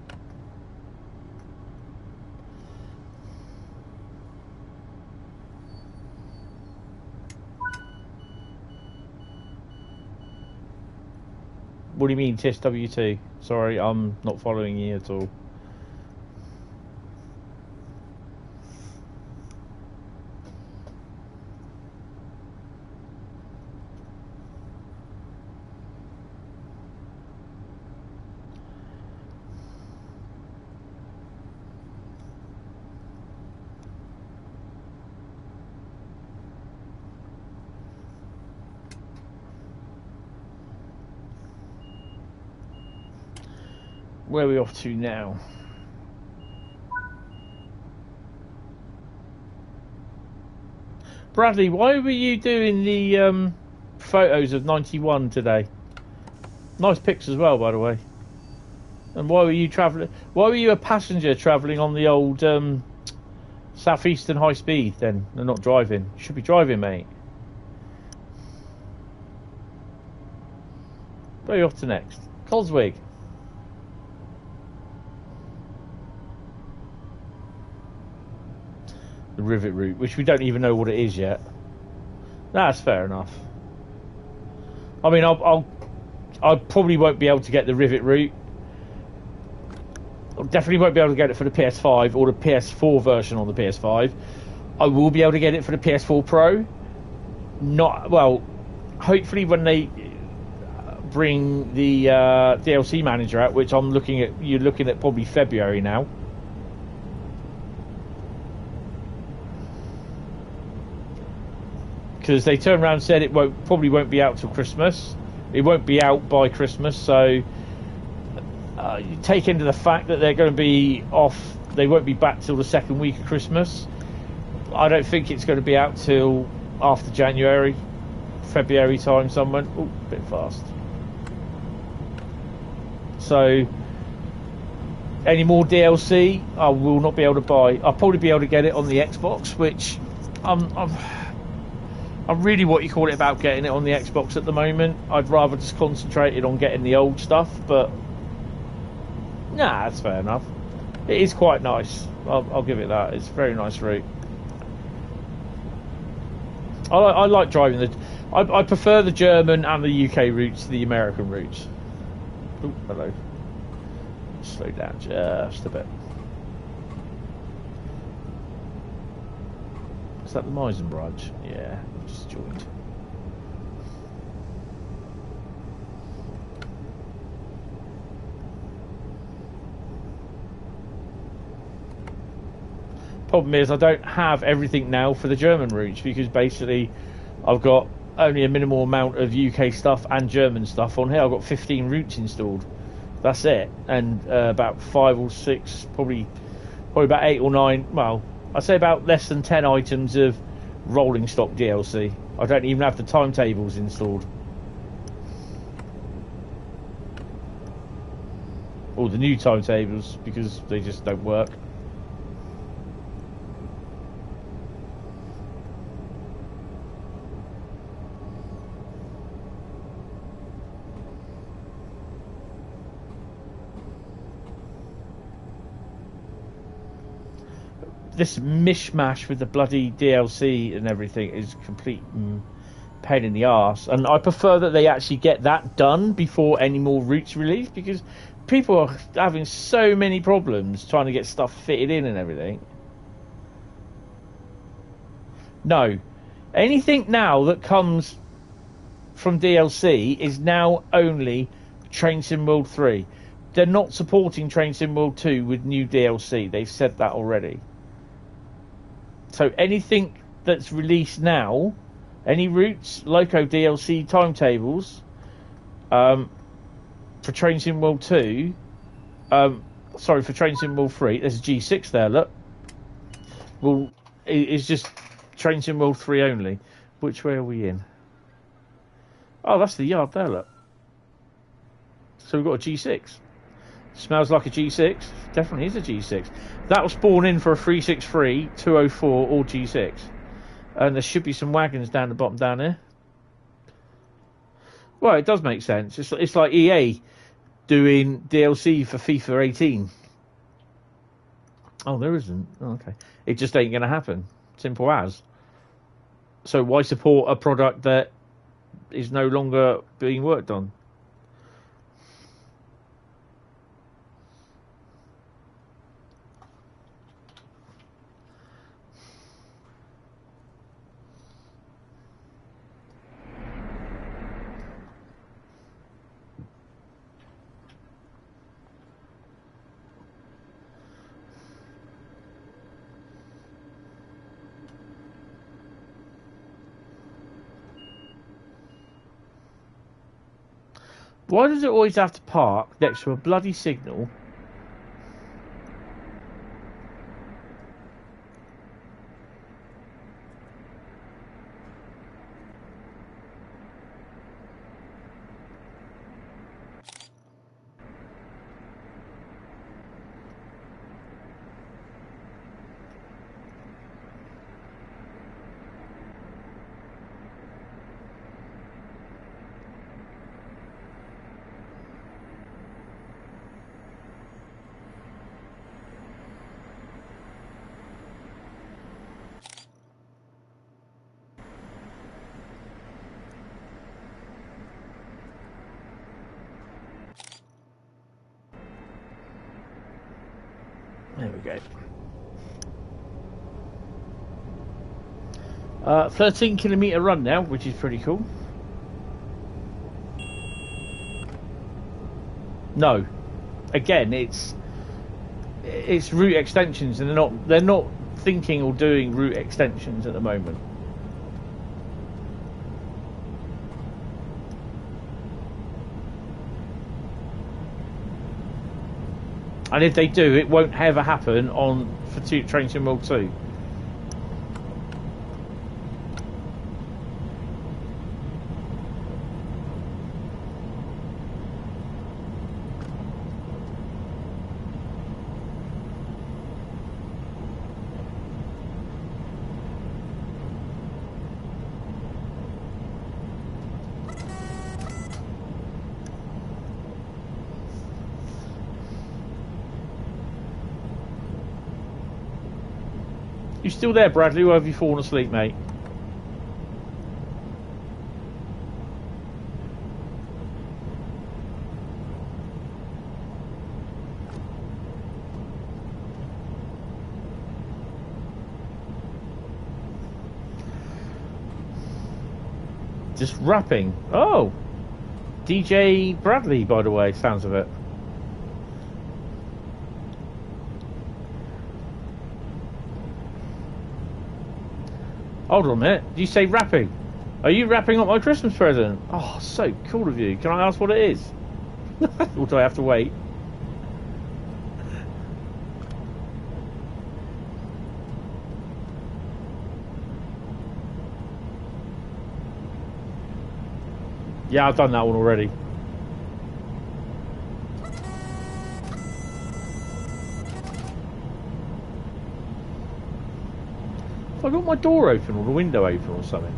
What do you mean, TSW2? Sorry, I'm not following you at all. Where are we off to now? Bradley, why were you doing the photos of 91 today? Nice pics as well, by the way. And why were you travelling? Why were you a passenger travelling on the old Southeastern high speed then, and not driving? You should be driving, mate. Where are you off to next? Coswig. The rivet route, which we don't even know what it is yet. That's fair enough. I mean, I probably won't be able to get the rivet route. I definitely won't be able to get it for the PS5 or the PS4 version on the PS5. I will be able to get it for the PS4 Pro. Not well. Hopefully, when they bring the DLC manager out, which I'm looking at, you're looking at probably February now. Because they turned around and said it probably won't be out till Christmas. It won't be out by Christmas, so you take into the fact that they're going to be off. They won't be back till the second week of Christmas. I don't think it's going to be out till after January, February time. Someone, oh, a bit fast. So, any more DLC, I will not be able to buy. I'll probably be able to get it on the Xbox, which I'm really what you call it about getting it on the Xbox at the moment. I'd rather just concentrate on getting the old stuff, but nah, that's fair enough. It is quite nice. I'll give it that. It's a very nice route. I like driving I prefer the German and the UK routes to the American routes. Oh, hello. Slow down just a bit. Is that the Meisenbranch? Yeah, just joined. Problem is, I don't have everything now for the German routes because basically I've got only a minimal amount of UK stuff and German stuff on here. I've got 15 routes installed. That's it, and about 5 or 6, probably about 8 or 9. Well, I'd say about less than 10 items of rolling stock DLC. I don't even have the timetables installed. Or the new timetables, because they just don't work. This mishmash with the bloody DLC and everything is complete pain in the arse, and I prefer that they actually get that done before any more routes release, because people are having so many problems trying to get stuff fitted in and everything. No, anything now that comes from DLC is now only Train Sim World 3. They're not supporting Train Sim World 2 with new DLC. They've said that already. So anything that's released now, any routes, Loco DLC timetables, for Train Sim World 2, sorry, for Train Sim World 3, there's a G6 there, look. Well, it's just Train Sim World 3 only. Which way are we in? Oh, that's the yard there, look. So we've got a G6. Smells like a G6. Definitely is a G6. That will spawn in for a 363, 204 or G6. And there should be some wagons down the bottom down here. Well, it does make sense. It's like EA doing DLC for FIFA 18. Oh, there isn't. Oh, okay. It just ain't going to happen. Simple as. So why support a product that is no longer being worked on? Why does it always have to park next to a bloody signal? There we go. 13-kilometre run now, which is pretty cool. No, again, it's route extensions, and they're not thinking or doing route extensions at the moment. And if they do, it won't ever happen for Train Sim World 2. You still there, Bradley, or have you fallen asleep, mate? Just rapping. Oh! DJ Bradley, by the way, sounds of it. Hold on a minute. Did you say rapping? Are you wrapping up my Christmas present? Oh, so cool of you. Can I ask what it is? Or do I have to wait? Yeah, I've done that one already. I got my door open or the window open or something.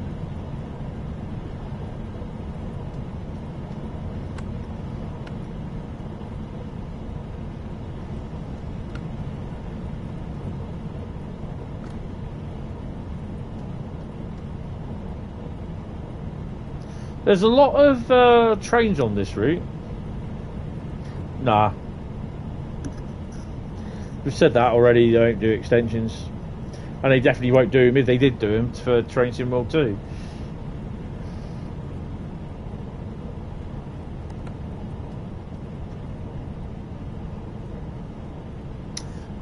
There's a lot of trains on this route. Nah. We've said that already, they don't do extensions. And they definitely won't do them if they did do them for Train Sim World 2.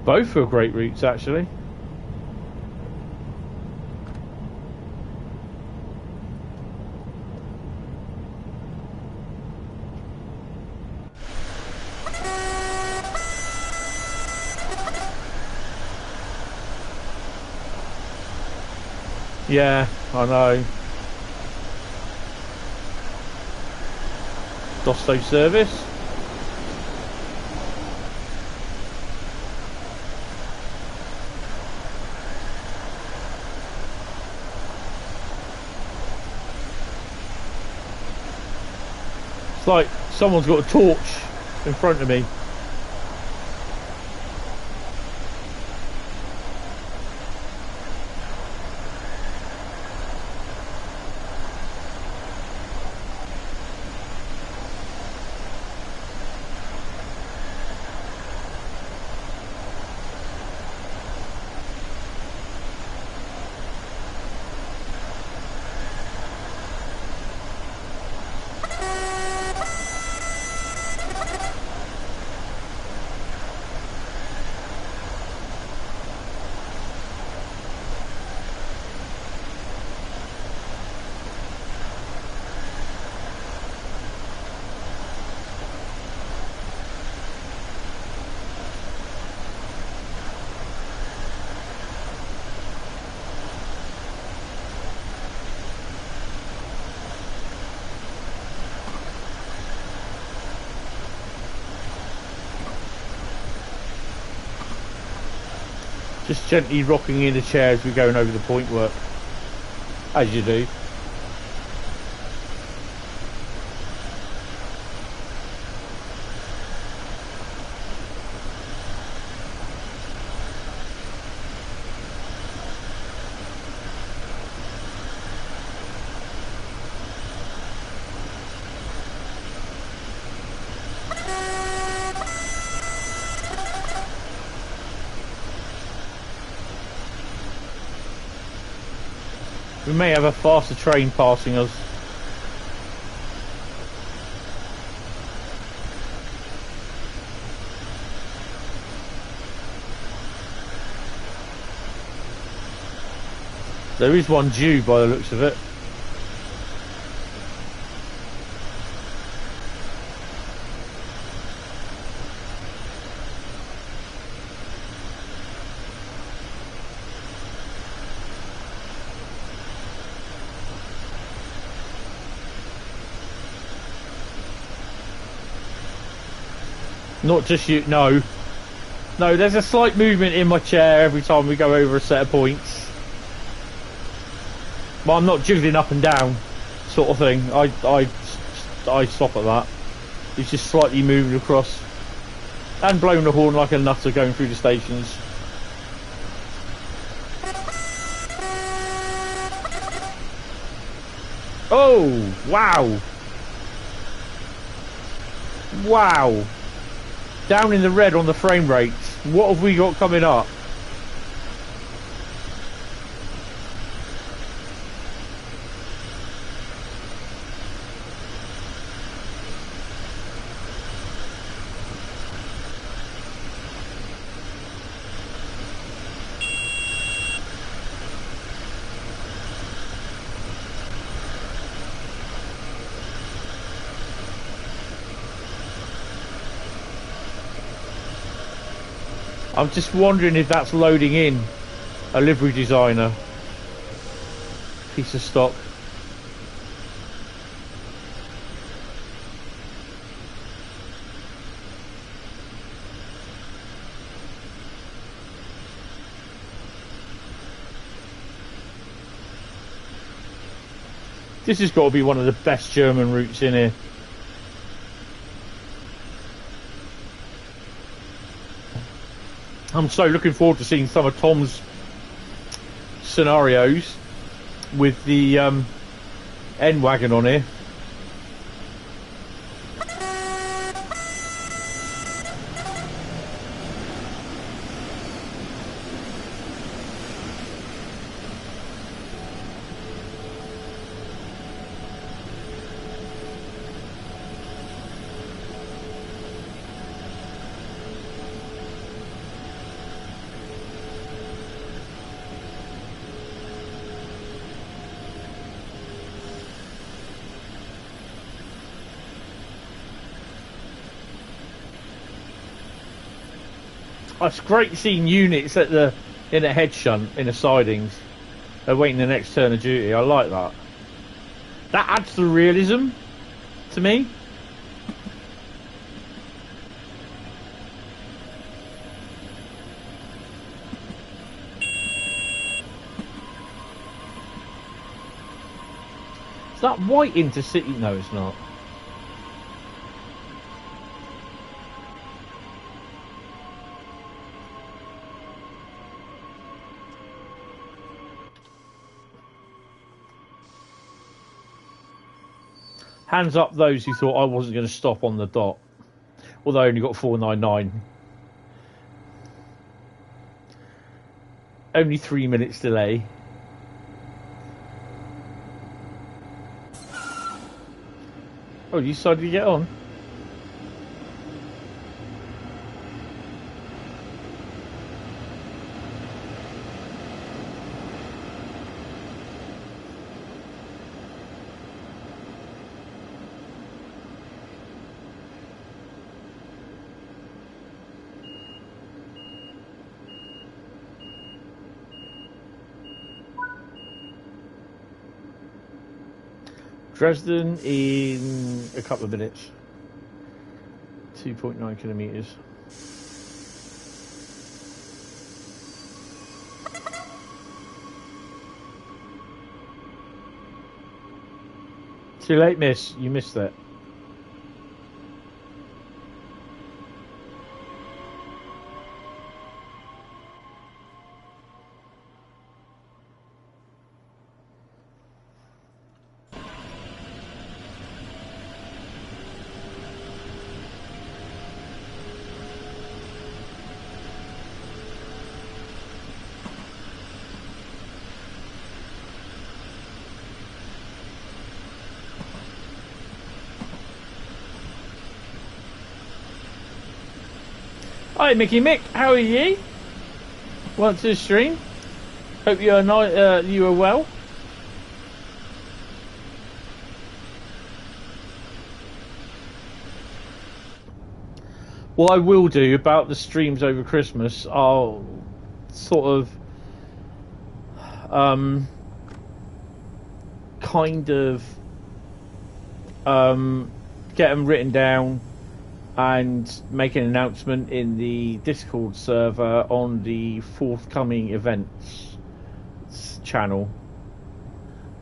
Both were great routes, actually. Yeah, I know. Dosto service. It's like someone's got a torch in front of me. Just gently rocking in the chair as we're going over the point work, as you do. We may have a faster train passing us. There is one due by the looks of it. Not just you, no. No, there's a slight movement in my chair every time we go over a set of points. But I'm not jiggling up and down, sort of thing. I stop at that. It's just slightly moving across. And blowing the horn like a nutter going through the stations. Oh, wow. Wow. Down in the red on the frame rates. What have we got coming up? I'm just wondering if that's loading in a livery designer piece of stock. This has got to be one of the best German routes in here. I'm so looking forward to seeing some of Tom's scenarios with the N-Wagon on here. It's great seeing units at in a head shunt in the sidings. They're waiting the next turn of duty. I like that. That adds the realism to me. Is that white intercity? No, it's not. Hands up those who thought I wasn't going to stop on the dot. Although I only got 499. Only 3 minutes delay. Oh, you decided to get on? Dresden in a couple of minutes. 2.9 kilometers. Too late, miss. You missed it. Hi, Mickey Mick. How are you? Welcome to the stream. Hope you are you are well. What I will do about the streams over Christmas, I'll sort of kind of get them written down and make an announcement in the Discord server on the forthcoming events channel.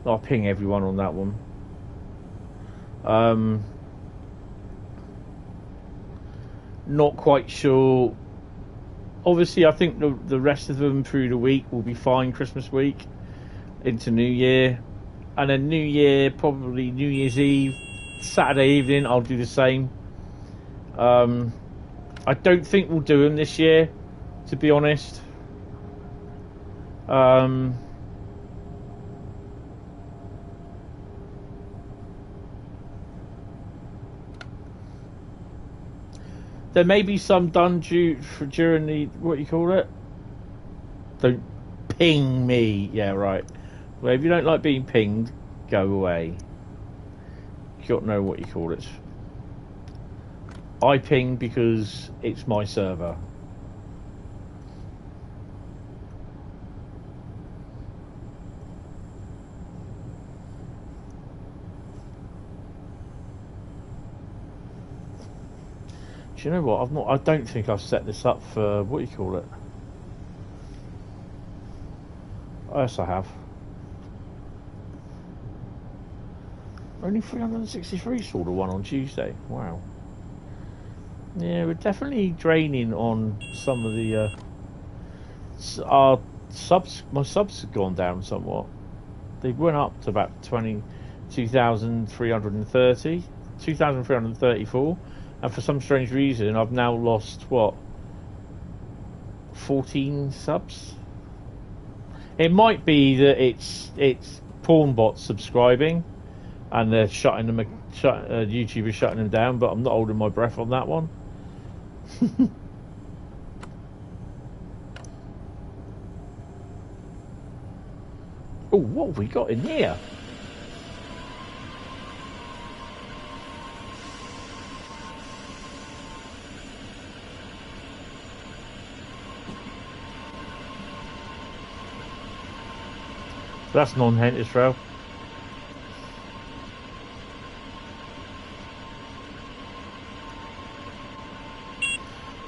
I'll ping everyone on that one. Not quite sure. Obviously, I think the rest of them through the week will be fine. Christmas week into New Year, and then New Year, probably New Year's Eve, Saturday evening, I'll do the same. I don't think we'll do them this year, to be honest. There may be some done during the, what you call it? Don't ping me. Yeah, right. Well, if you don't like being pinged, go away. You got to know what you call it. I ping because it's my server. Do you know what? I don't think I've set this up for, what do you call it? Oh, yes, I have. Only 363 saw the one on Tuesday. Wow. Yeah, we're definitely draining on some of the our subs. My subs have gone down somewhat. They went up to about 2,334, and for some strange reason, I've now lost what 14 subs. It might be that it's porn bots subscribing, and they're shutting them. YouTube is shutting them down, but I'm not holding my breath on that one. Oh, what have we got in here? That's non-Hentis rail.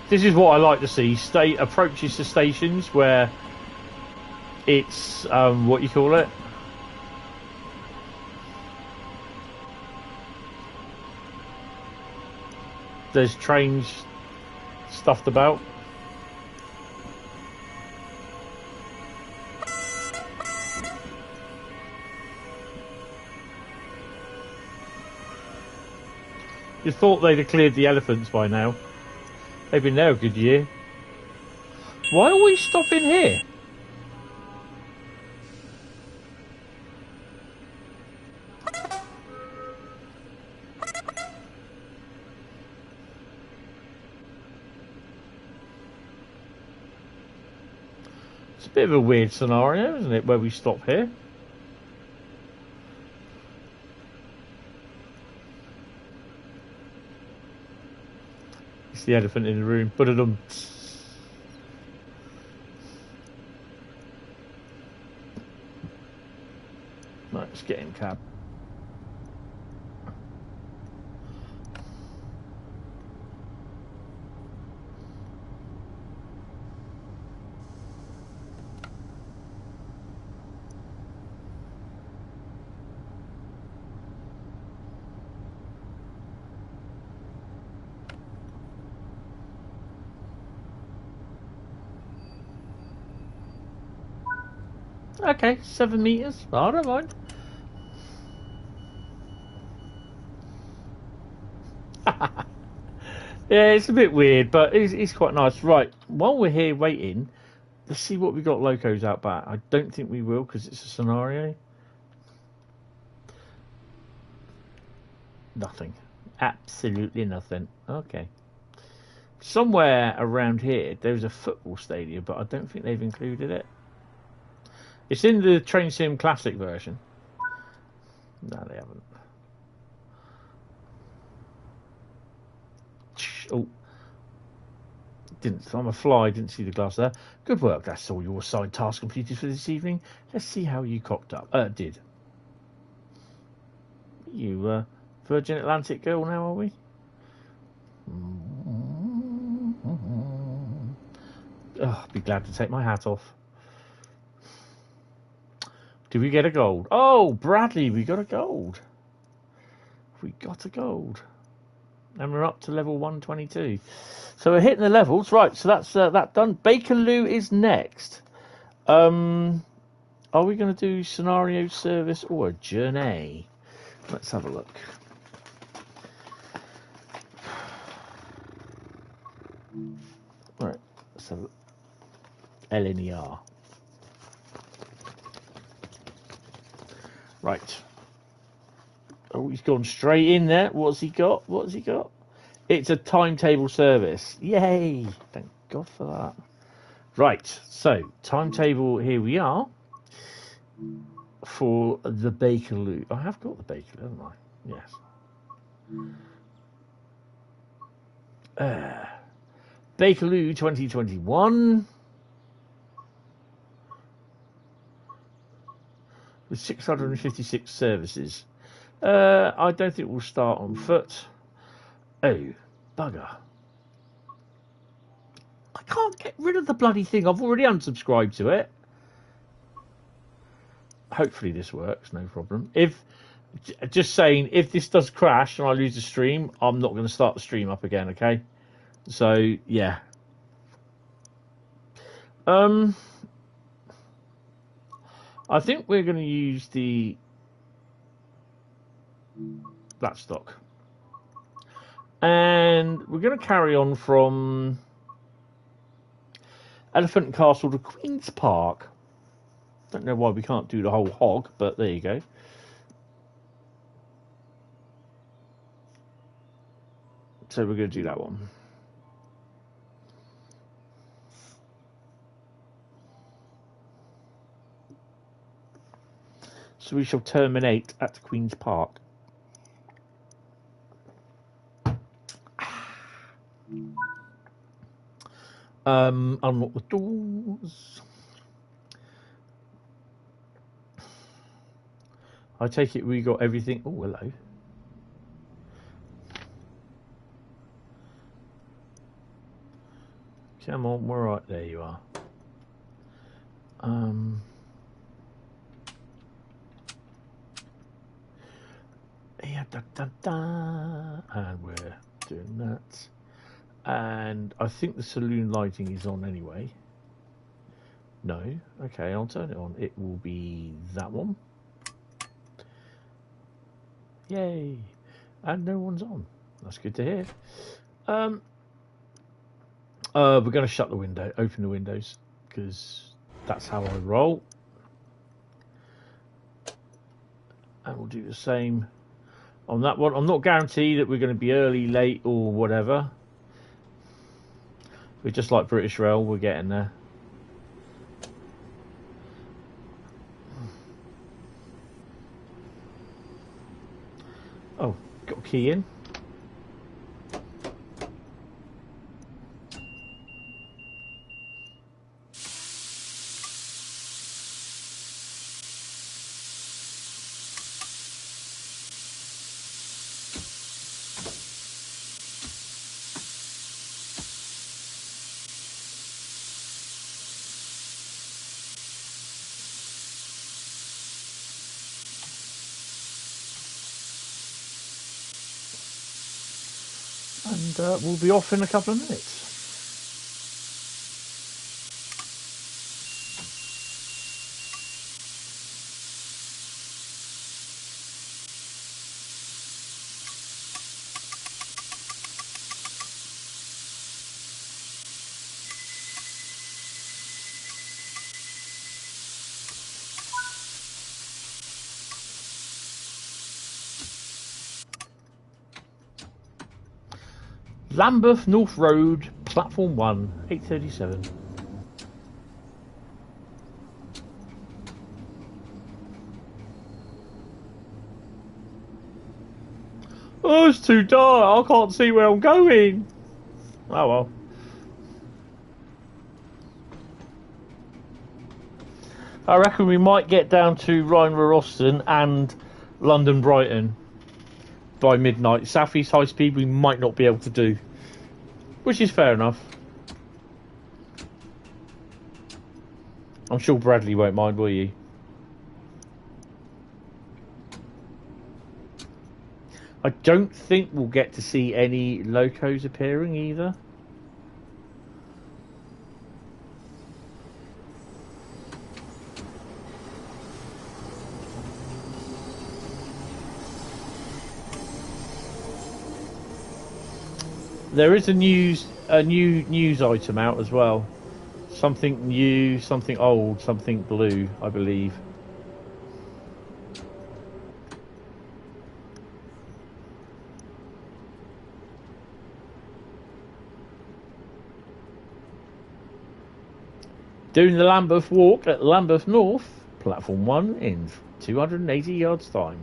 This is what I like to see. Approaches to stations where it's what you call it. There's trains stuffed about. You thought they'd have cleared the elephants by now. They've been there a good year. Why are we stopping here? It's a bit of a weird scenario, isn't it, where we stop here? It's the elephant in the room. Ba-da-dum. Right, let's get in cab. Okay, 7 meters. I don't mind. Yeah, it's a bit weird, but it's quite nice. Right, while we're here waiting, let's see what we got locos out back. I don't think we will because it's a scenario. Nothing. Absolutely nothing. Okay. Somewhere around here, there's a football stadium, but I don't think they've included it. It's in the Train Sim Classic version. No, they haven't. Oh. I'm a fly, didn't see the glass there. Good work, that's all your assigned task completed for this evening. Let's see how you cocked up. Did. You, Virgin Atlantic girl now, are we? Oh, I'd be glad to take my hat off. Did we get a gold? Oh, Bradley, we got a gold. We got a gold. And we're up to level 122. So we're hitting the levels. Right, so that's that done. Bakerloo is next. Are we going to do scenario service or a journey? Let's have a look. All right, let's have a look. LNER. Right. Oh, he's gone straight in there. What's he got? What has he got? It's a timetable service. Yay! Thank God for that. Right, so timetable, here we are for the Bakerloo. I have got the Bakerloo, haven't I? Yes. Bakerloo 2021 with 656 services. I don't think we'll start on foot. Oh, bugger. I can't get rid of the bloody thing. I've already unsubscribed to it. Hopefully this works, no problem. Just saying, if this does crash and I lose the stream, I'm not going to start the stream up again, okay? So, yeah. I think we're going to use the that stock. And we're going to carry on from Elephant and Castle to Queen's Park. Don't know why we can't do the whole hog, but there you go. So we're going to do that one. So we shall terminate at Queen's Park. Unlock the doors. I take it we got everything. Oh, hello. Come on, we're right. There you are. Yeah, and we're doing that. And I think the saloon lighting is on anyway. No. Okay, I'll turn it on. It will be that one. Yay. And no one's on. That's good to hear. We're going to shut the window, open the windows, because that's how I roll. And we'll do the same on that one. I'm not guaranteed that we're going to be early, late, or whatever. We're just like British Rail, we're getting there. Oh, got a key in. And we'll be off in a couple of minutes. Lambeth North Road, Platform 1, 8:37. Oh, it's too dark. I can't see where I'm going. Oh well. I reckon we might get down to Rhein, Ruhr, Osten and London Brighton by midnight. Southeast high speed we might not be able to do, which is fair enough. I'm sure Bradley won't mind, will you? I don't think we'll get to see any locos appearing either. There is a new news item out as well. Something new, something old, something blue, I believe. Doing the Lambeth walk at Lambeth North, Platform 1 in 280 yards time.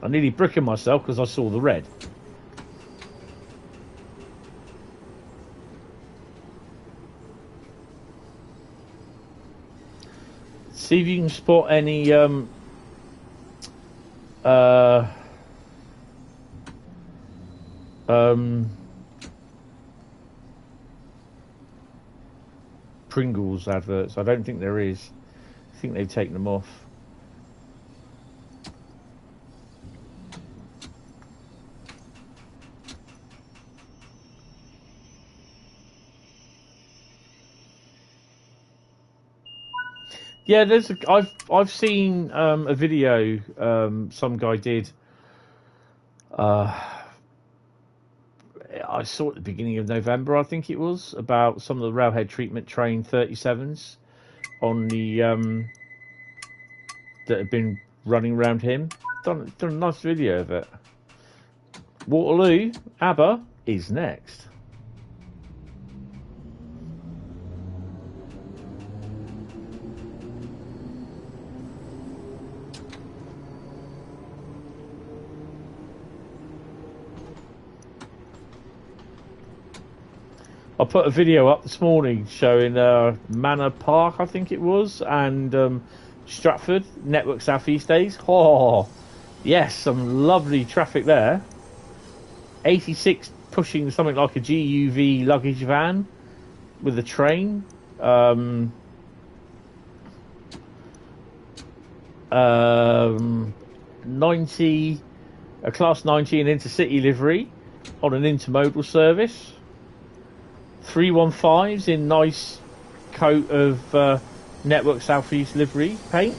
I nearly bricking myself because I saw the red. See if you can spot any Pringles adverts. I don't think there is. I think they've taken them off. Yeah, there's I've seen a video some guy did. I saw at the beginning of November, I think it was, about some of the railhead treatment train 37s on the that have been running around him. Done a nice video of it. Waterloo, ABBA is next. I put a video up this morning showing Manor Park, I think it was, and Stratford, Network South East days. Oh, yes, some lovely traffic there. 86 pushing something like a GUV luggage van with a train. 90, a Class 90 in intercity livery on an intermodal service. 315s in nice coat of Network Southeast livery paint.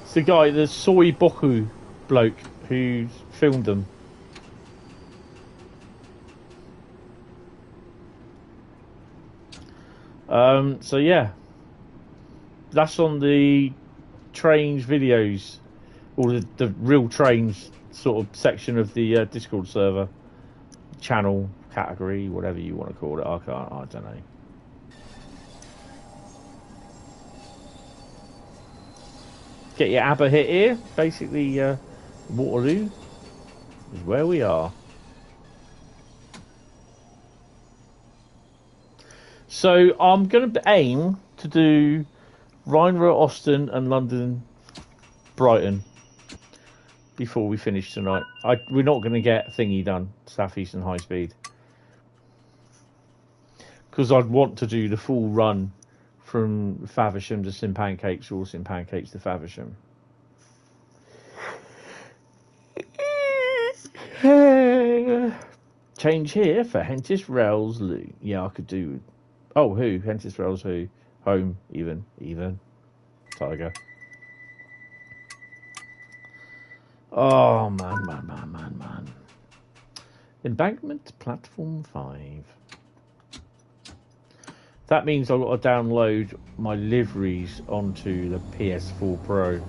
It's the guy, the Soy Boku bloke who filmed them. So yeah, that's on the trains videos, or the real trains sort of section of the Discord server. Channel, category, whatever you want to call it. I don't know. Get your ABBA hit here. Basically, Waterloo is where we are. So I'm going to aim to do Rhein, Ruhr, Osten and London Brighton before we finish tonight. We're not going to get thingy done, Southeastern high speed, because I'd want to do the full run from Faversham to St Pancakes, or St Pancakes to Faversham. Change here for Hentis Rails Loo. Yeah, I could do. Oh, who? Hentis Rails who? Home, even. Tiger. Oh, man. Embankment, platform 5. That means I've got to download my liveries onto the PS4 Pro.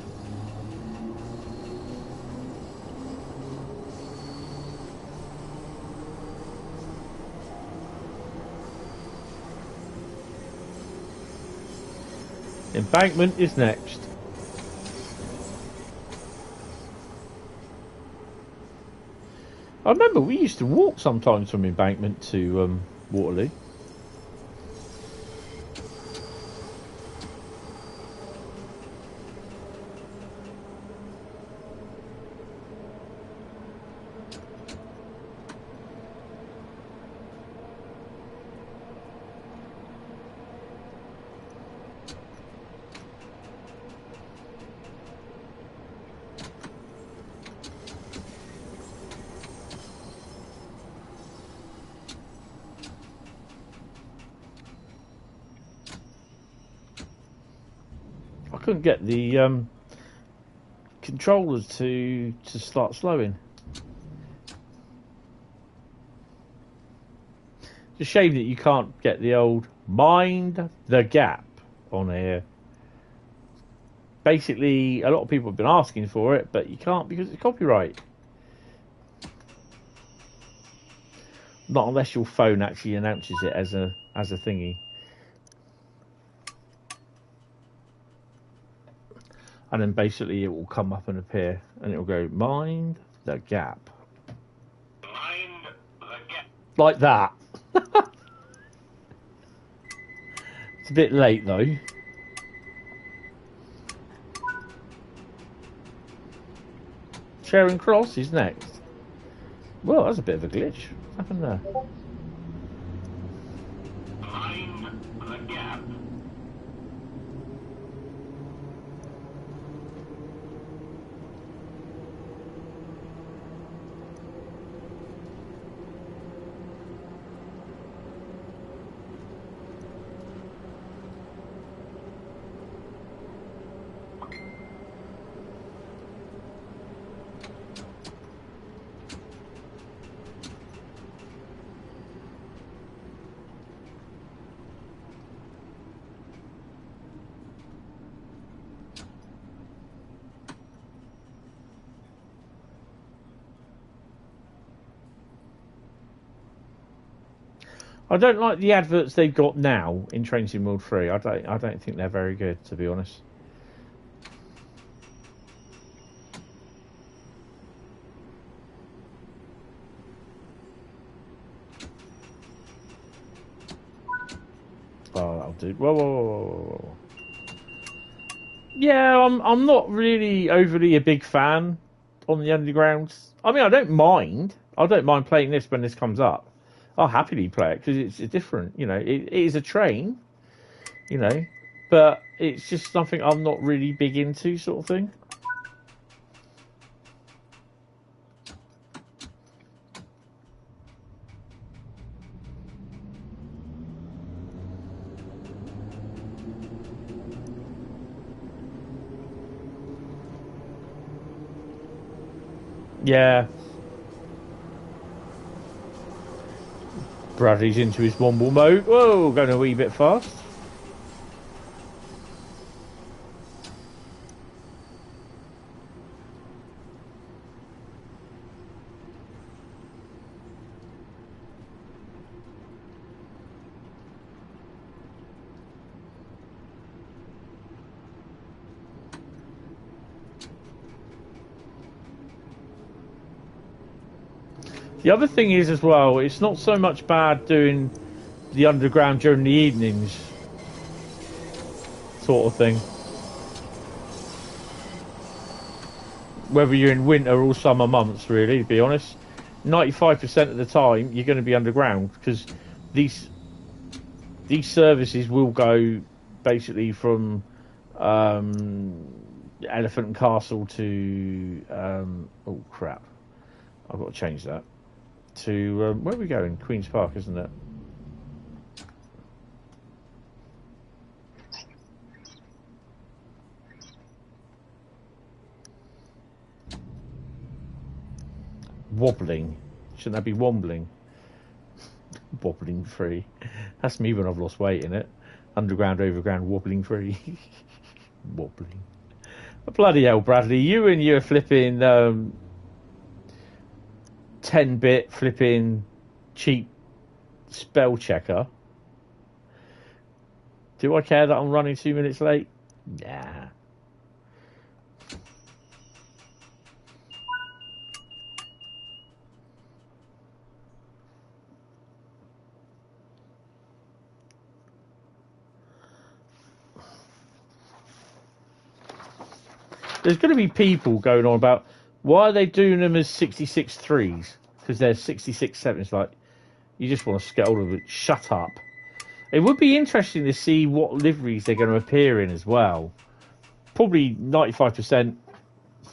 Embankment is next. I remember we used to walk sometimes from Embankment to Waterloo. Couldn't get the controllers to start slowing. It's a shame that you can't get the old mind the gap on here. Basically, a lot of people have been asking for it, but you can't because it's copyright. Not unless your phone actually announces it as a thingy. And then basically it will come up and appear, and it will go, mind the gap. Mind the gap. Like that. It's a bit late though. Charing Cross is next. Well, that's a bit of a glitch. What happened there? Mind the gap. I don't like the adverts they've got now in Train Sim World 3. I don't think they're very good, to be honest. Oh, that'll do. Whoa. Yeah, I'm not really overly a big fan on the Underground. I mean, I don't mind. I don't mind playing this when this comes up. I'll happily play it because it's different. You know, it is a train, you know, but it's just something I'm not really big into, sort of thing. Yeah. Bradley's into his womble mode. Whoa, going a wee bit fast. The other thing is as well, it's not so much bad doing the Underground during the evenings, sort of thing. Whether you're in winter or summer months, really, to be honest. 95% of the time, you're going to be underground, because these services will go basically from Elephant and Castle to... oh, crap. I've got to change that. To where are we going? Queen's Park, isn't it? Wobbling. Shouldn't that be wobbling? Wobbling free. That's me when I've lost weight in it. Underground, overground, wobbling free. Wobbling. Bloody hell, Bradley. You and your flipping 10-bit flipping cheap spell checker. Do I care that I'm running 2 minutes late? Nah. There's going to be people going on about why are they doing them as 66 threes? Because they're 66 sevens. Like, you just want to get hold of it. Shut up. It would be interesting to see what liveries they're going to appear in as well. Probably 95%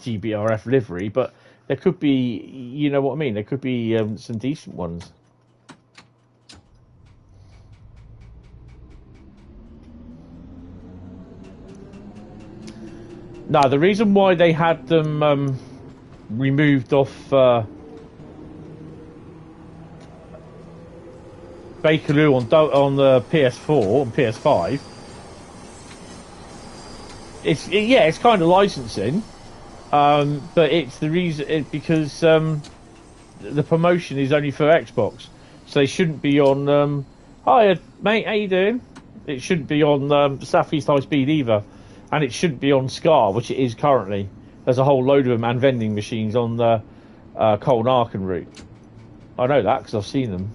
GBRF livery, but there could be, you know what I mean? There could be some decent ones. No, the reason why they had them removed off Bakerloo on the PS4 and PS5, it's kind of licensing, but it's the reason because the promotion is only for Xbox, so they shouldn't be on. Hi, mate, how you doing? It shouldn't be on Southeast Highspeed either. And it shouldn't be on Scar, which it is currently. There's a whole load of them and vending machines on the Colne-Aachen route. I know that because I've seen them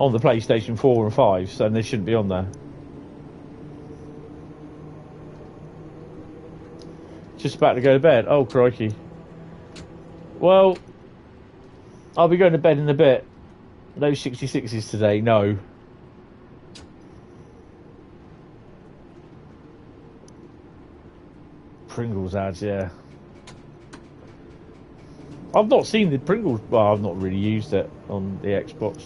on the PlayStation 4 and 5, so they shouldn't be on there. Just about to go to bed. Oh, crikey. Well, I'll be going to bed in a bit. No 66s today, no. Pringles ads, yeah. I've not seen the Pringles. Well, I've not really used it on the Xbox.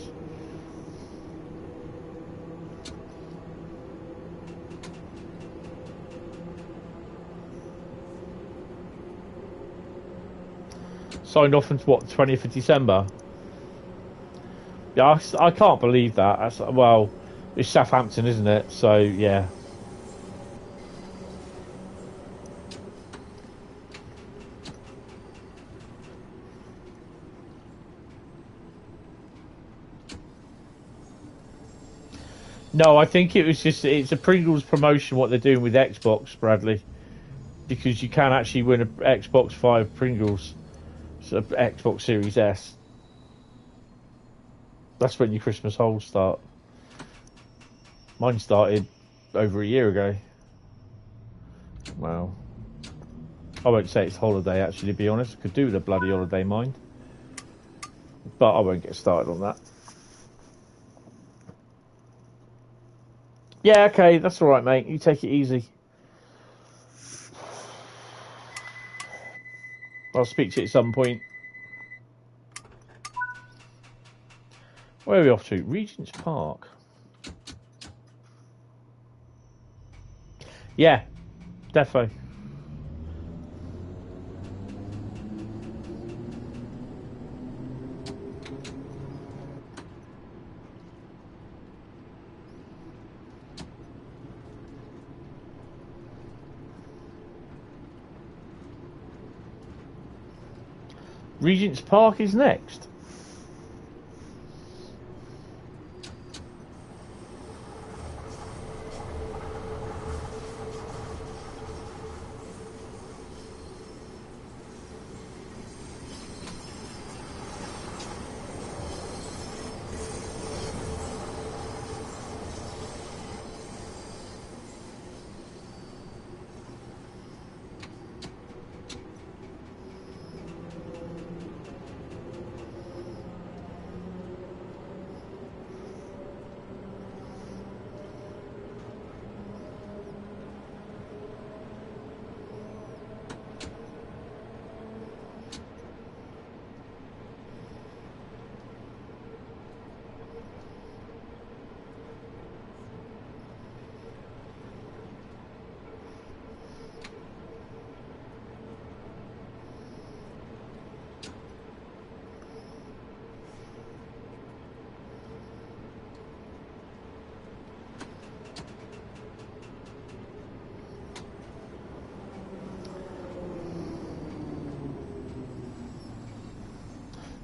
Signed off until what, 20th of December? Yeah, I can't believe that. That's, well, it's Southampton, isn't it? So, yeah. No, I think it was just, it's a Pringles promotion what they're doing with Xbox, Bradley. Because you can actually win an Xbox 5 Pringles. So Xbox Series S. That's when your Christmas holes start. Mine started over a year ago. Wow. I won't say it's holiday, actually, to be honest. Could do with a bloody holiday, mind. But I won't get started on that. Yeah, okay, that's alright, mate. You take it easy. I'll speak to you at some point. Where are we off to? Regent's Park. Yeah, defo. Regent's Park is next.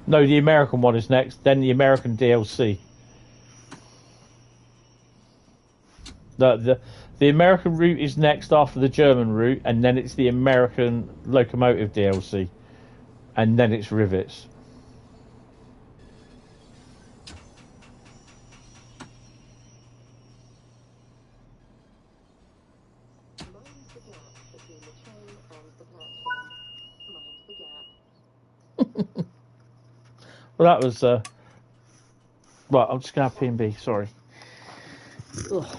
No, the American one is next, then the American DLC. The American route is next after the German route, and then it's the American locomotive DLC, and then it's rivets. Well, that was right. I'm just gonna have P&B. Sorry. Ugh.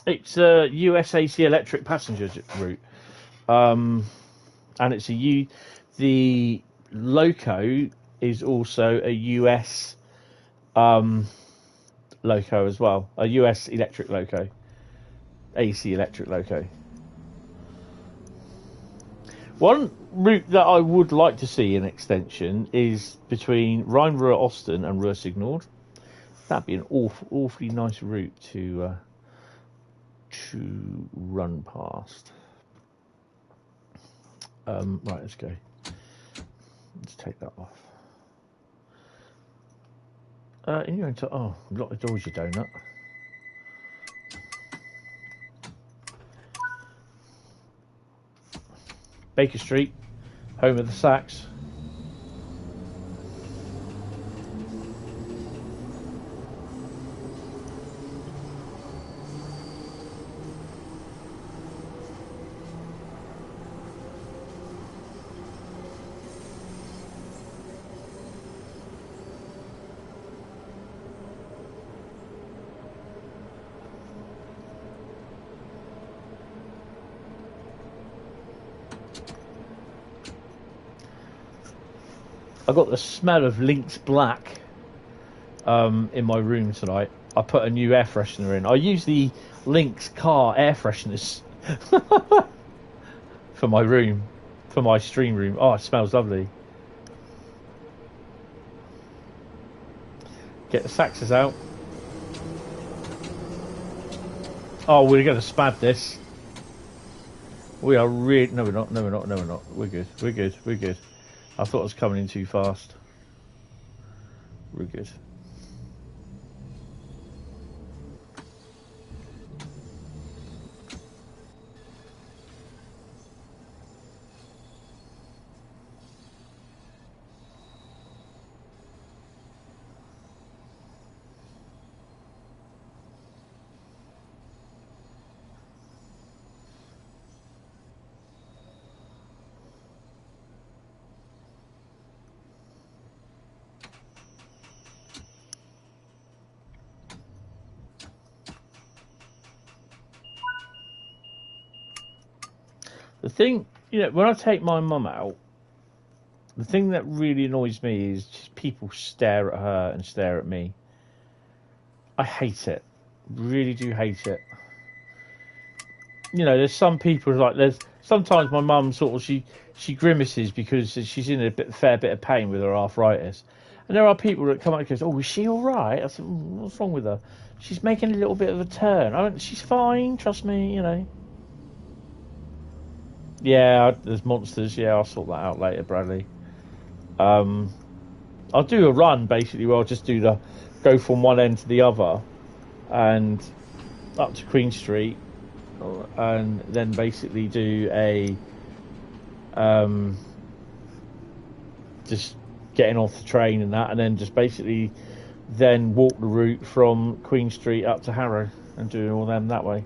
It's a USAC electric passenger route, and it's the loco is also a US loco as well, a US electric loco, AC electric loco. One route that I would like to see an extension is between Rhein, Ruhr, Osten, and Ruhr Signord. That'd be an awfully nice route to run past. Right, let's go. Let's take that off. In your lock the doors, you donut. Baker Street, home of the Sacks. I got the smell of Lynx Black in my room tonight. I put a new air freshener in. I use the Lynx car air fresheners for my room, for my stream room. Oh, it smells lovely. Get the saxes out. Oh, we're going to spad this. We are really... No, we're not. No, we're not. No, we're not. We're good. We're good. We're good. I thought I was coming in too fast. We're good. The thing, you know, when I take my mum out, the thing that really annoys me is just people stare at her and stare at me. I hate it. Really do hate it. You know, there's some people like sometimes my mum sort of she grimaces because she's in a fair bit of pain with her arthritis. And there are people that come up and goes, "Oh, is she all right?" I said, "What's wrong with her?" She's making a little bit of a turn. I went, "She's fine, trust me, you know." Yeah, there's monsters. Yeah, I'll sort that out later, Bradley. I'll do a run basically where I'll just go from one end to the other and up to Queen Street, and then basically do a just getting off the train and that, and then just basically then walk the route from Queen Street up to Harrow and doing all them that way.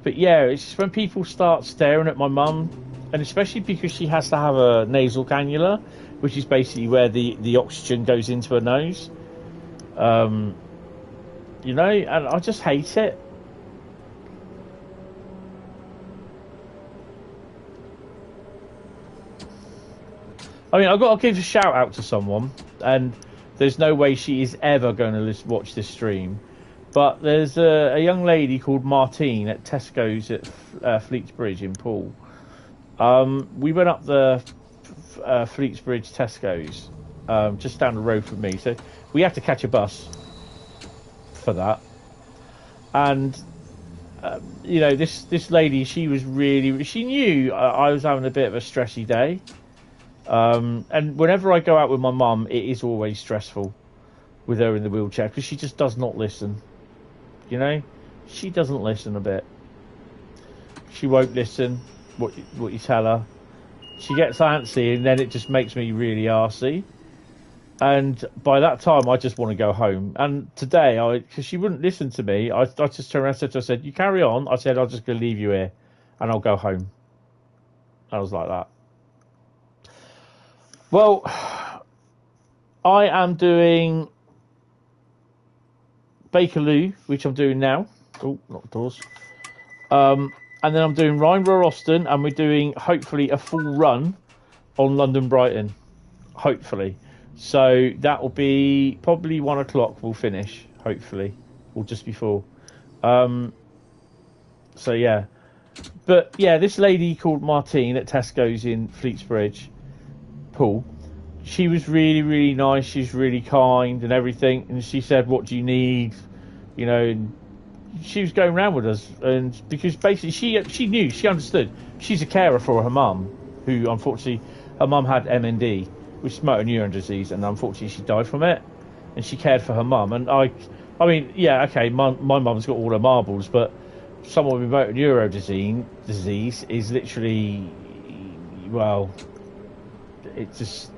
But yeah, it's just when people start staring at my mum, and especially because she has to have a nasal cannula, which is basically where the oxygen goes into her nose. You know, and I just hate it. I mean, I've got to give a shout out to someone, and there's no way she is ever going to watch this stream. But there's a young lady called Martine at Tesco's at Fleets Bridge in Poole. We went up the Fleets Bridge Tesco's, just down the road from me. So we had to catch a bus for that. And, you know, this lady, she knew I was having a bit of a stressy day. And whenever I go out with my mum, it is always stressful with her in the wheelchair because she just does not listen. You know, she doesn't listen a bit. She won't listen what you tell her. She gets antsy, and then it just makes me really arsey. And by that time, I just want to go home. And today, because she wouldn't listen to me, I just turned around and said to her, I said, "You carry on." I said, "I'm just going to leave you here, and I'll go home." I was like that. Well, I am doing Bakerloo, which I'm doing now. Oh, not doors. And then I'm doing Rhein, Ruhr, Osten, and we're doing, hopefully, a full run on London Brighton. Hopefully. So that will be probably 1 o'clock we'll finish, hopefully. Or just before. So, yeah. But, yeah, this lady called Martine at Tesco's in Fleets Bridge, Poole, she was really, really nice. She's really kind and everything. And she said, "What do you need?" You know, and she was going around with us. And because basically she knew, she understood. She's a carer for her mum, who unfortunately, her mum had MND, which is motor neuron disease, and unfortunately she died from it. And she cared for her mum. And I mean, yeah, okay, my mum's got all her marbles, but someone with motor neuron disease is literally, well, it's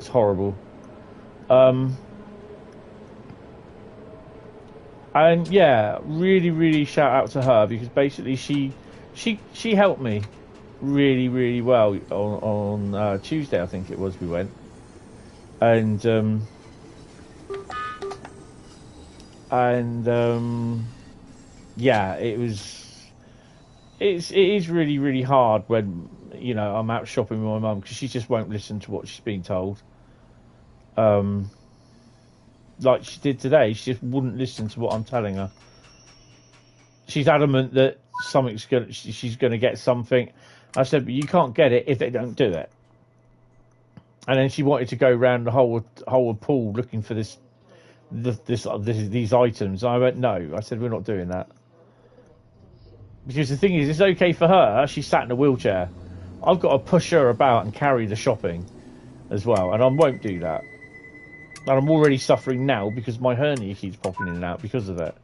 horrible. And yeah, really, really shout out to her because basically she helped me really, really well on Tuesday, I think it was, we went. And yeah, it is really, really hard when, you know, I'm out shopping with my mum because she just won't listen to what she's being told. Like she did today, she just wouldn't listen to what I'm telling her. She's adamant that she's gonna get something. I said, "But you can't get it if they don't do it." And then she wanted to go around the whole of Poole looking for these items. I went, "No." I said, "We're not doing that." Because the thing is, it's okay for her. She's sat in a wheelchair. I've got to push her about and carry the shopping as well, and I won't do that. And I'm already suffering now because my hernia keeps popping in and out because of it.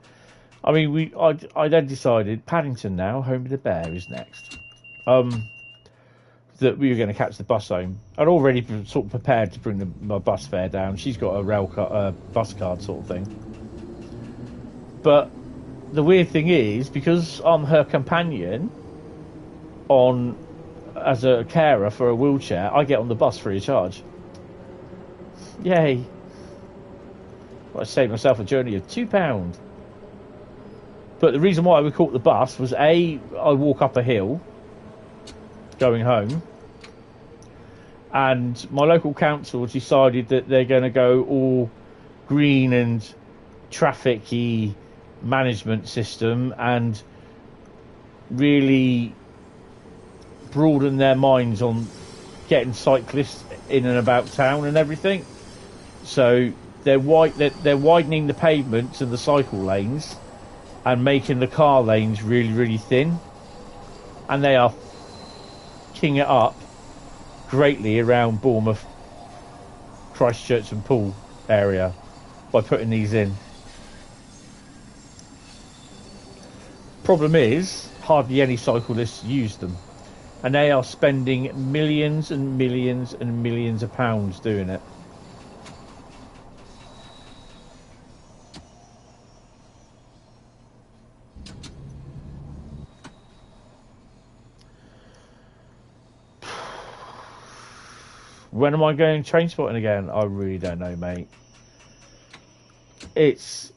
I mean, I then decided Paddington now, home of the bear, is next. That we were going to catch the bus home. I'd already sort of prepared to bring my bus fare down. She's got a bus card sort of thing. But the weird thing is, because I'm her companion as a carer for a wheelchair, I get on the bus free of charge. Yay. Well, I saved myself a journey of £2. But the reason why we caught the bus was I walk up a hill going home, and my local council decided that they're going to go all green and traffic-y management system and really broaden their minds on getting cyclists in and about town and everything. So they're widening the pavements and the cycle lanes and making the car lanes really, really thin, and they are kicking it up greatly around Bournemouth Christchurch and Poole area by putting these in. Problem is, hardly any cyclists use them, and they are spending millions and millions and millions of pounds doing it. When am I going train spotting again? I really don't know, mate. It's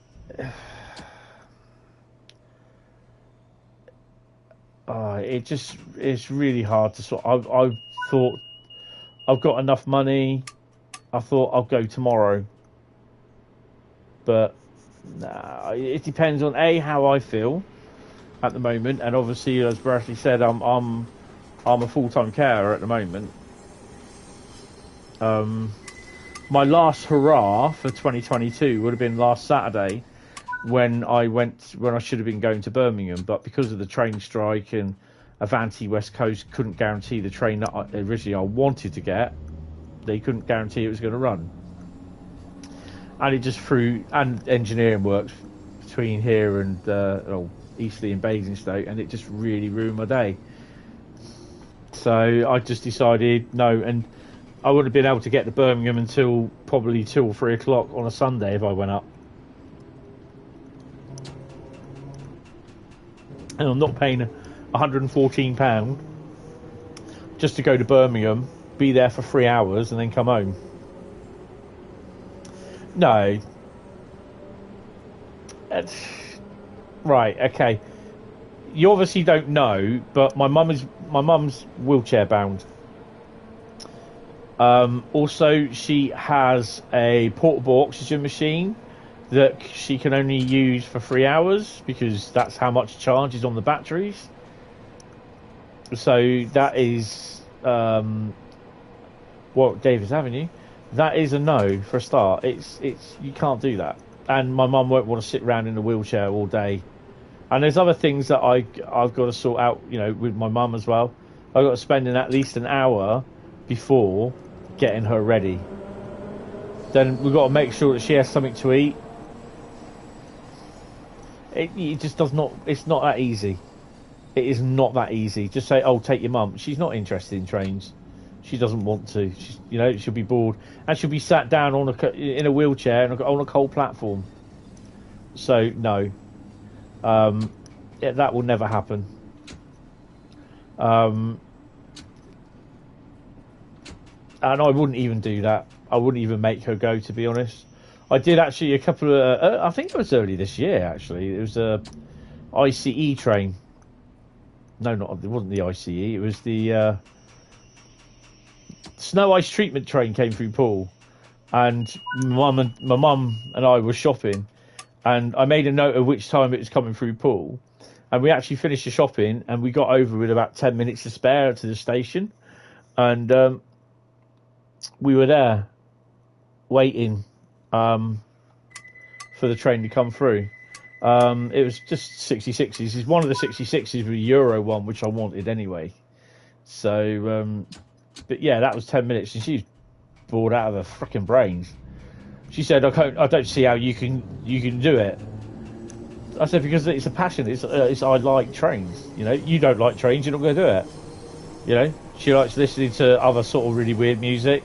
it's really hard to sort. I thought I've got enough money. I thought I'll go tomorrow, but nah, it depends on how I feel at the moment, and obviously, as Bradley said, I'm a full-time carer at the moment. My last hurrah for 2022 would have been last Saturday when I should have been going to Birmingham, but because of the train strike and Avanti West Coast couldn't guarantee the train that originally I wanted to get, they couldn't guarantee it was going to run. And it just threw, and engineering works between here and Eastleigh and Basingstoke, and it just really ruined my day. So I just decided no, and I wouldn't have been able to get to Birmingham until probably 2 or 3 o'clock on a Sunday if I went up. And I'm not paying £114 just to go to Birmingham, be there for 3 hours, and then come home. No. Right, okay. You obviously don't know, but my mum's wheelchair bound. Also, she has a portable oxygen machine that she can only use for 3 hours because that's how much charge is on the batteries. So that is Davis Avenue. That is a no for a start. It's you can't do that. And my mum won't want to sit around in a wheelchair all day. And there's other things that I've got to sort out, with my mum as well. I've got to spend at least an hour before getting her ready. Then we've got to make sure that she has something to eat. It just does not. It's not that easy. It is not that easy. Just say, "Oh, take your mum." She's not interested in trains. She doesn't want to. She'll be bored, and she'll be sat down in a wheelchair on a coal platform. So no, that will never happen. And I wouldn't even do that. I wouldn't even make her go, to be honest. I did actually a couple of... I think it was early this year, actually. It was a ICE train. No, it wasn't the ICE. It was the snow ice treatment train came through Poole. And my mum and I were shopping. And I made a note of which time it was coming through Poole. And we actually finished the shopping. And we got over with about 10 minutes to spare to the station. And... we were there waiting for the train to come through. It was just 66s. It's one of the 66s with a Euro one, which I wanted anyway. So, but yeah, that was 10 minutes, and she's bored out of her freaking brains. She said, "I don't see how you can do it." I said, "Because it's a passion. It's I like trains. You don't like trains, you're not going to do it. She likes listening to other sort of really weird music,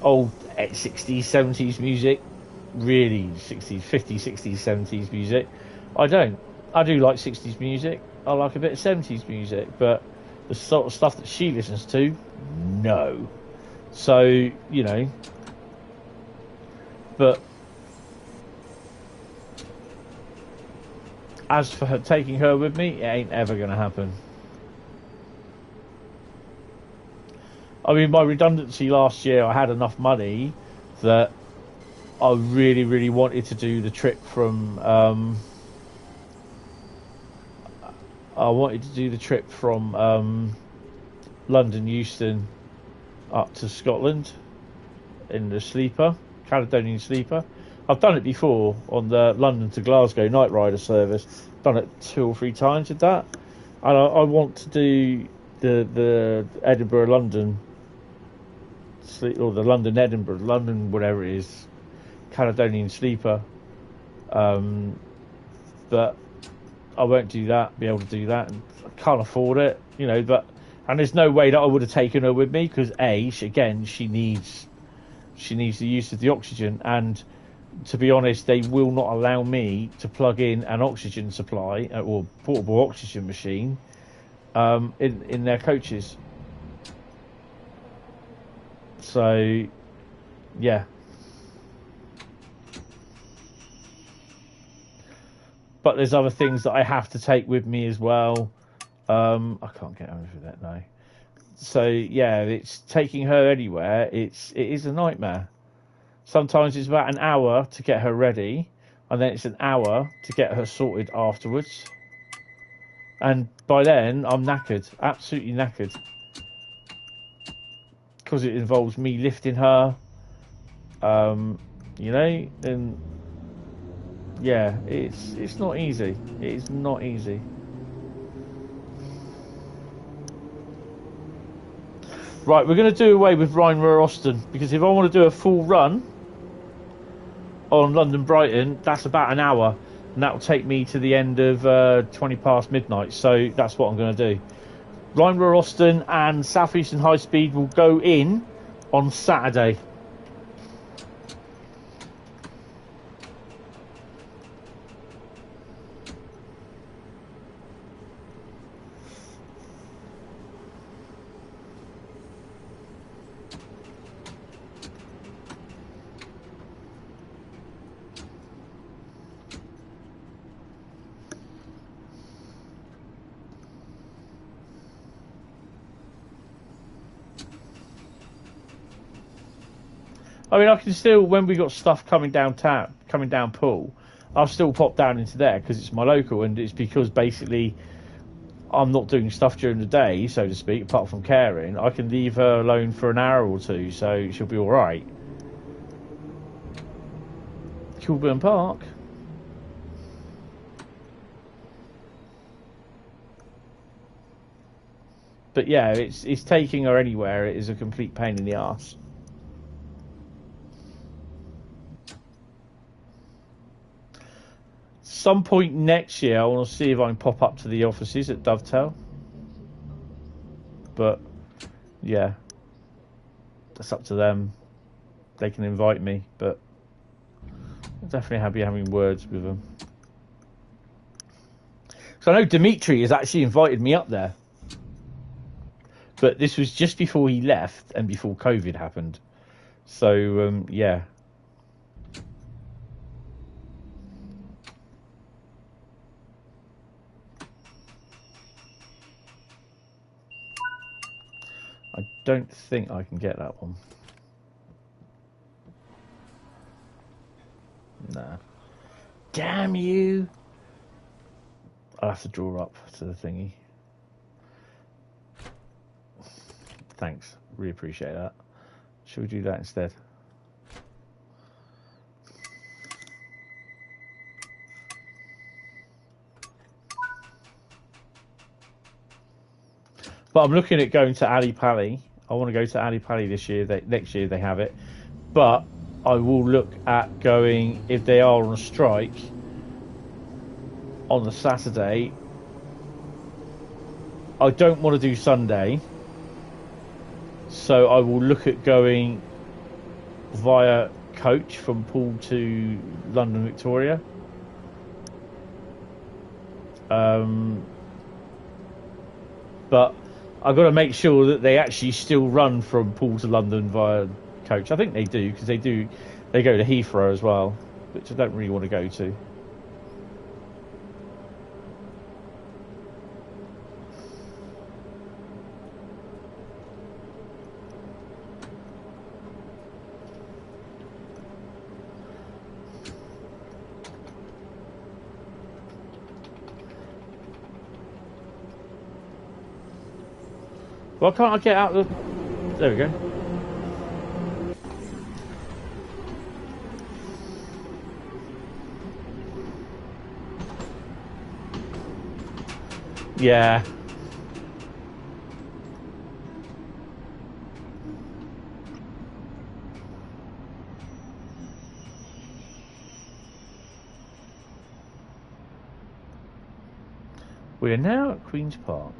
old 60s, 70s music, really 60s, 50s, 60s, 70s music. I don't. I do like 60s music. I like a bit of 70s music, but the sort of stuff that she listens to, no. So, but as for taking her with me, it ain't ever going to happen. I mean, my redundancy last year, I had enough money that I really, really wanted to do the trip from... London Euston up to Scotland in the sleeper, Caledonian sleeper. I've done it before on the London to Glasgow night rider service. Done it 2 or 3 times with that. And I want to do the Edinburgh London or the London Edinburgh, London whatever it is, Caledonian Sleeper. But I won't be able to do that. And I can't afford it, you know. And there's no way that I would have taken her with me because she needs the use of the oxygen, and to be honest, they will not allow me to plug in an oxygen supply or portable oxygen machine in their coaches. So, yeah. But there's other things that I have to take with me as well. I can't get over that now. So yeah, it's taking her anywhere. It is a nightmare. Sometimes it's about an hour to get her ready, and then it's an hour to get her sorted afterwards. And by then, I'm knackered, absolutely knackered, because it involves me lifting her. You know, and yeah, it's not easy. It is not easy. Right, we're going to do away with Rhein, Ruhr, Osten, because if I want to do a full run on London Brighton, that's about an hour, and that will take me to the end of 20 past midnight. So that's what I'm going to do. Rhein, Ruhr, Osten and Southeastern Highspeed will go in on Saturday. I mean, I can still, when we got stuff coming down Pool, I'll still pop down into there because it's my local, and it's because basically I'm not doing stuff during the day, so to speak, apart from caring. I can leave her alone for an hour or two, so she'll be all right. Kilburn Park. But yeah, it's taking her anywhere. It is a complete pain in the arse. Some point next year, I want to see if I can pop up to the offices at Dovetail. But yeah, that's up to them. They can invite me, but I'll definitely be having words with them. So I know Dimitri has actually invited me up there, but this was just before he left and before COVID happened. So yeah. I don't think I can get that one. Nah. Damn you! I'll have to draw up to the thingy. Thanks. Really appreciate that. Should we do that instead? But I'm looking at going to Ali Pali. I want to go to Ali Pali this year. Next year they have it. But I will look at going, if they are on a strike, on the Saturday. I don't want to do Sunday. So I will look at going via coach from Poole to London Victoria. But I've got to make sure that they actually still run from Poole to London via coach. I think they do, because they go to Heathrow as well, which I don't really want to go to. Why can't I get out the... There we go. Yeah. We are now at Queen's Park.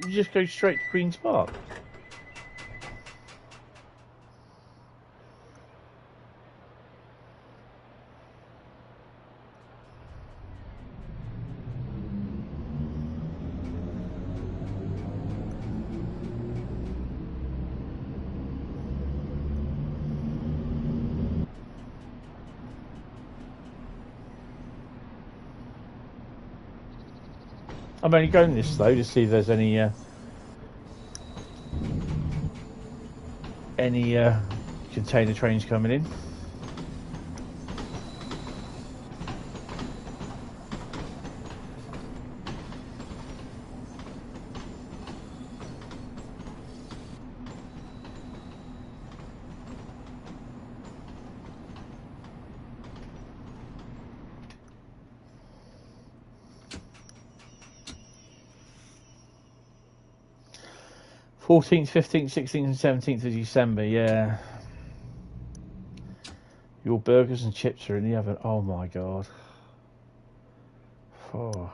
You just go straight to Queen's Park. I'm only going this though to see if there's any container trains coming in. Fourteenth, 15th, 16th and 17th of December, yeah. Your burgers and chips are in the oven. Oh my god. Oh.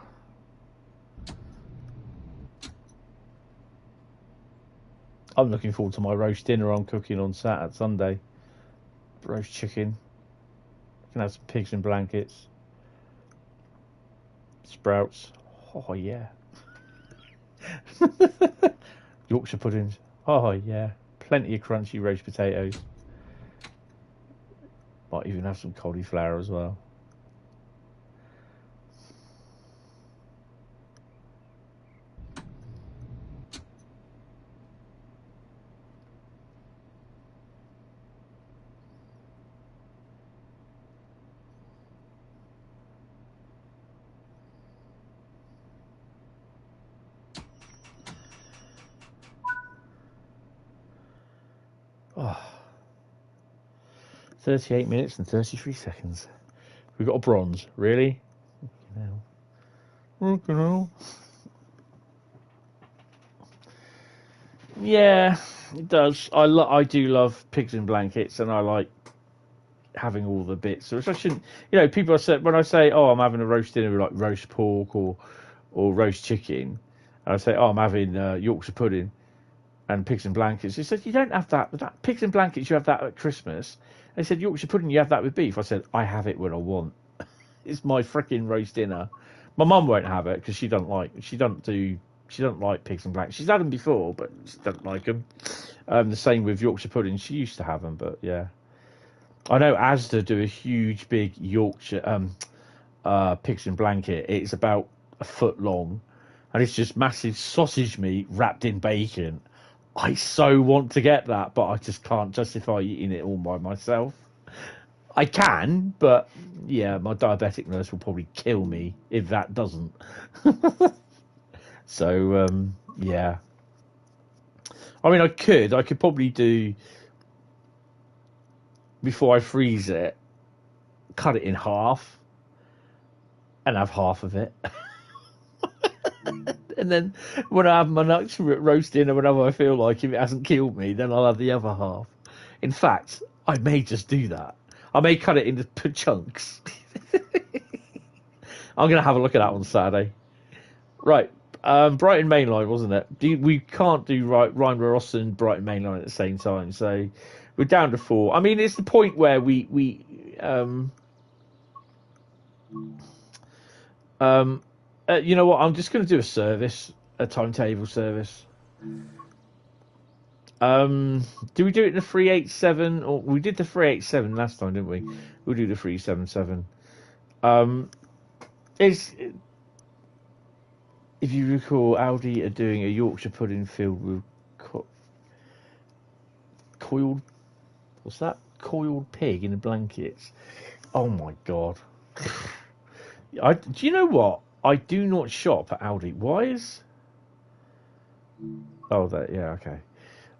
I'm looking forward to my roast dinner I'm cooking on Sunday. Roast chicken. Can have some pigs in blankets. Sprouts. Oh yeah. Yorkshire puddings. Oh yeah. Plenty of crunchy roast potatoes. Might even have some cauliflower as well. Oh. 38 minutes and 33 seconds. We've got a bronze. Really? Yeah, it does. I do love pigs in blankets, and I like having all the bits. So I shouldn't, people when I say, oh, I'm having a roast dinner, like roast pork or roast chicken, and I say, oh, I'm having Yorkshire pudding and pigs in blankets. They said, you don't have that. That pigs in blankets, you have that at Christmas. They said, Yorkshire pudding, you have that with beef. I said, I have it when I want. It's my freaking roast dinner. My mum won't have it because she don't like pigs in blankets. She's had them before, but she doesn't like them. The same with Yorkshire pudding. She used to have them, but yeah. I know Asda do a huge, big Yorkshire pigs in blanket. It's about a foot long, and it's just massive sausage meat wrapped in bacon. I so want to get that, but I just can't justify eating it all by myself. I can, but yeah, my diabetic nurse will probably kill me if that doesn't. So, yeah. I mean, I could probably do, before I freeze it, cut it in half and have half of it. And then when I have my next roast dinner, whenever I feel like, if it hasn't killed me, then I'll have the other half. In fact, I may just do that. I may cut it into chunks. I'm going to have a look at that on Saturday. Right. Brighton Mainline, wasn't it? We can't do Rhein, Ruhr, Osten, Brighton Mainline at the same time. So we're down to 4. I mean, it's the point where you know what? I'm just going to do a timetable service. Do we do it in the 387? Or we did the 387 last time, didn't we? We'll do the 377. If you recall, Aldi are doing a Yorkshire pudding filled with coiled. What's that? coiled pig in the blankets. Oh my god. Do you know what? I do not shop at Aldi. Why is... Oh, yeah, okay.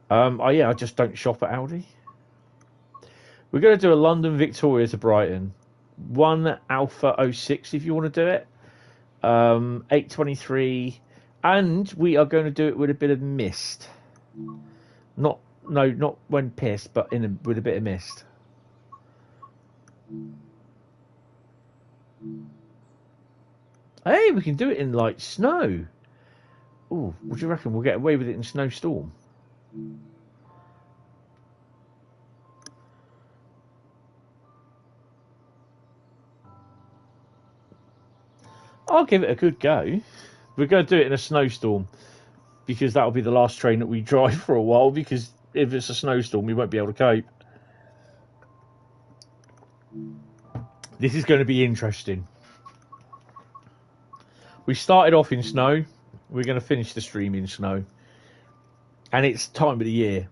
I just don't shop at Aldi. We're going to do a London Victoria to Brighton. 1 Alpha 06 if you want to do it. 8:23. And we are going to do it with a bit of mist. Not when pissed, but with a bit of mist. Hey, we can do it in like snow. Ooh, what do you reckon? We'll get away with it in snowstorm. I'll give it a good go. We're going to do it in a snowstorm because that'll be the last train that we drive for a while, because if it's a snowstorm we won't be able to cope. This is going to be interesting. We started off in snow. We're going to finish the stream in snow. And it's time of the year.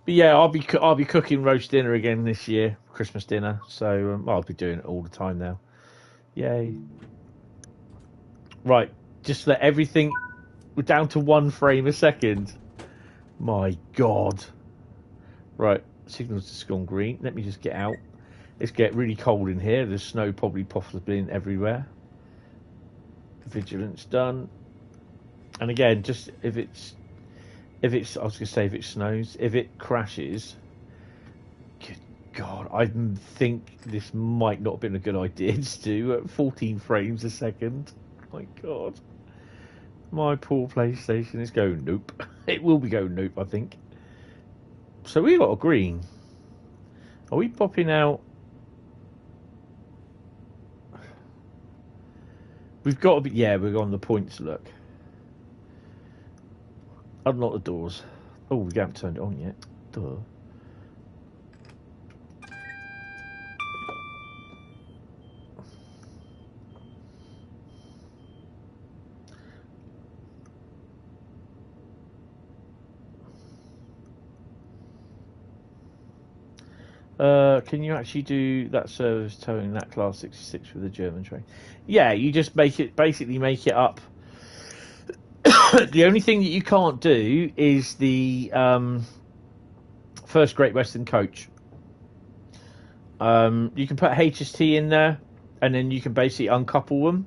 But yeah, I'll be cooking roast dinner again this year, Christmas dinner. So I'll be doing it all the time now. Yay! Right, just let everything. We're down to 1 frame a second. My God! Right, signal's just gone green. Let me just get out. It's getting really cold in here. There's snow probably possibly everywhere. Vigilance done. And again, just if it's I was going to say if it snows, if it crashes, good God, I think this might not have been a good idea to do at 14 frames a second. My God. My poor PlayStation is going nope. It will be going nope, I think. So we got a green. Are we popping out? We've got to be, yeah, we're on the points, look. Unlock the doors. Oh, we haven't turned it on yet. Duh. Can you actually do that service towing that class 66 with a German train? Yeah, you just basically make it up. The only thing that you can't do is the first Great Western coach. You can put HST in there, and then you can basically uncouple them,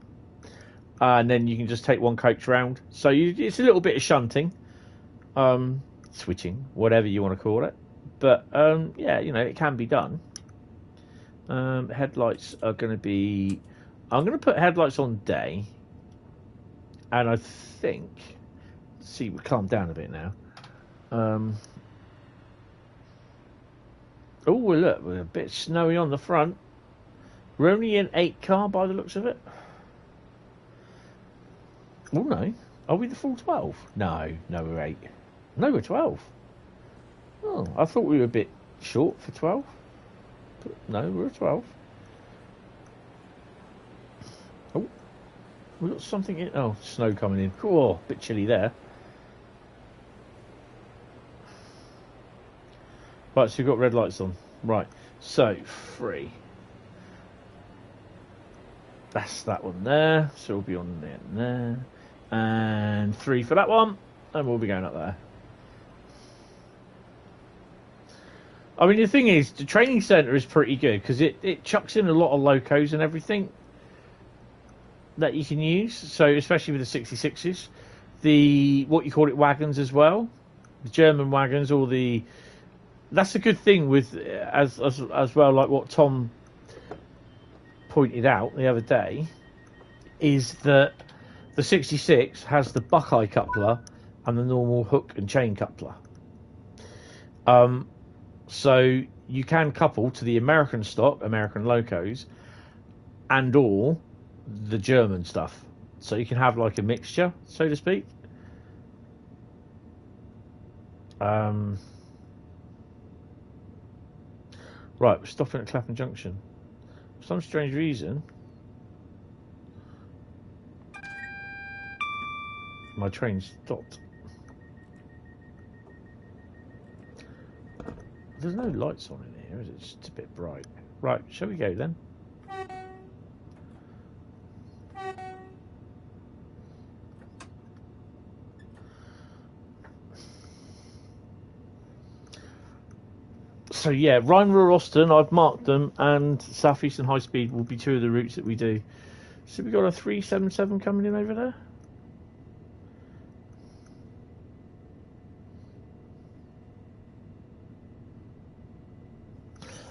and then you can just take one coach round. So it's a little bit of shunting, switching, whatever you want to call it. But yeah, you know, it can be done. Headlights are going to be... I'm going to put headlights on day. And I think... See, we calm down a bit now. Oh, look, we're a bit snowy on the front. We're only in 8 car by the looks of it. Oh, no. Are we the full 12? No, we're 8. No, we're 12. Oh, I thought we were a bit short for 12. But no, we're 12. Oh, we got something in. Oh, snow coming in. Oh, a bit chilly there. Right, so we've got red lights on. Right, so 3. That's that one there. So we'll be on there and there. And 3 for that one. And we'll be going up there. I mean, the thing is, the training centre is pretty good because it chucks in a lot of locos and everything that you can use. So, especially with the 66s, what you call it, wagons as well, the German wagons, or the... That's a good thing with as well, like what Tom pointed out the other day, is that the 66 has the Buckeye coupler and the normal hook and chain coupler. So you can couple to the American stock, American locos, and or the German stuff. So you can have like a mixture, so to speak. Right, we're stopping at Clapham Junction. For some strange reason, My train stopped. There's no lights on in here, is it? It's just a bit bright. Right, shall we go then? So yeah, Rhein, Ruhr, Osten, I've marked them, and Southeastern Highspeed will be two of the routes that we do. So we got a 377 coming in over there.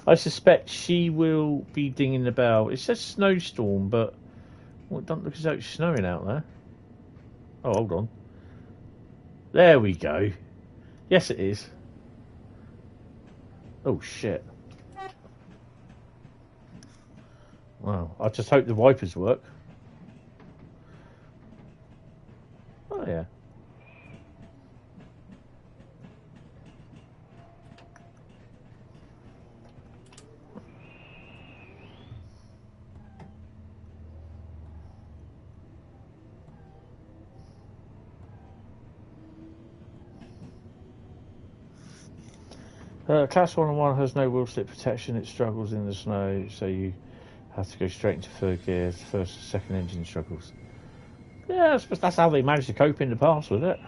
I suspect she will be dinging the bell. It says snowstorm, but well, it doesn't look as though it's snowing out there. Oh, hold on. There we go. Yes, it is. Oh, shit. Wow. I just hope the wipers work. Oh, yeah. Class 1 has no wheel slip protection. It struggles in the snow, so you have to go straight into third gear. The first and second engine struggles. Yeah, I suppose that's how they managed to cope in the past with it.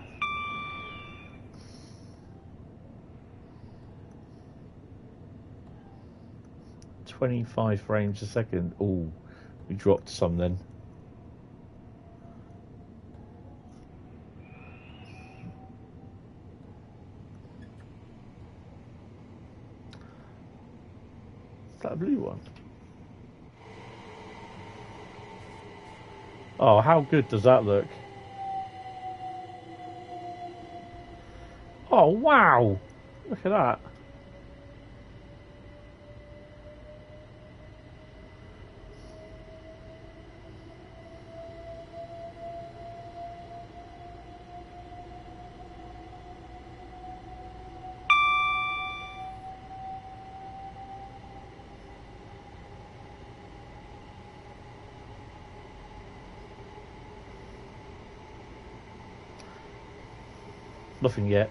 "25 frames a second." Oh, we dropped some then. Is that a blue one? Oh, how good does that look? Oh, wow! Look at that. Nothing yet.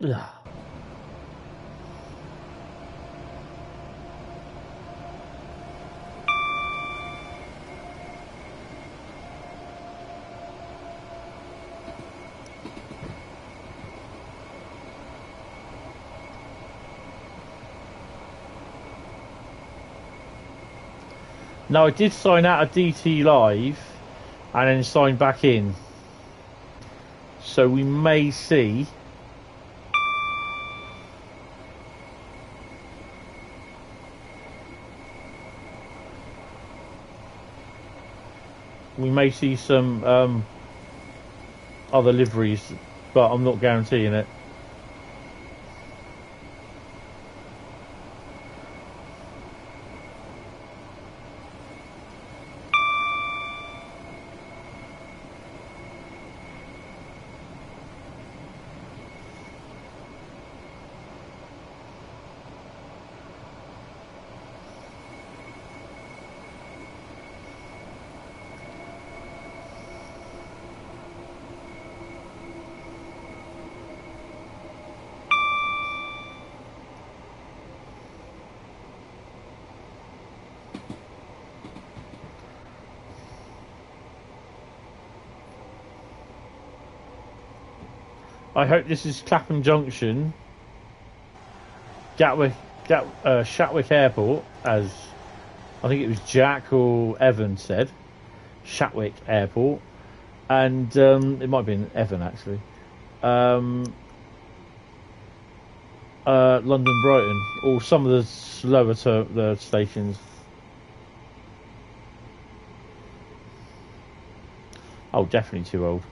Yeah. No, I did sign out of DT Live and then sign back in. So we may see some other liveries, but I'm not guaranteeing it. I hope this is Clapham Junction, Shatwick Airport, as I think it was Jack or Evan said. Shatwick Airport, and it might have been Evan actually. I London Brighton, or some of the slower the stations. Oh, definitely too old.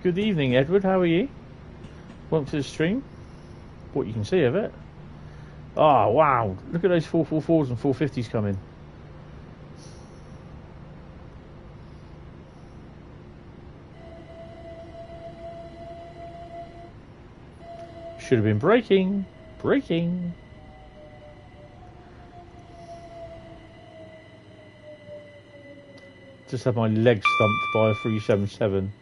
Good evening, Edward. How are you? Welcome to the stream. What you can see of it. Oh wow! Look at those 444s and 450s coming. Should have been braking. Just had my leg stumped by a 377.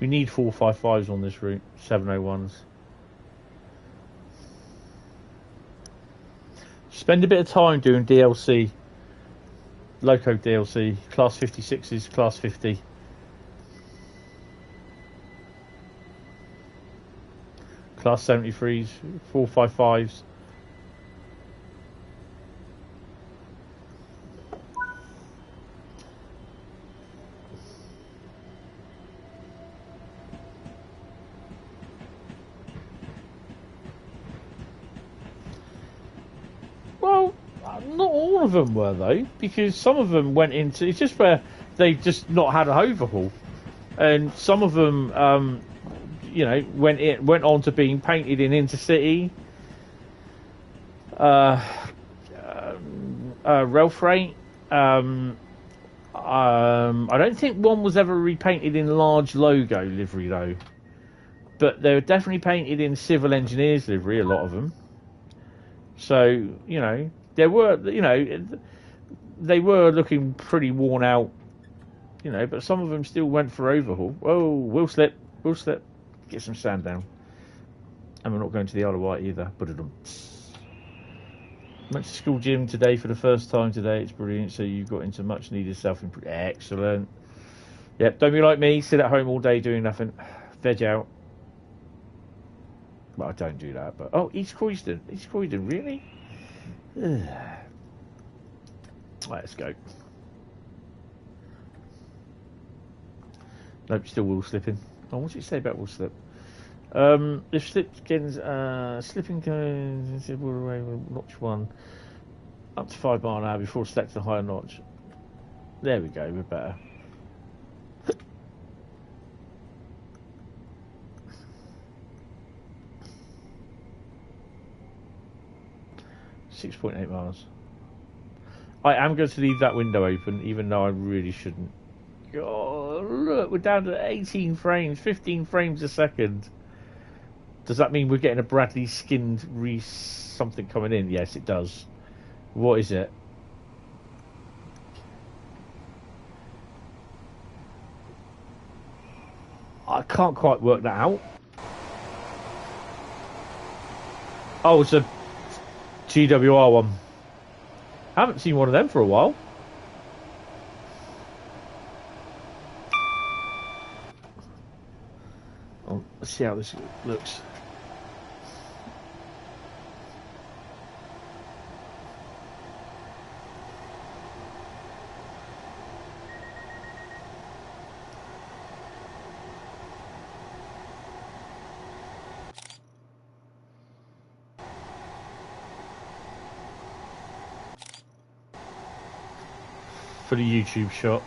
We need 455s on this route, 701s. Spend a bit of time doing DLC, loco DLC, class 56s, class 50. Class 73s, 455s. Of them were though, because some of them went into, it's just where they just not had an overhaul, and some of them you know, went on to being painted in intercity, rail freight. I don't think one was ever repainted in large logo livery though, but they were definitely painted in civil engineers livery, a lot of them. So you know, there were, you know, they were looking pretty worn out, you know, but some of them still went for overhaul. Whoa, we'll slip. Get some sand down. And we're not going to the Isle of Wight either. Went to school gym today for the first time today. It's brilliant. So you got into much needed self-improvement. Excellent. Yep, don't be like me. Sit at home all day doing nothing. Veg out. Well, I don't do that, but... Oh, East Croydon. East Croydon, really? Let's go. Nope, still wheel slipping. Oh, what's it say about wheel slip? If slip begins, slipping goes away with notch 1 up to 5 mile an hour before selecting a higher notch. There we go, we're better. .8 miles. I am going to leave that window open, even though I really shouldn't. Oh, look, we're down to 18 frames, 15 frames a second. Does that mean we're getting a Bradley skinned Reese something coming in? Yes, it does. What is it? I can't quite work that out. Oh, it's a GWR one. I haven't seen one of them for a while. Oh, let's see how this looks. For the YouTube shot.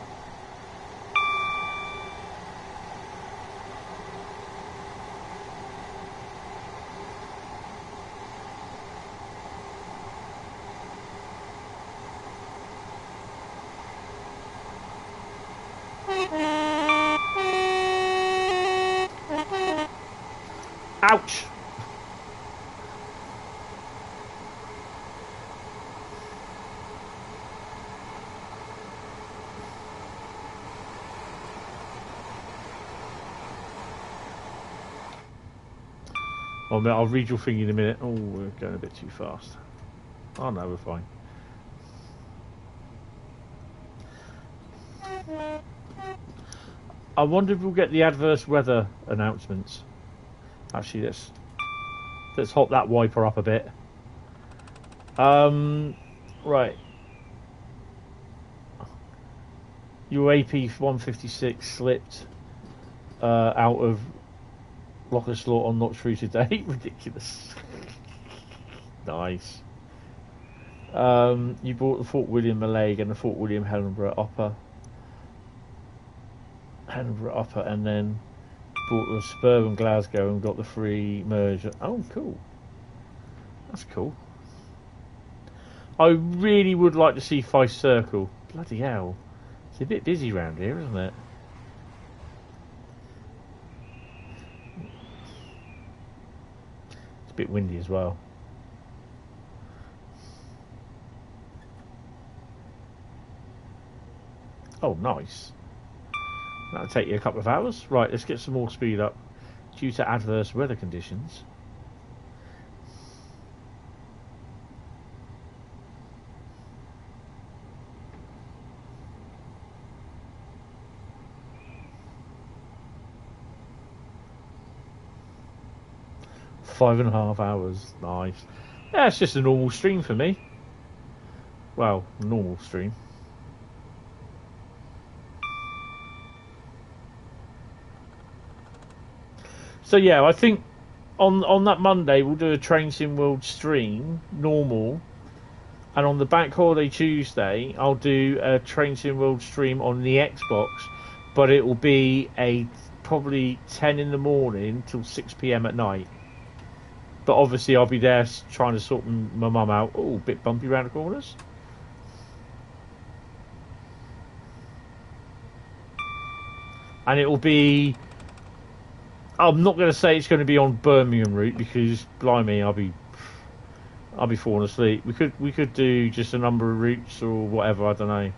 Ouch! Oh, I'll read your thing in a minute. Oh, we're going a bit too fast. Oh no, we're fine. I wonder if we'll get the adverse weather announcements. Actually, let's hop that wiper up a bit. Right. Your AP156 slipped out of Locker Slot on not true today. Ridiculous. Nice. You bought the Fort William Mallaig and the Fort William Hellenborough upper, and then bought the Suburban Glasgow and got the free merge. Oh, cool. That's cool. I really would like to see Fife Circle. Bloody hell. It's a bit busy around here, isn't it? It's a bit windy as well. Oh, nice. That'll take you a couple of hours. Right, let's get some more speed up due to adverse weather conditions. Five and a half hours. Nice. Yeah, it's just a normal stream for me. Well, normal stream. So yeah, I think on that Monday we'll do a Train Sim World stream, normal, and on the Bank Holiday Tuesday I'll do a Train Sim World stream on the Xbox, but it will be probably 10 in the morning till 6 PM at night. But obviously I'll be there trying to sort my mum out. Oh, a bit bumpy around the corners. And it will be... I'm not going to say it's going to be on Birmingham route because, blimey, I'll be falling asleep. We could do just a number of routes or whatever. I don't know.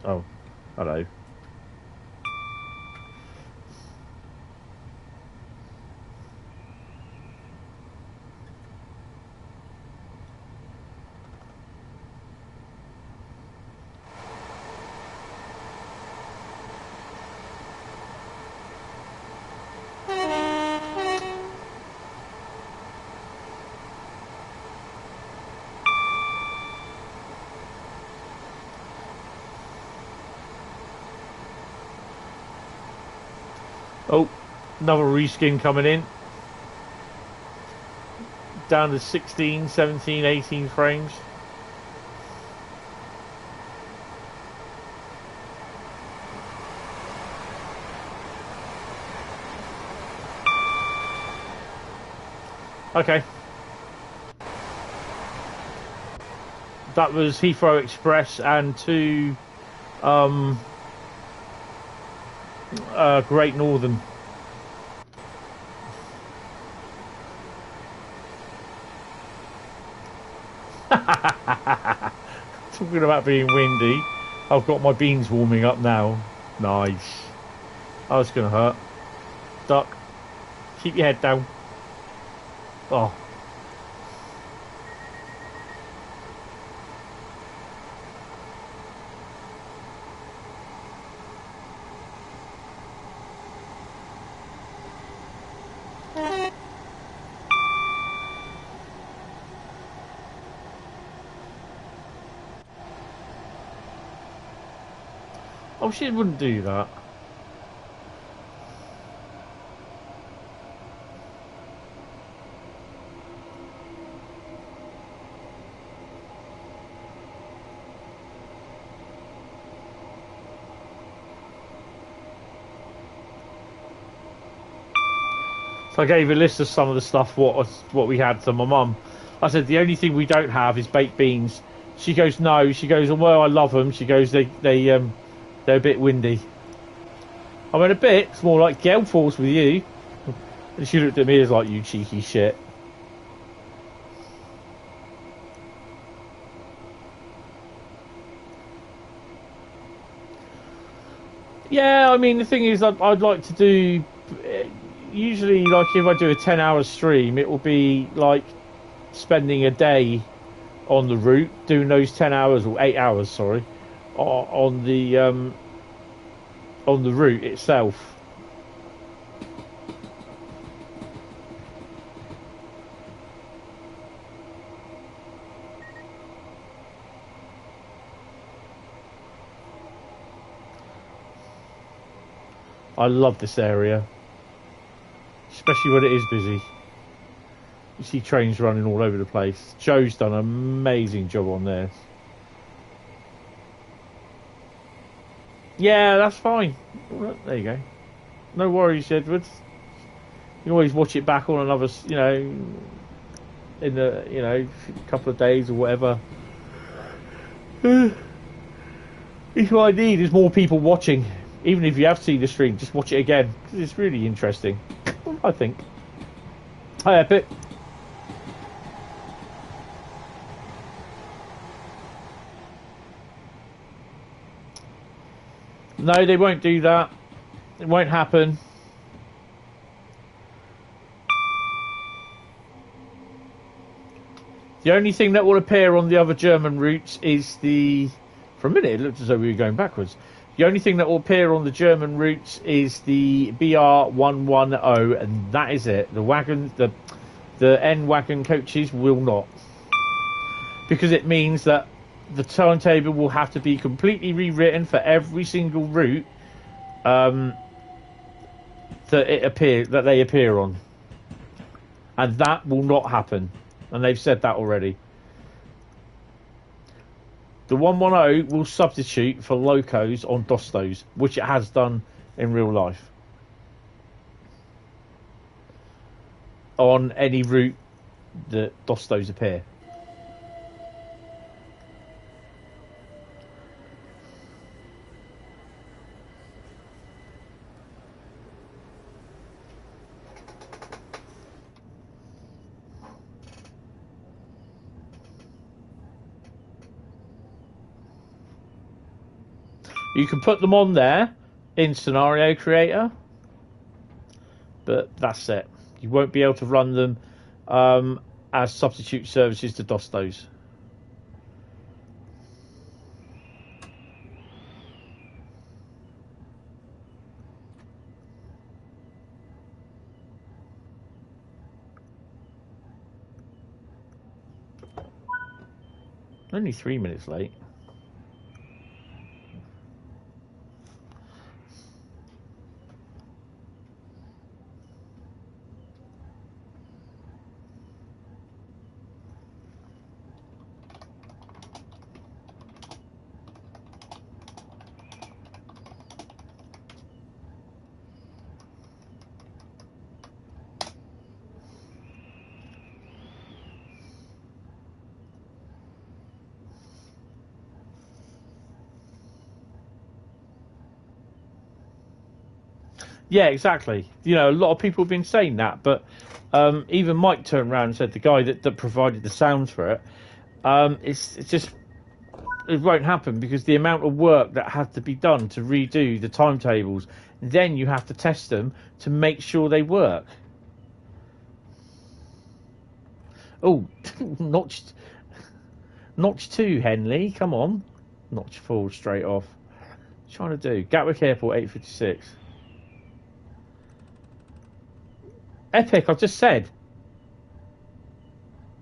Oh, hello. Oh, another reskin coming in. Down to 16, 17, 18 frames. Okay. That was Heathrow Express and two Great Northern. Talking about being windy, I've got my beans warming up now. Nice. Oh, it's gonna hurt. Duck. Keep your head down. Oh. Oh, she wouldn't do that. So I gave a list of some of the stuff what we had to my mum. I said the only thing we don't have is baked beans. She goes no. She goes, well, I love them. She goes they're a bit windy. I went a bit. It's more like gale force with you. And she looked at me as like, you cheeky shit. Yeah, I mean, the thing is, I'd like to do. Usually, like if I do a 10-hour stream, it will be like spending a day on the route, doing those 10 hours or 8 hours, sorry, on the route itself. I love this area, especially when it is busy. You see trains running all over the place. Joe's done an amazing job on there. Yeah, that's fine. There you go. No worries, Edwards. You can always watch it back on another, in a, couple of days or whatever. If what I need is more people watching. Even if you have seen the stream, just watch it again, because it's really interesting, I think. Hi, Epic. No, they won't do that. It won't happen. The only thing that will appear on the other German routes is the... For a minute, it looked as though we were going backwards. The only thing that will appear on the German routes is the BR110, and that is it. The wagon, the N wagon coaches will not, because it means that the timetable will have to be completely rewritten for every single route that they appear on, and that will not happen. And they've said that already. The 110 will substitute for locos on Dostos, which it has done in real life. On any route that Dostos appear. You can put them on there in Scenario Creator, but that's it. You won't be able to run them as substitute services to Dostos. Only 3 minutes late. Yeah, exactly. You know, a lot of people have been saying that, but even Mike turned around and said, the guy that provided the sounds for it, it's just, it won't happen because the amount of work that had to be done to redo the timetables, then you have to test them to make sure they work. Oh, notch 2, Henley, come on. Notch 4 straight off. What are you trying to do? Gatwick Airport, 8:56. Epic, I've just said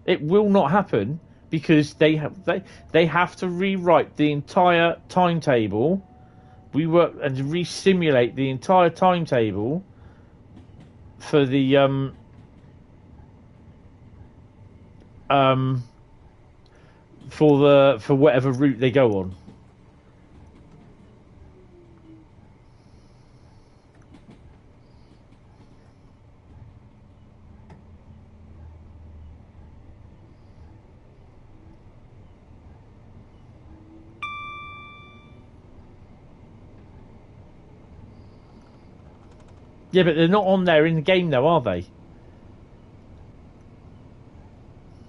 it will not happen because they have to rewrite the entire timetable. We work and re-simulate the entire timetable for the for whatever route they go on. Yeah, but they're not on there in the game, though, are they?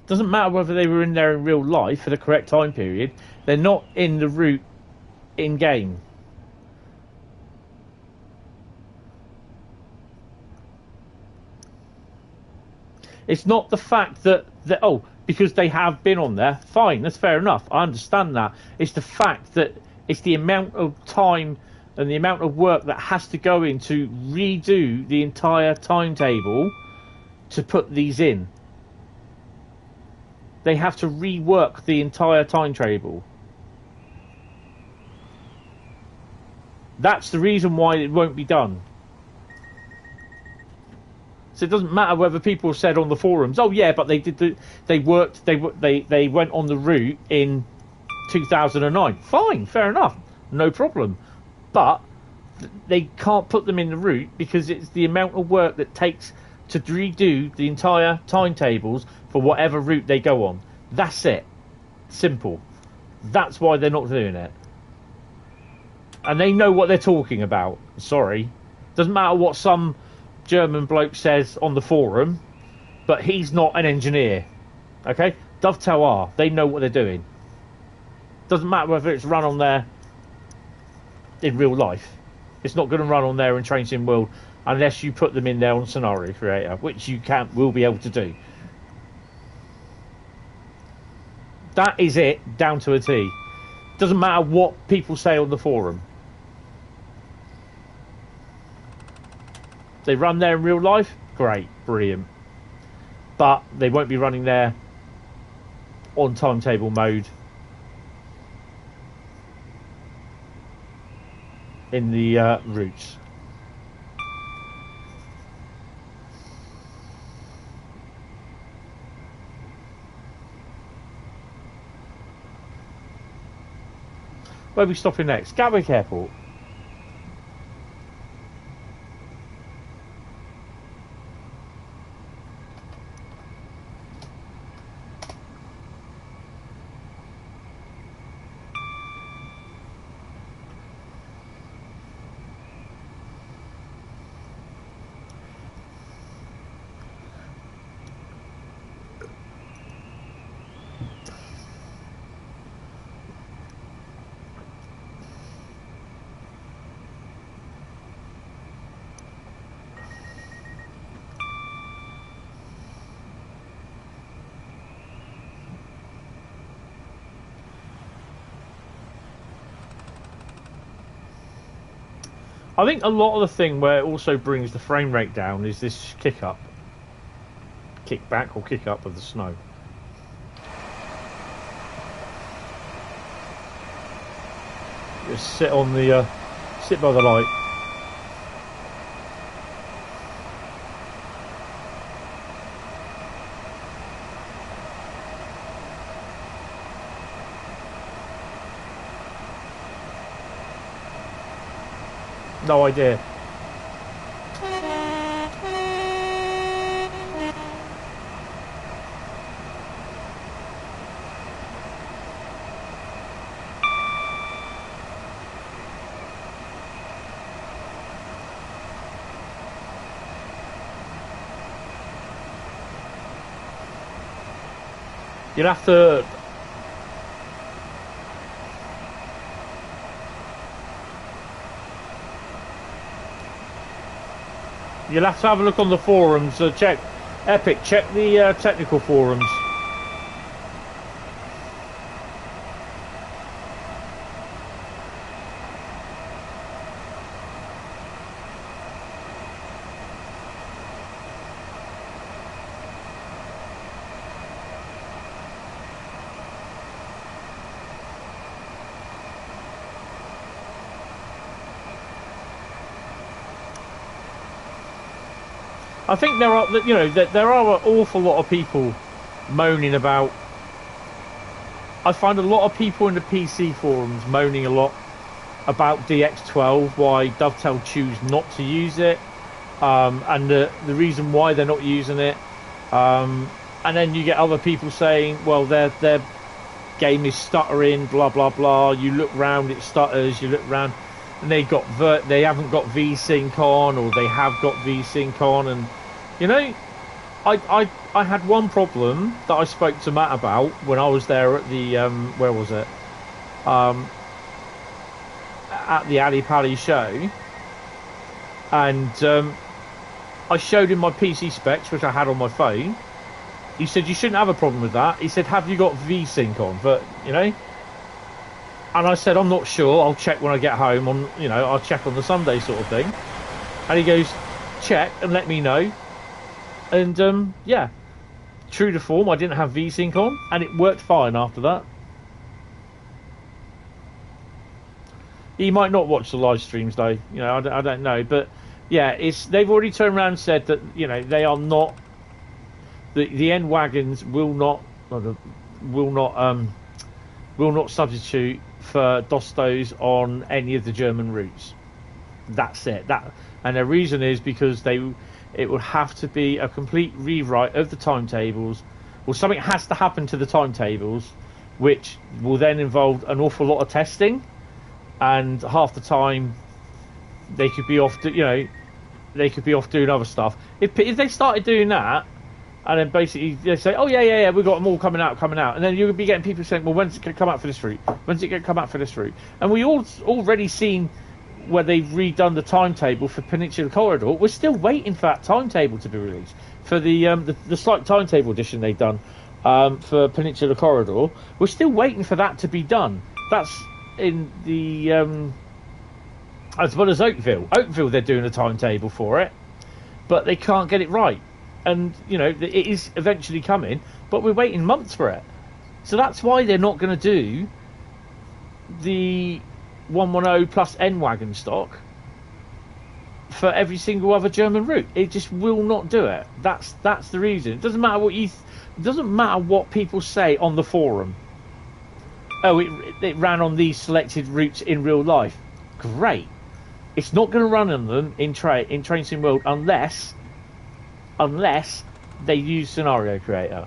Doesn't matter whether they were in there in real life for the correct time period. They're not in the route in game. It's not the fact that oh, because they have been on there. Fine, that's fair enough. I understand that. It's the fact that it's the amount of time and the amount of work that has to go in to redo the entire timetable to put these in. They have to rework the entire timetable. That's the reason why it won't be done. So it doesn't matter whether people said on the forums, "Oh yeah, but they did they went on the route in 2009." Fine, fair enough, no problem. But they can't put them in the route because it's the amount of work that takes to redo the entire timetables for whatever route they go on. That's it. Simple. That's why they're not doing it. And they know what they're talking about. Sorry. Doesn't matter what some German bloke says on the forum, but he's not an engineer. Okay? Dovetail are. They know what they're doing. Doesn't matter whether it's run on there in real life. It's not going to run on there in Train Sim World unless you put them in there on Scenario Creator, which you will be able to do. That is it, down to a T. Doesn't matter what people say on the forum. They run there in real life, great, brilliant. But they won't be running there on timetable mode in the routes. Where are we stopping next? Gatwick Airport. I think a lot of the thing where it also brings the frame rate down is this kick back or kick up of the snow. Just sit on the sit by the light. No idea. You'll have to... You'll have to have a look on the forums. Check Epic. Check the technical forums. I think there are, you know, there are an awful lot of people moaning about. I find a lot of people in the PC forums moaning a lot about DX12, why Dovetail choose not to use it, and the reason why they're not using it. And then you get other people saying, well, their game is stuttering, blah blah blah. You look round, it stutters. You look round, and they haven't got VSync on, or they have got VSync on, and you know, I had one problem that I spoke to Matt about when I was there at the where was it? At the Ali Pali show, and I showed him my PC specs, which I had on my phone, He said, you shouldn't have a problem with that. He said, have you got VSync on? But, you know, and I said, I'm not sure. I'll check when I get home on, you know, I'll check on the Sunday sort of thing. And he goes, check and let me know. And, yeah, true to form, I didn't have VSync on and it worked fine after that. He might not watch the live streams though, you know, I don't know. But, yeah, they've already turned around and said that, you know, they are not, the N wagons will not substitute for Dostos on any of the German routes. That's it. And the reason is because it would have to be a complete rewrite of the timetables, or something has to happen to the timetables, which will then involve an awful lot of testing, and half the time they could be off. They could be off doing other stuff. If they started doing that. And then basically they say, oh, yeah, we've got them all coming out. And then you'll be getting people saying, well, when's it going to come out for this route? When's it going to come out for this route? And we already seen where they've redone the timetable for Peninsula Corridor. We're still waiting for that timetable to be released. For the slight timetable edition they've done for Peninsula Corridor, we're still waiting for that to be done. That's in the... as well as Oakville. Oakville, they're doing a timetable for it, but they can't get it right. And, you know, it is eventually coming, but we're waiting months for it. So that's why they're not going to do the 110 plus N-Wagon stock for every single other German route. It just will not do it. That's the reason. It doesn't matter it doesn't matter what people say on the forum. Oh, it ran on these selected routes in real life. Great. It's not going to run on them in Train Sim World unless they use Scenario Creator.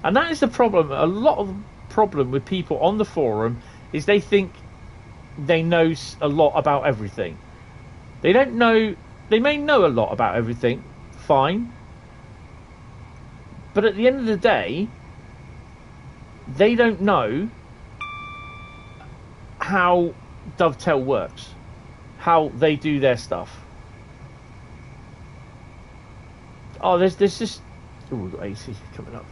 And that is the problem. A lot of the problem with people on the forum is they think they know a lot about everything. They don't know. They may know a lot about everything, fine, but at the end of the day, they don't know how Dovetail works, how they do their stuff. Oh, there's just... Oh, we've got AC coming up.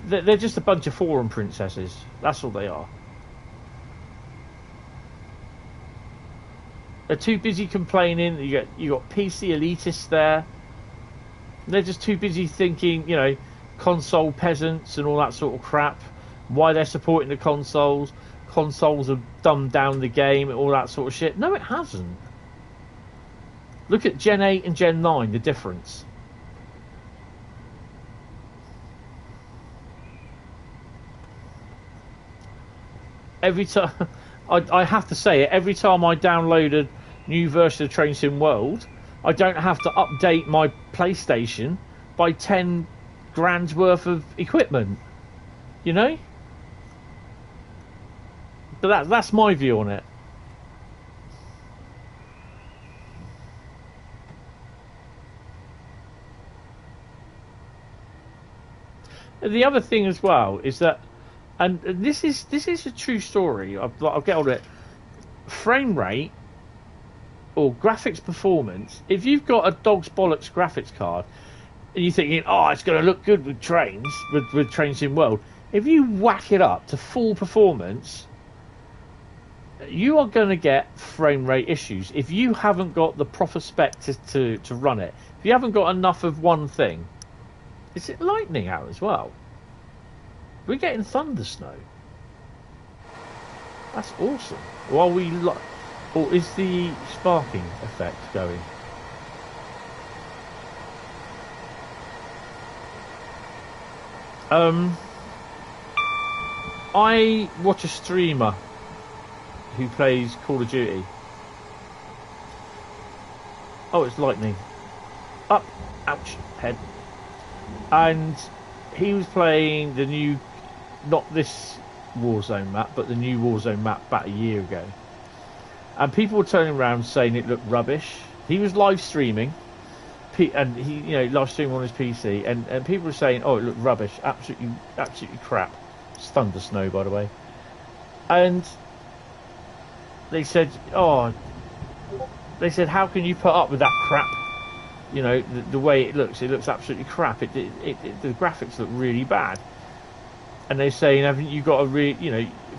They're just a bunch of forum princesses. That's all they are. They're too busy complaining. You got PC elitists there. They're just too busy thinking, you know, console peasants and all that sort of crap. Why they're supporting the consoles. Consoles have dumbed down the game and all that sort of shit. No, it hasn't. Look at Gen 8 and Gen 9, the difference. Every time, I have to say it, every time I download a new version of Train Sim World, I don't have to update my PlayStation by 10 grand's worth of equipment, you know? But that's my view on it. And the other thing as well is that, and this is a true story. I'll get on it. Frame rate or graphics performance. If you've got a dog's bollocks graphics card, and you're thinking, oh, it's going to look good with trains, with Train Sim World. If you whack it up to full performance, you are going to get frame rate issues. If you haven't got the proper spec to run it, if you haven't got enough of one thing, is it lightning out as well? We're getting thunder snow. That's awesome. Or is the sparking effect going? I watch a streamer who plays Call of Duty. Oh, it's lightning. Up, ouch, head. And he was playing the new, not this Warzone map, but the new Warzone map about a year ago. And people were turning around saying it looked rubbish. He was live streaming, and he, you know, live streaming on his PC, and people were saying, "Oh, it looked rubbish, absolutely crap." It's thunder snow, by the way. And they said, "Oh," they said, "How can you put up with that crap?" You know, the way it looks absolutely crap. The graphics look really bad. And they're saying, haven't you got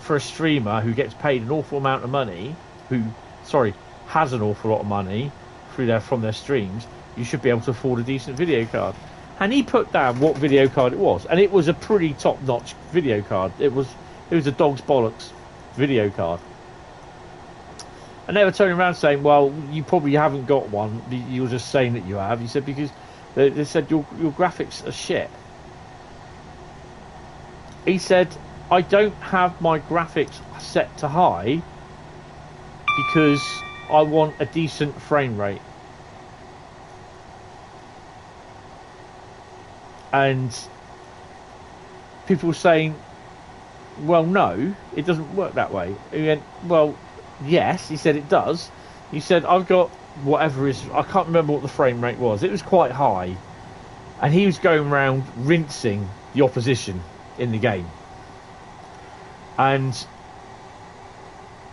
for a streamer who gets paid an awful amount of money, has an awful lot of money from their streams, you should be able to afford a decent video card. And he put down what video card it was, and it was a pretty top-notch video card. It was a dog's bollocks video card. And they were turning around saying, well, you probably haven't got one. You're just saying that you have. He said, because they said your graphics are shit. He said, I don't have my graphics set to high because I want a decent frame rate. And people were saying, well, no, it doesn't work that way. He went, well, yes, he said it does. He said, I've got whatever is, I can't remember what the frame rate was. It was quite high. And he was going around rinsing the opposition in the game. And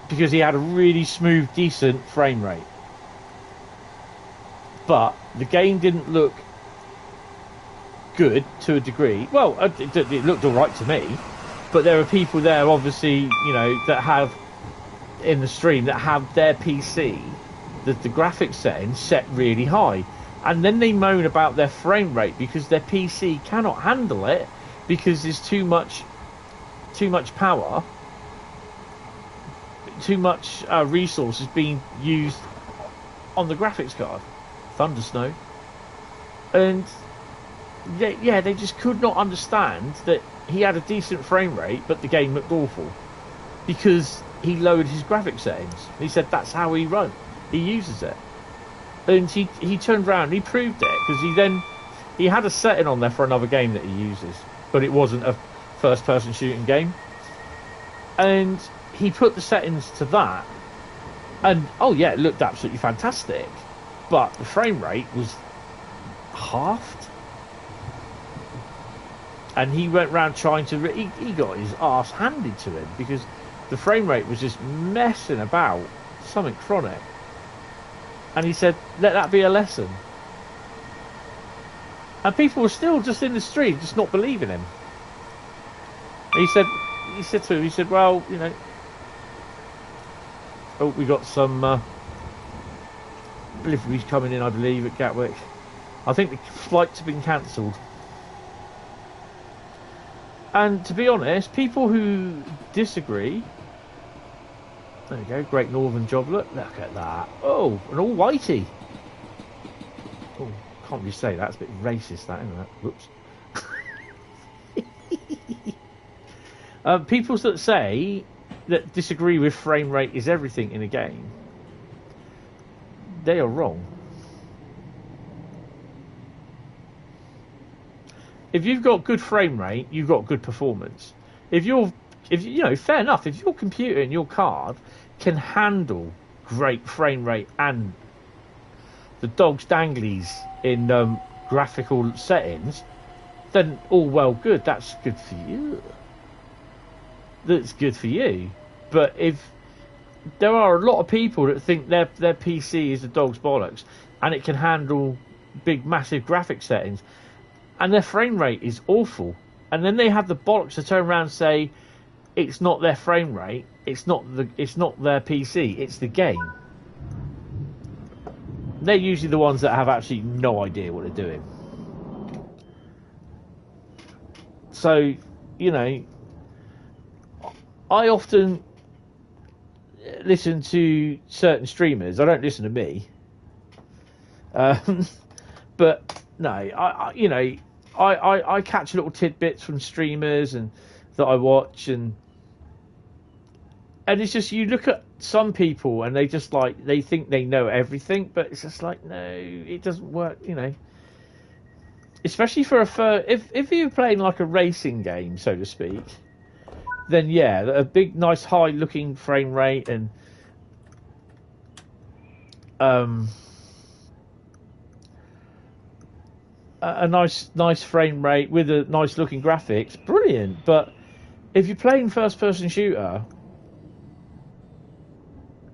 because he had a really smooth, decent frame rate. But the game didn't look good to a degree. Well, it looked all right to me. But there are people there, obviously, that have, in the stream, that have their PC, the graphics settings set really high. And then they moan about their frame rate because their PC cannot handle it because there's too much power, too much resources being used on the graphics card. Thunder snow. And they just could not understand that he had a decent frame rate but the game looked awful because he lowered his graphics settings. He said that's how he uses it. And he turned around and he proved it because he had a setting on there for another game that he uses, but it wasn't a first person shooting game, and he put the settings to that, and it looked absolutely fantastic, but the frame rate was halved. And he went round trying to he got his arse handed to him because the frame rate was just messing about, something chronic. And he said, let that be a lesson. And people were still just in the street, just not believing him. And he said to him, well, we got some deliveries coming in, I believe, at Gatwick. I think the flights have been cancelled. And to be honest, people who disagree... There we go, Great Northern Job. Look at that. Oh, an all whitey. Oh, can't really say that. It's a bit racist, that, isn't it? Whoops. People that say that disagree with frame rate is everything in a game, they are wrong. If you've got good frame rate, you've got good performance. If fair enough, if your computer and your card can handle great frame rate and the dog's danglies in graphical settings, then all well good. That's good for you. That's good for you. But if there are a lot of people that think their PC is a dog's bollocks and it can handle big, massive graphic settings, and their frame rate is awful, and then they have the bollocks to turn around and say it's not their frame rate, it's not their PC, it's the game. They're usually the ones that have actually no idea what they're doing. So, I often listen to certain streamers. I don't listen to me. But no, I catch little tidbits from streamers and that I watch, and it's just, you look at some people and they just they think they know everything, but it's just no, it doesn't work, especially for if you're playing like a racing game, so to speak, then yeah, a big nice high looking frame rate and a nice frame rate with a nice looking graphics, brilliant. But if you're playing first person shooter,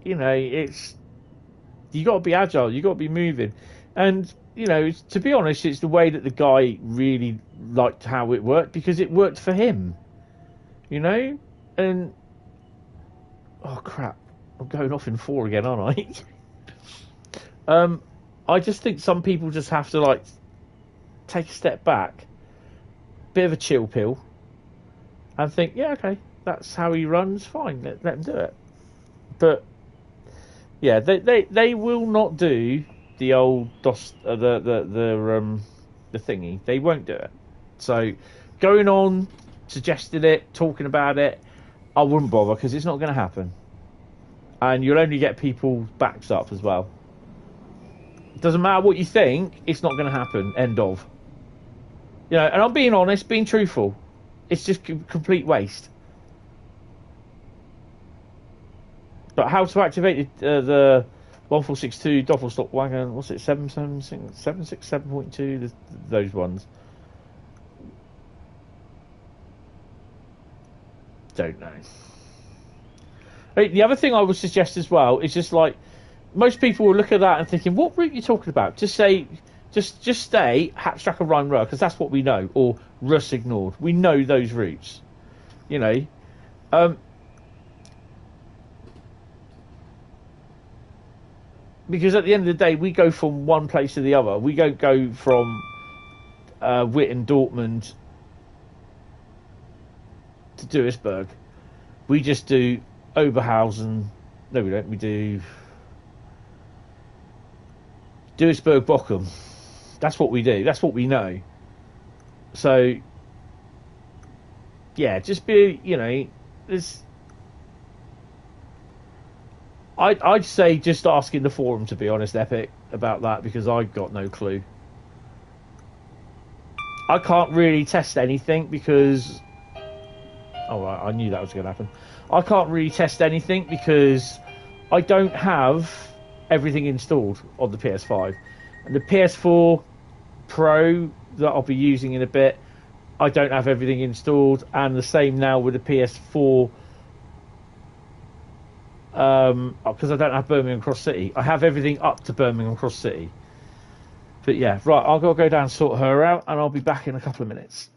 it's, you got to be agile, you got to be moving, and you know, to be honest, it's the way that the guy really liked how it worked because it worked for him. You know, and oh crap, I'm going off in 4 again, aren't I? I just think some people just have to like take a step back, bit of a chill pill, and think, yeah, okay, that's how he runs. Fine, let him do it. But yeah, they will not do the old DOS, the thingy. They won't do it. So going on, suggesting it, talking about it, I wouldn't bother because it's not going to happen, and you'll only get people's backs up as well. It doesn't matter what you think; it's not going to happen. End of. You know, and I'm being honest, being truthful. It's just complete waste. But how to activate the 1462 Doppelstock wagon? What's it? 767.2. Those ones. Don't know. The other thing I would suggest as well is just like most people will look at that and thinking, what route are you talking about? Just say, just stay Hauptstrecke Rhein Ruhr because that's what we know, or Russ ignored. We know those routes. You know. Because at the end of the day, we go from one place to the other. We don't go from Witten, Dortmund to Duisburg. We just do Oberhausen. No, we don't. We do Duisburg, Bochum. That's what we do. That's what we know. So, yeah, just be, you know, there's... I'd say just ask in the forum, to be honest, Epic, about that, because I've got no clue. I can't really test anything because... Oh, right, I knew that was going to happen. I can't really test anything because I don't have everything installed on the PS5. And the PS4 Pro that I'll be using in a bit, I don't have everything installed. And the same now with the PS4... because I don't have Birmingham Cross City. I have everything up to Birmingham Cross City. But yeah, right, I'll go down and sort her out, and I'll be back in a couple of minutes.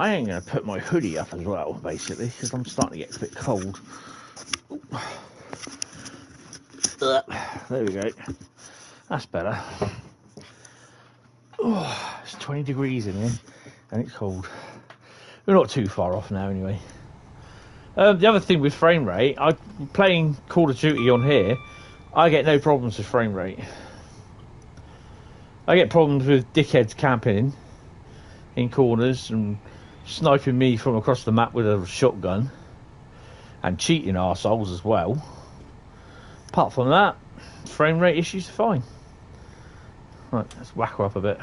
I am going to put my hoodie up as well, basically, because I'm starting to get a bit cold. There we go. That's better. Oh, it's 20 degrees in here, and it's cold. We're not too far off now, anyway. The other thing with frame rate, I'm playing Call of Duty on here. I get no problems with frame rate. I get problems with dickheads camping in corners and sniping me from across the map with a shotgun and cheating arseholes as well. Apart from that, frame rate issues are fine. Right, let's whack her up a bit.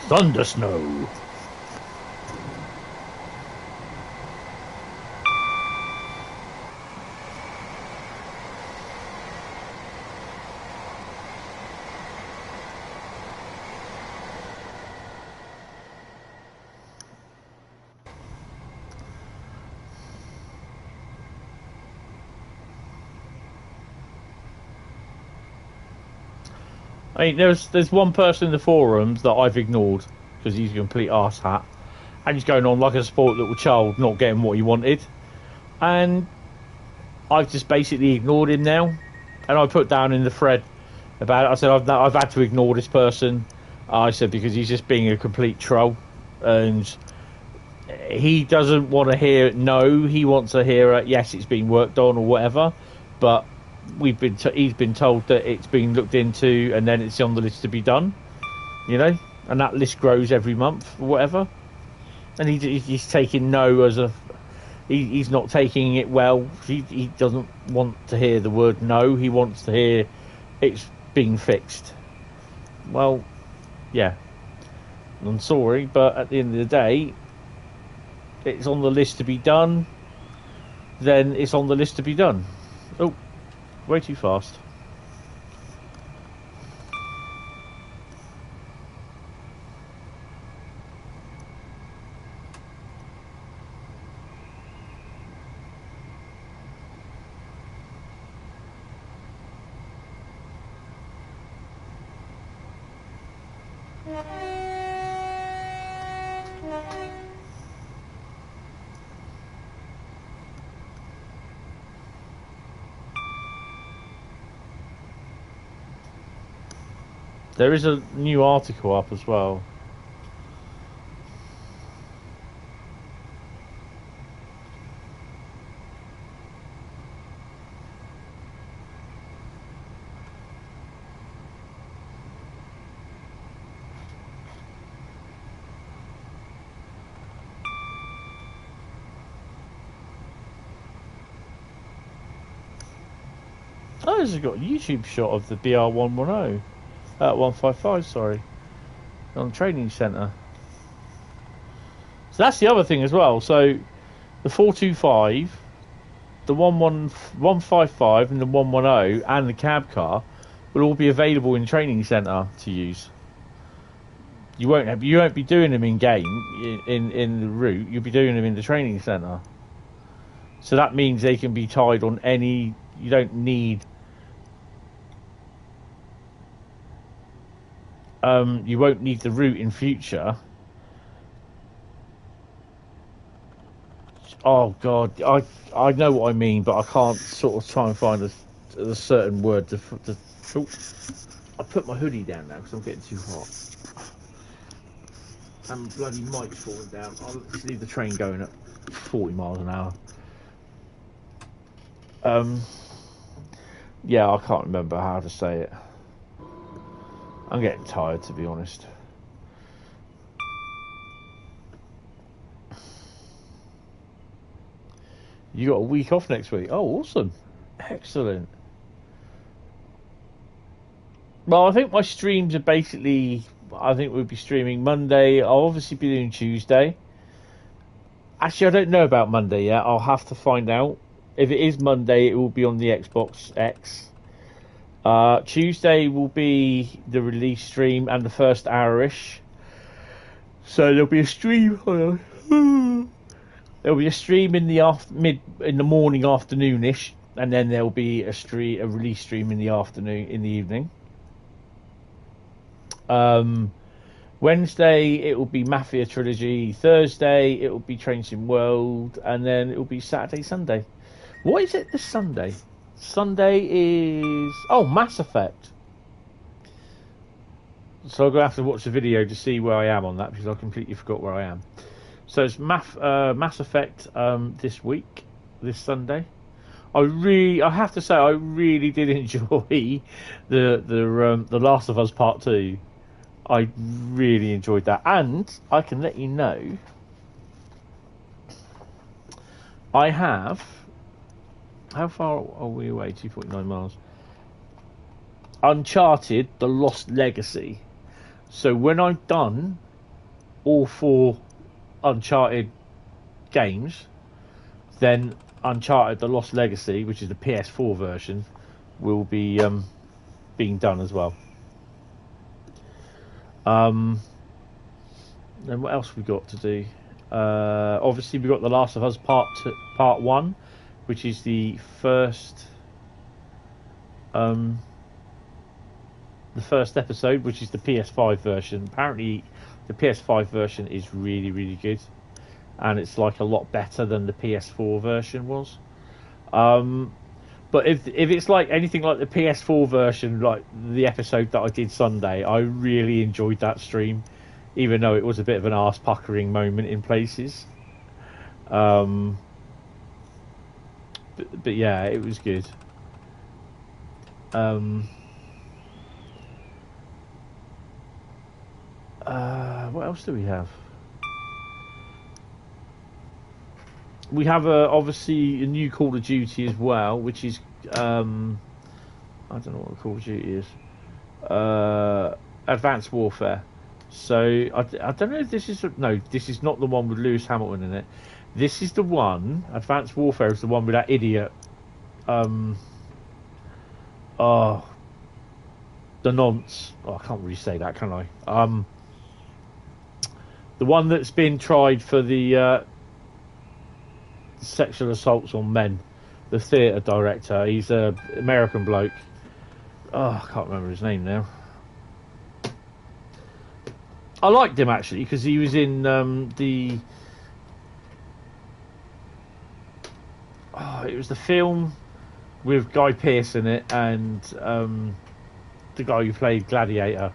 Thunder snow. I mean, there's one person in the forums that I've ignored because he's a complete arsehat, and he's going on like a spoiled little child, not getting what he wanted, and I've just basically ignored him now. And I put down in the thread about it. I said I've had to ignore this person. I said because he's just being a complete troll, and he doesn't want to hear no. He wants to hear yes, it's been worked on or whatever, but he's been told that it's been looked into and then it's on the list to be done, you know, and that list grows every month or whatever, and he's taking no as a he's not taking it well. He doesn't want to hear the word no. He wants to hear it's being fixed. Well, yeah, I'm sorry, but at the end of the day, it's on the list to be done, then it's on the list to be done. Oh, way too fast. There is a new article up as well. Oh, this has got a YouTube shot of the BR110. 155, sorry, on the training centre. So that's the other thing as well. So the 425, the 155, and the 110, and the cab car will all be available in training centre to use. You won't be doing them in game in the route. You'll be doing them in the training centre. So that means they can be tied on any. You don't need. You won't need the route in future. Oh God, I know what I mean, but I can't sort of try and find a certain word to. Oh, I put my hoodie down now because I'm getting too hot. And bloody mic's falling down. I'll just leave the train going at 40 miles an hour. Yeah, I can't remember how to say it. I'm getting tired, to be honest. You got a week off next week. Oh, awesome. Excellent. Well, I think my streams are basically... I think we'll be streaming Monday. I'll obviously be doing Tuesday. Actually, I don't know about Monday yet. I'll have to find out. If it is Monday, it will be on the Xbox X. Tuesday will be the release stream and the first hour-ish. So there'll be a stream. Hold on. There'll be a stream in the in the morning, afternoonish, and then there'll be a release stream in the afternoon, in the evening. Wednesday it will be Mafia Trilogy. Thursday it will be Train Sim World, and then it will be Saturday, Sunday. What is it this Sunday? Sunday is Mass Effect. So I'm gonna have to watch the video to see where I am on that because I completely forgot where I am. So it's Mass Effect this Sunday. I have to say I really did enjoy the Last of Us Part 2. I really enjoyed that, and I can let you know I have. How far are we away? 2.9 miles. Uncharted: The Lost Legacy. So when I've done all 4 Uncharted games, then Uncharted: The Lost Legacy, which is the PS4 version, will be being done as well. Then what else we got to do? Obviously we got The Last of Us Part 1, which is the first episode, which is the PS5 version. Apparently the PS5 version is really, really good, and it's like a lot better than the PS4 version was. But if it's like anything like the PS4 version, like the episode that I did Sunday, I really enjoyed that stream, even though it was a bit of an arse puckering moment in places. But yeah, it was good. What else do we have? We have obviously a new Call of Duty as well, which is I don't know what Call of Duty is. Advanced Warfare. So I don't know if this is this is not the one with Lewis Hamilton in it. This is the one. Advanced Warfare is the one with that idiot. The nonce. I can't really say that, can I? The one that's been tried for the sexual assaults on men. The theatre director. He's a American bloke. I can't remember his name now. I liked him actually because he was in it was the film with Guy Pearce in it and the guy who played Gladiator,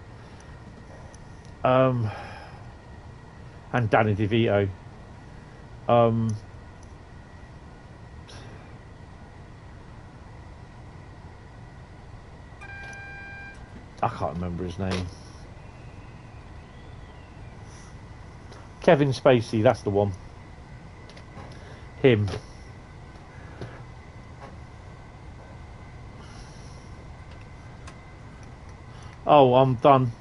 and Danny DeVito. I can't remember his name. Kevin Spacey, that's the one. Him. Oh, I'm done.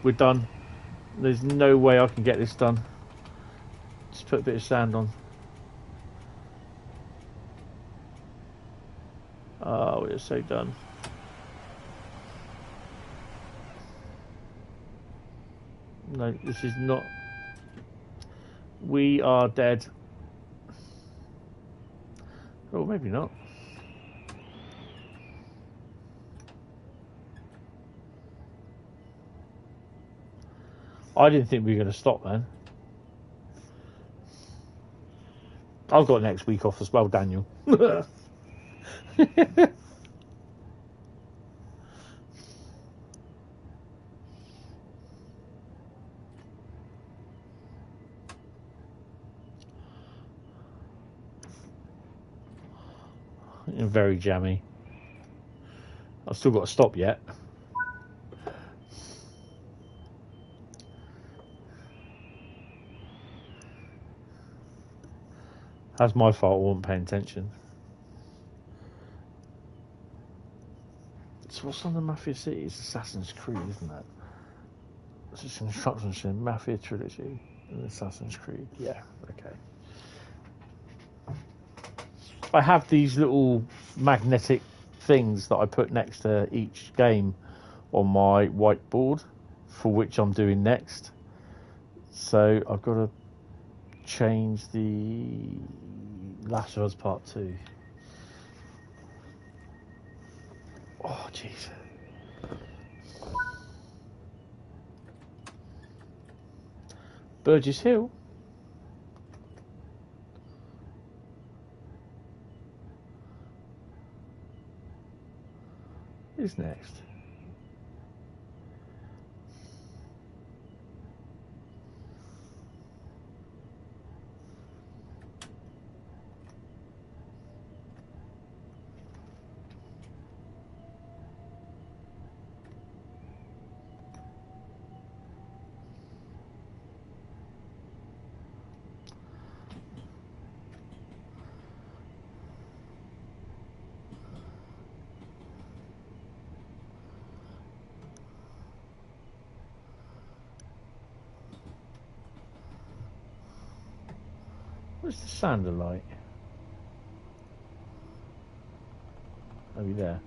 We're done. There's no way I can get this done. Just put a bit of sand on. Oh, we're so done. No, this is not. We are dead. Oh, maybe not. I didn't think we were going to stop, man. I've got next week off as well, Daniel. Very jammy. I've still got to stop yet. That's my fault. I wasn't paying attention. So what's on the Mafia City? It's Assassin's Creed, isn't it? It's just an instruction sim, Mafia Trilogy, and Assassin's Creed. Yeah, okay. I have these little magnetic things that I put next to each game on my whiteboard for which I'm doing next. So I've got to change the Last of Us Part 2. Oh, jeez. Burgess Hill. Who's next? What's the sander like? Are we there?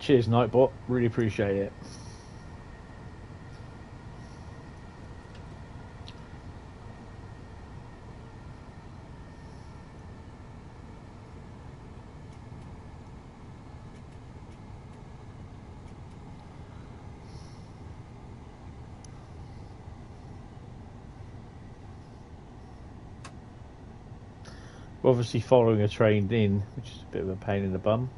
Cheers, Nightbot. Really appreciate it. We're obviously following a train in, which is a bit of a pain in the bum.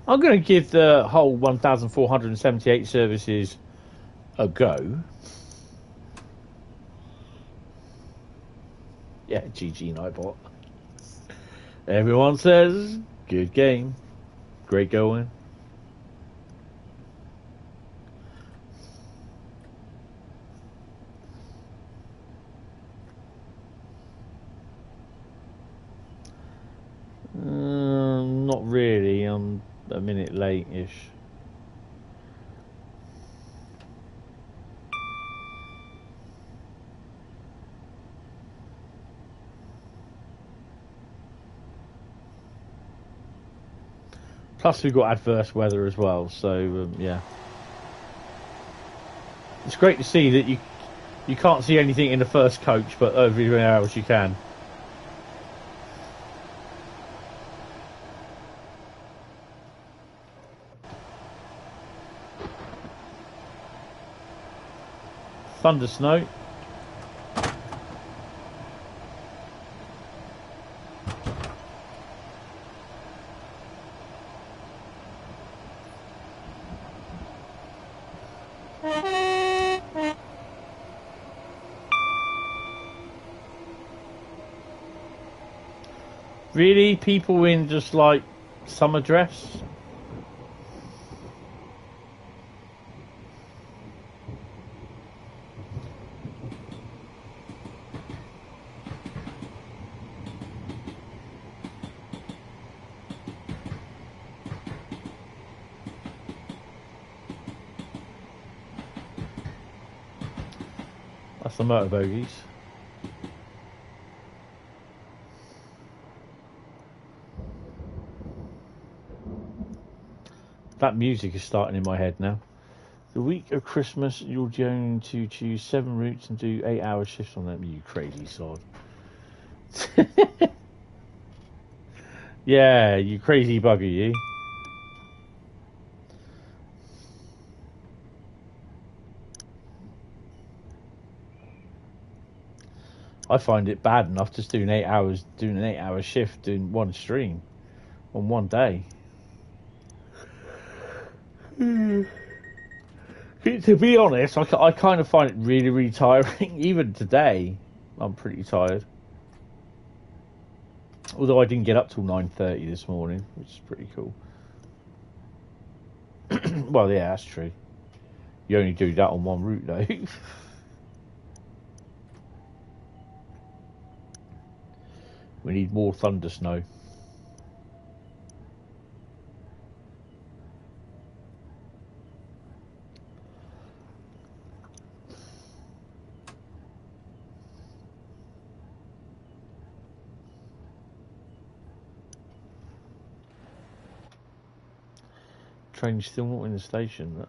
I'm going to give the whole 1,478 services a go. Yeah, GG Nightbot. Everyone says, good game. Great going. Not really. I'm a minute late-ish. Plus we've got adverse weather as well, so yeah. It's great to see that you can't see anything in the first coach, but everywhere else you can. Thunder snow. Really? People in just like summer dress? That's the motor bogies. That music is starting in my head now. The week of Christmas, you're going to choose 7 routes and do 8-hour shifts on them. You crazy sod. Yeah, you crazy bugger, you. I find it bad enough just doing 8 hours, doing an 8-hour shift, doing one stream on one day. To be honest, I kind of find it really, really tiring. Even today, I'm pretty tired. Although I didn't get up till 9:30 this morning, which is pretty cool. Well, yeah, that's true. You only do that on one route, though. We need more thunder snow. Train's still not in the station.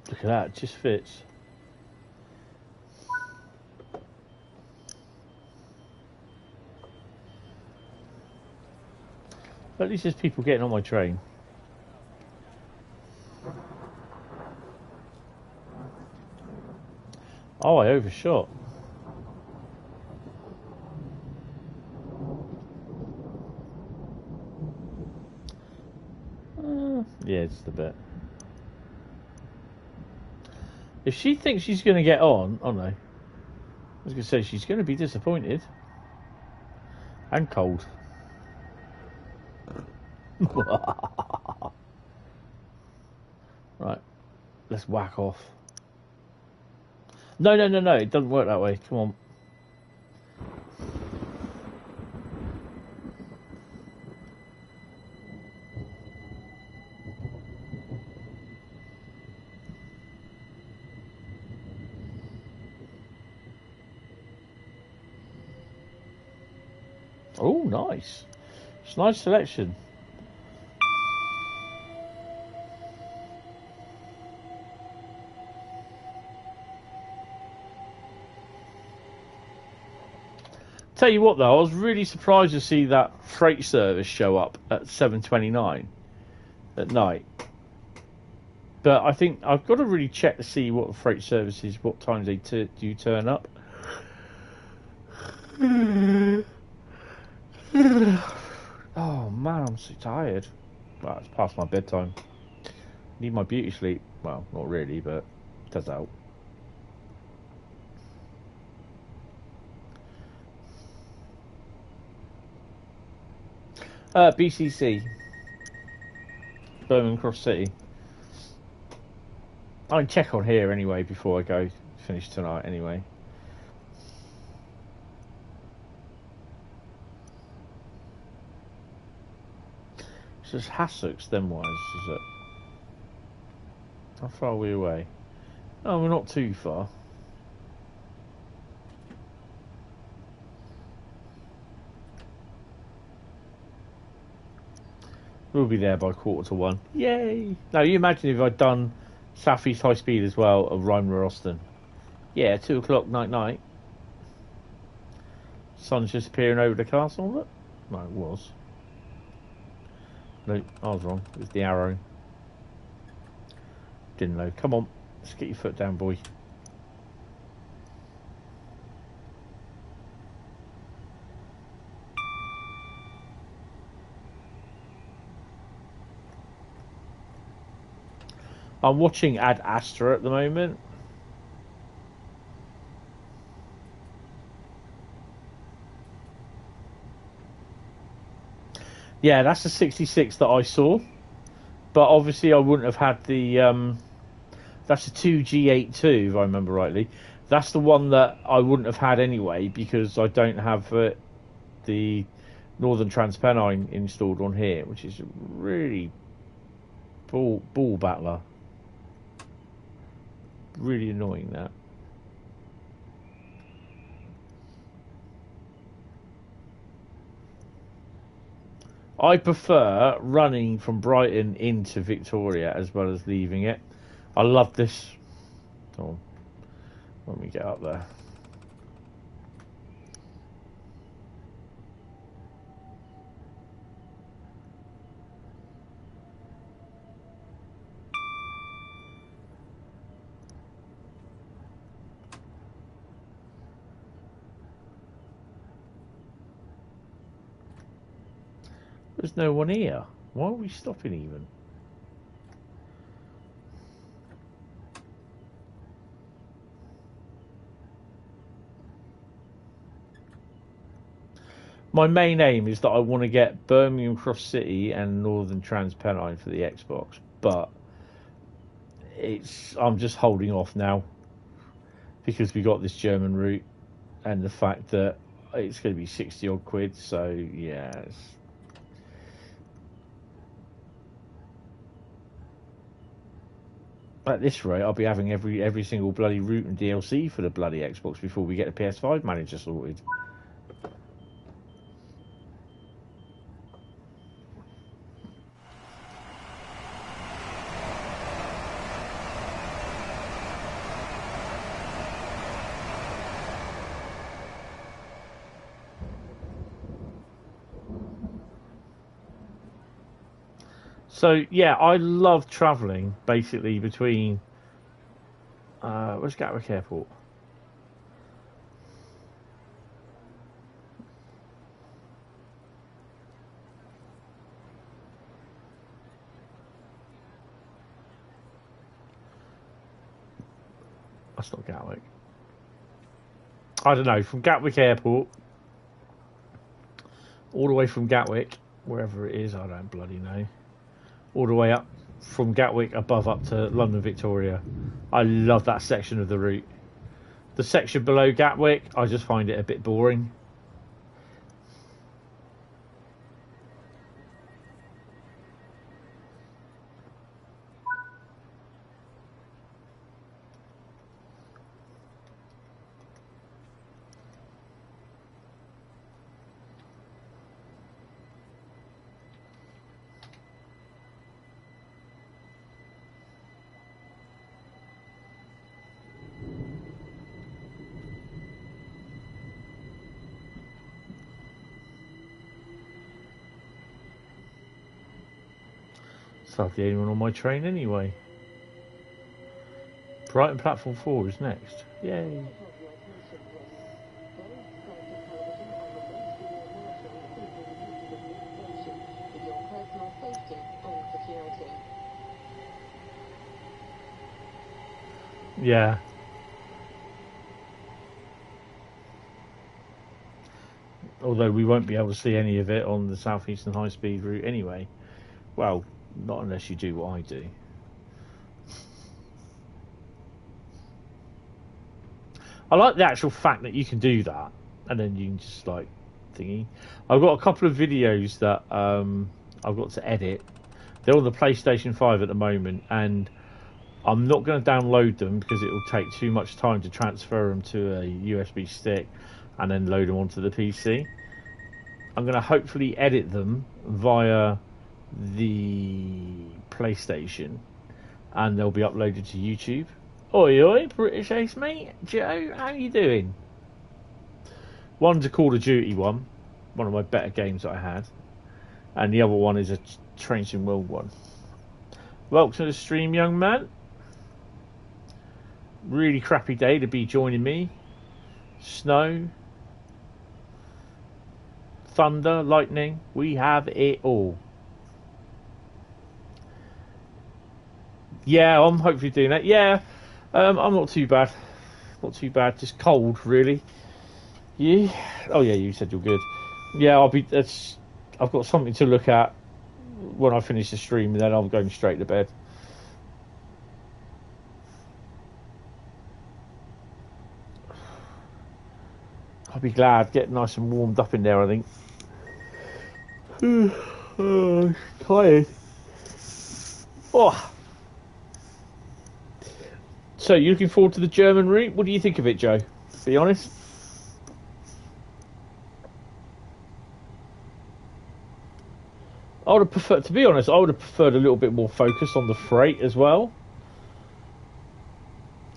Look at that, it just fits. At least there's people getting on my train. Oh, I overshot. Yeah, just a bit. If she thinks she's going to get on, oh no. I was going to say she's going to be disappointed. And cold. Right. Let's whack off. No, it doesn't work that way. Come on. Oh, nice. It's a nice selection. Tell you what though, I was really surprised to see that freight service show up at 7:29 at night. But I think I've got to really check to see what the freight service is, what times they do turn up. Oh man, I'm so tired. Well, it's past my bedtime. Need my beauty sleep. Well, not really, but it does help. BCC. Birmingham Cross City. I can check on here anyway before I go finish tonight anyway. It's just Hassocks then wise, is it? How far are we away? Oh, we're not too far. We'll be there by 1:45. Yay! Now you imagine if I'd done Southeast High Speed as well of Rhein, Ruhr, Osten. Yeah, 2 o'clock night. Sun's just appearing over the castle. Look. No, it was. No, I was wrong. It was the arrow. Didn't know. Come on, let's get your foot down, boy. I'm watching Ad Astra at the moment. Yeah, that's the 66 that I saw. But obviously I wouldn't have had the... that's the 2G82, if I remember rightly. That's the one that I wouldn't have had anyway, because I don't have the Northern Trans Pennine installed on here, which is really ball battler. Really annoying, that. I prefer running from Brighton into Victoria as well as leaving it. I love this. Oh, when we get up there. There's no one here. Why are we stopping even? My main aim is that I want to get Birmingham Cross City and Northern Trans Pennine for the Xbox, but I'm just holding off now because we got this German route and the fact that it's going to be 60 odd quid. So yeah. At this rate, I'll be having every single bloody route and DLC for the bloody Xbox before we get the PS5 manager sorted. So yeah, I love travelling basically between where's Gatwick Airport? That's not Gatwick. I don't know, from Gatwick Airport all the way from Gatwick, wherever it is, I don't bloody know. All the way up from Gatwick above up to London Victoria. I love that section of the route. The section below Gatwick, I just find it a bit boring. So the only one on my train anyway. Brighton Platform 4 is next. Yay. Yeah. Although we won't be able to see any of it on the Southeastern Highspeed route anyway. Well, not unless you do what I do. I like the actual fact that you can do that, and then you can just like thingy. I've got a couple of videos that I've got to edit. They're on the PlayStation 5 at the moment, and I'm not going to download them because it will take too much time to transfer them to a USB stick and then load them onto the PC. I'm going to hopefully edit them via the PlayStation, and they'll be uploaded to YouTube. Oi oi, British Ace mate, Joe, how you doing? One's a Call of Duty one of my better games that I had, and the other one is a Train Sim World one. Welcome to the stream, young man. Really crappy day to be joining me. Snow, thunder, lightning, we have it all. Yeah, I'm hopefully doing that. Yeah, I'm not too bad. Not too bad. Just cold, really. You? Oh yeah, you said you're good. Yeah, I've got something to look at when I finish the stream, and then I'm going straight to bed. I'll be glad. Get nice and warmed up in there, I think. Oh, tired. Oh. So, you looking forward to the German route? What do you think of it, Joe? Be honest. I would have preferred, to be honest, I would have preferred a little bit more focus on the freight as well.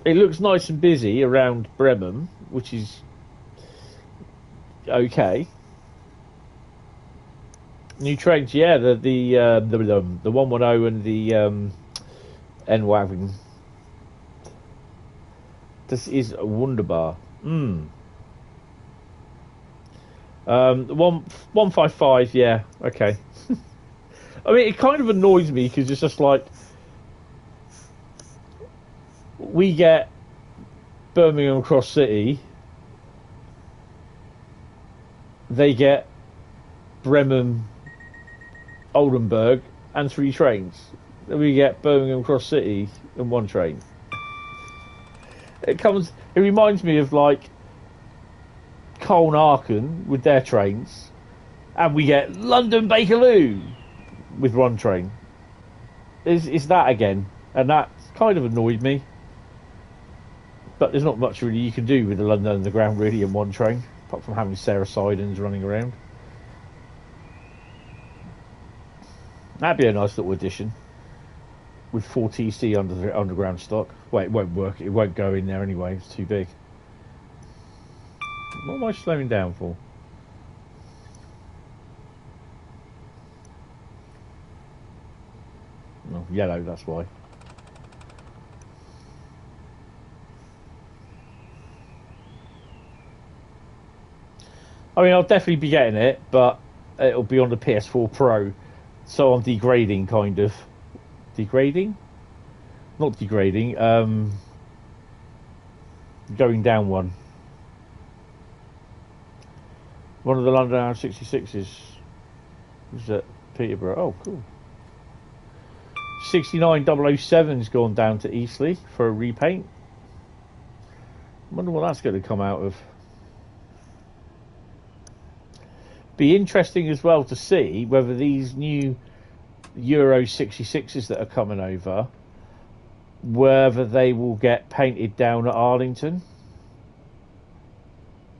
It looks nice and busy around Bremen, which is okay. New trains, yeah, the 110 and the N-Wagon. This is wunderbar. The 155, yeah, okay. I mean, it kind of annoys me because it's just like we get Birmingham Cross City, they get Bremen, Oldenburg, and 3 trains. Then we get Birmingham Cross City and 1 train. It reminds me of like Cole and Aachen with their trains, and we get London Bakerloo with 1 train. Is that again? And that kind of annoyed me. But there's not much really you can do with the London Underground really in 1 train, apart from having Sarah Sidens running around. That'd be a nice little addition with 4 TC under the underground stock. Well, it won't work. It won't go in there anyway. It's too big. What am I slowing down for? Oh, yellow, that's why. I mean, I'll definitely be getting it, but it'll be on the PS4 Pro, so I'm degrading, kind of. Degrading? Not degrading, going down one. One of the London R66s was at Peterborough. Oh, cool. 69007's gone down to Eastleigh for a repaint. Wonder what that's going to come out of. Be interesting as well to see whether these new Euro 66s that are coming over, whether they will get painted down at Arlington.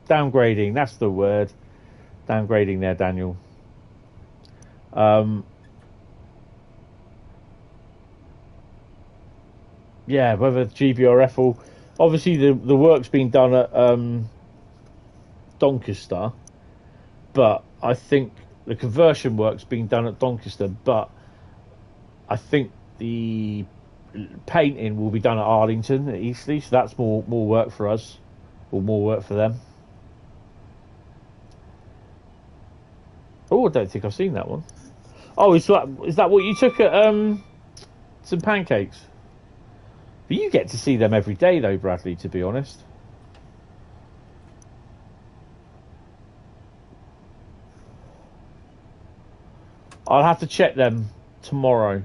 Downgrading, that's the word. Downgrading there, Daniel. Yeah, whether GBRF will... Obviously, the work's been done at Doncaster, but I think the conversion work's been done at Doncaster, but I think the painting will be done at Arlington, at Eastleigh, so that's more work for us, or more work for them. Oh, I don't think I've seen that one. Oh, is that what you took at some pancakes? But you get to see them every day, though, Bradley, to be honest. I'll have to check them tomorrow.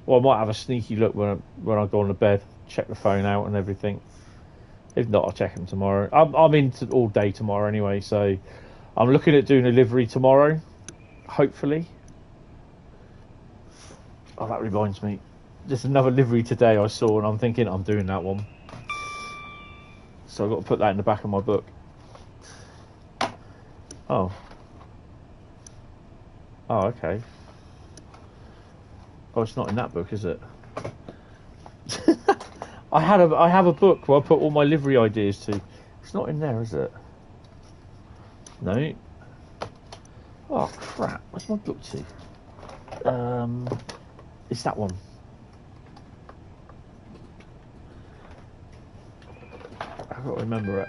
Or I might have a sneaky look when I go on to bed, check the phone out and everything. If not, I'll check them tomorrow. I'm in all day tomorrow anyway, so I'm looking at doing a livery tomorrow, hopefully. Oh, that reminds me. Just another livery today I saw, and I'm thinking I'm doing that one. So I've got to put that in the back of my book. Oh. Oh, okay. Oh, it's not in that book, is it? I have a book where I put all my livery ideas to. It's not in there, is it? No. Oh crap! Where's my book to? It's that one. I've got to remember it.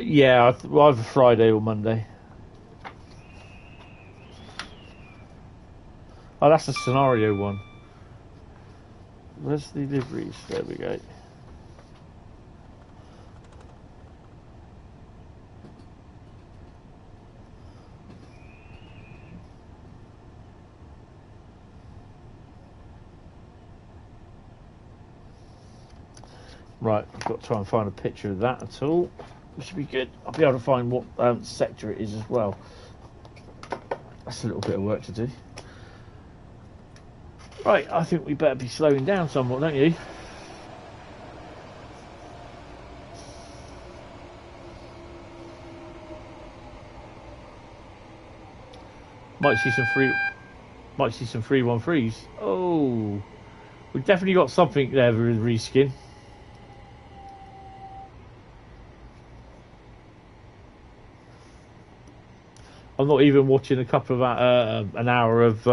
Yeah, either Friday or Monday. Oh, that's the scenario one. Where's the liveries? There we go. Right, I've got to try and find a picture of that at all. Which should be good. I'll be able to find what sector it is as well. That's a little bit of work to do. Right, I think we better be slowing down somewhat, don't you? Might see some 313s. Oh, we've definitely got something there with reskin. I'm not even watching a couple of an hour of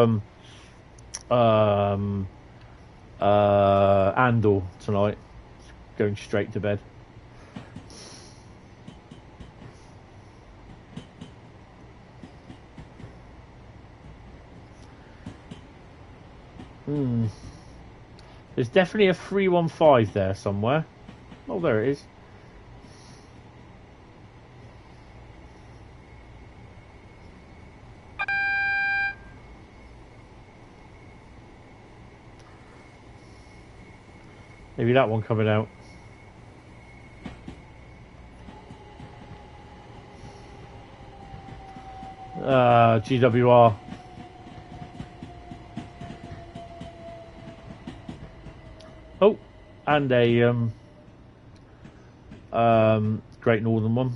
Andor tonight. Going straight to bed. There's definitely a 315 there somewhere. Oh, there it is. Maybe that one coming out. GWR. Oh, and a Great Northern one.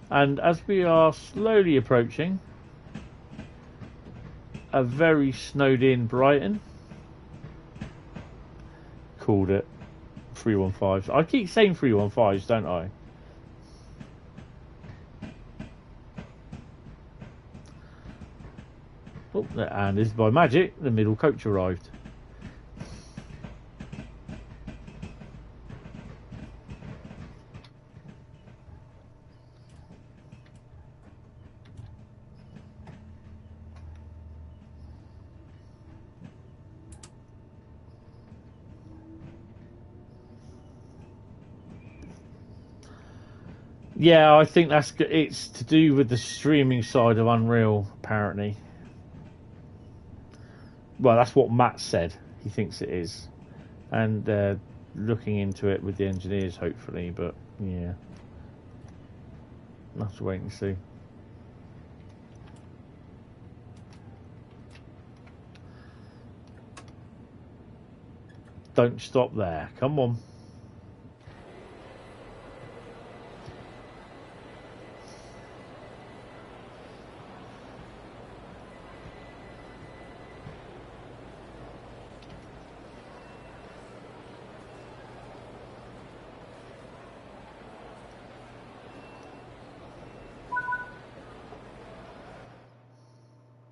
And as we are slowly approaching a very snowed in Brighton, called it 315s. I keep saying 315s, don't I? Oh, and this is by magic, the middle coach arrived. Yeah, I think it's to do with the streaming side of Unreal, apparently. Well, that's what Matt said. He thinks it is. And they're looking into it with the engineers, hopefully. But, yeah. We'll have to wait and see. Don't stop there. Come on.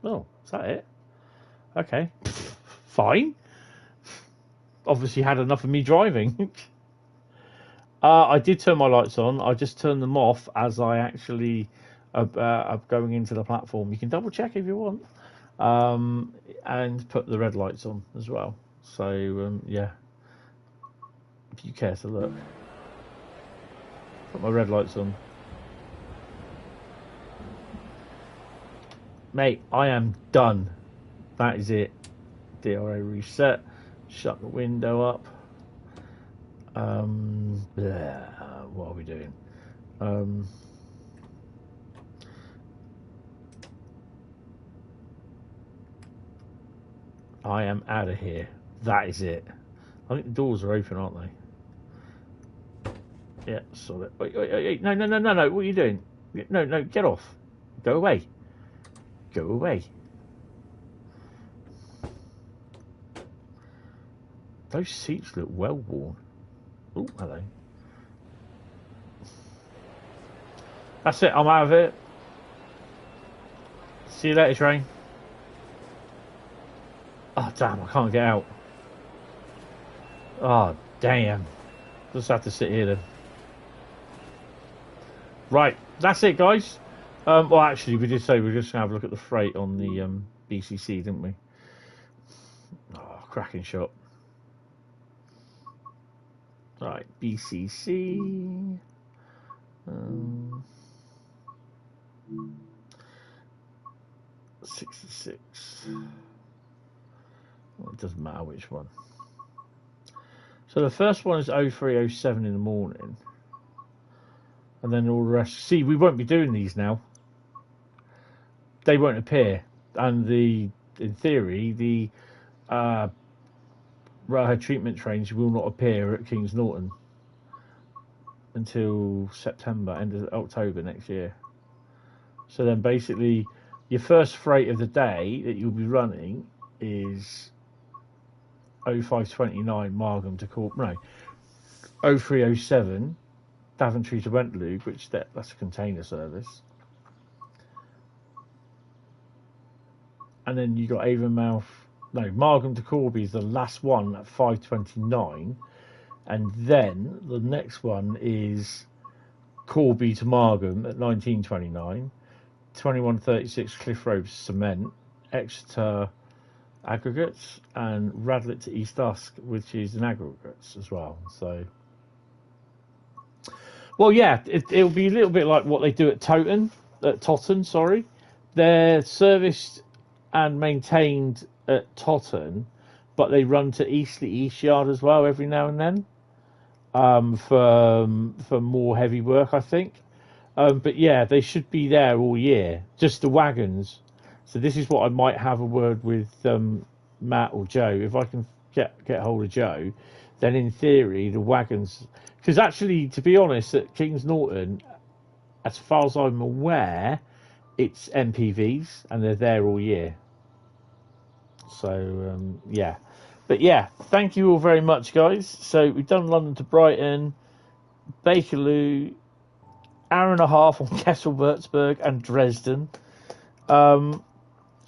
Oh, is that it? Okay. Fine. Obviously had enough of me driving. I did turn my lights on. I just turned them off as I actually am going into the platform. You can double check if you want. And put the red lights on as well. So, yeah. If you care to look. Put my red lights on. Mate, I am done. That is it. DRA reset. Shut the window up. What are we doing? I am out of here. That is it. I think the doors are open, aren't they? Yeah, saw it. Wait. No. What are you doing? No, get off. Go away. Go away. Those seats look well worn. Oh, hello. That's it, I'm out of it. See you later, train. Oh, damn, I can't get out. Oh, damn. Just have to sit here then. Right, that's it, guys. Well, actually, we did say we were just going to have a look at the freight on the BCC, didn't we? Oh, cracking shot. Right, BCC. 66. Well, it doesn't matter which one. So the first one is 0307 in the morning. And then all the rest. See, we won't be doing these now. They won't appear. And in theory, the railhead treatment trains will not appear at Kings Norton until September, end of October next year. So then basically your first freight of the day that you'll be running is 0529 Margam to Corby, no, 0307 Daventry to Wentloog, which that's a container service. And then you got Avonmouth, no, Margam to Corby is the last one at 529. And then the next one is Corby to Margam at 1929, 2136 Cliff Road Cement, Exeter Aggregates, and Radlett to East Usk, which is an aggregates as well. So, well, yeah, it'll be a little bit like what they do at Totten, sorry. They're serviced and maintained at Totten, but they run to Eastleigh East Yard as well every now and then for more heavy work, I think. But yeah, they should be there all year, just the wagons. So this is what I might have a word with Matt or Joe. If I can get hold of Joe, then in theory the wagons, because actually, to be honest, at Kings Norton, as far as I'm aware, it's MPVs and they're there all year. So yeah, but yeah, thank you all very much, guys. So we've done London to Brighton, Bakerloo, hour and a half on Kassell Wurzburg and Dresden, and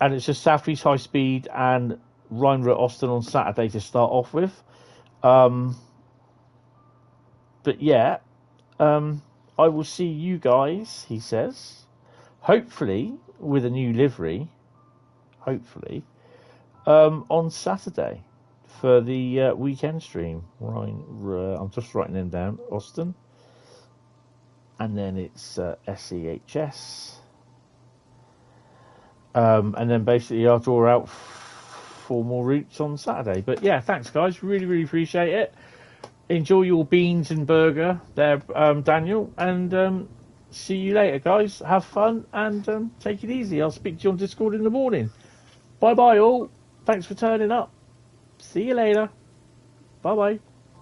it's just South East Highspeed and Rhein Osten on Saturday to start off with. But yeah, I will see you guys, he says, hopefully with a new livery, hopefully, on Saturday for the weekend stream. Rhein, I'm just writing them down. Osten, and then it's SEHS, and then basically I'll draw out 4 more routes on Saturday. But yeah, thanks guys, really appreciate it. Enjoy your beans and burger there, Daniel, and see you later, guys. Have fun and take it easy. I'll speak to you on Discord in the morning. Bye all. Thanks for turning up. See you later. Bye.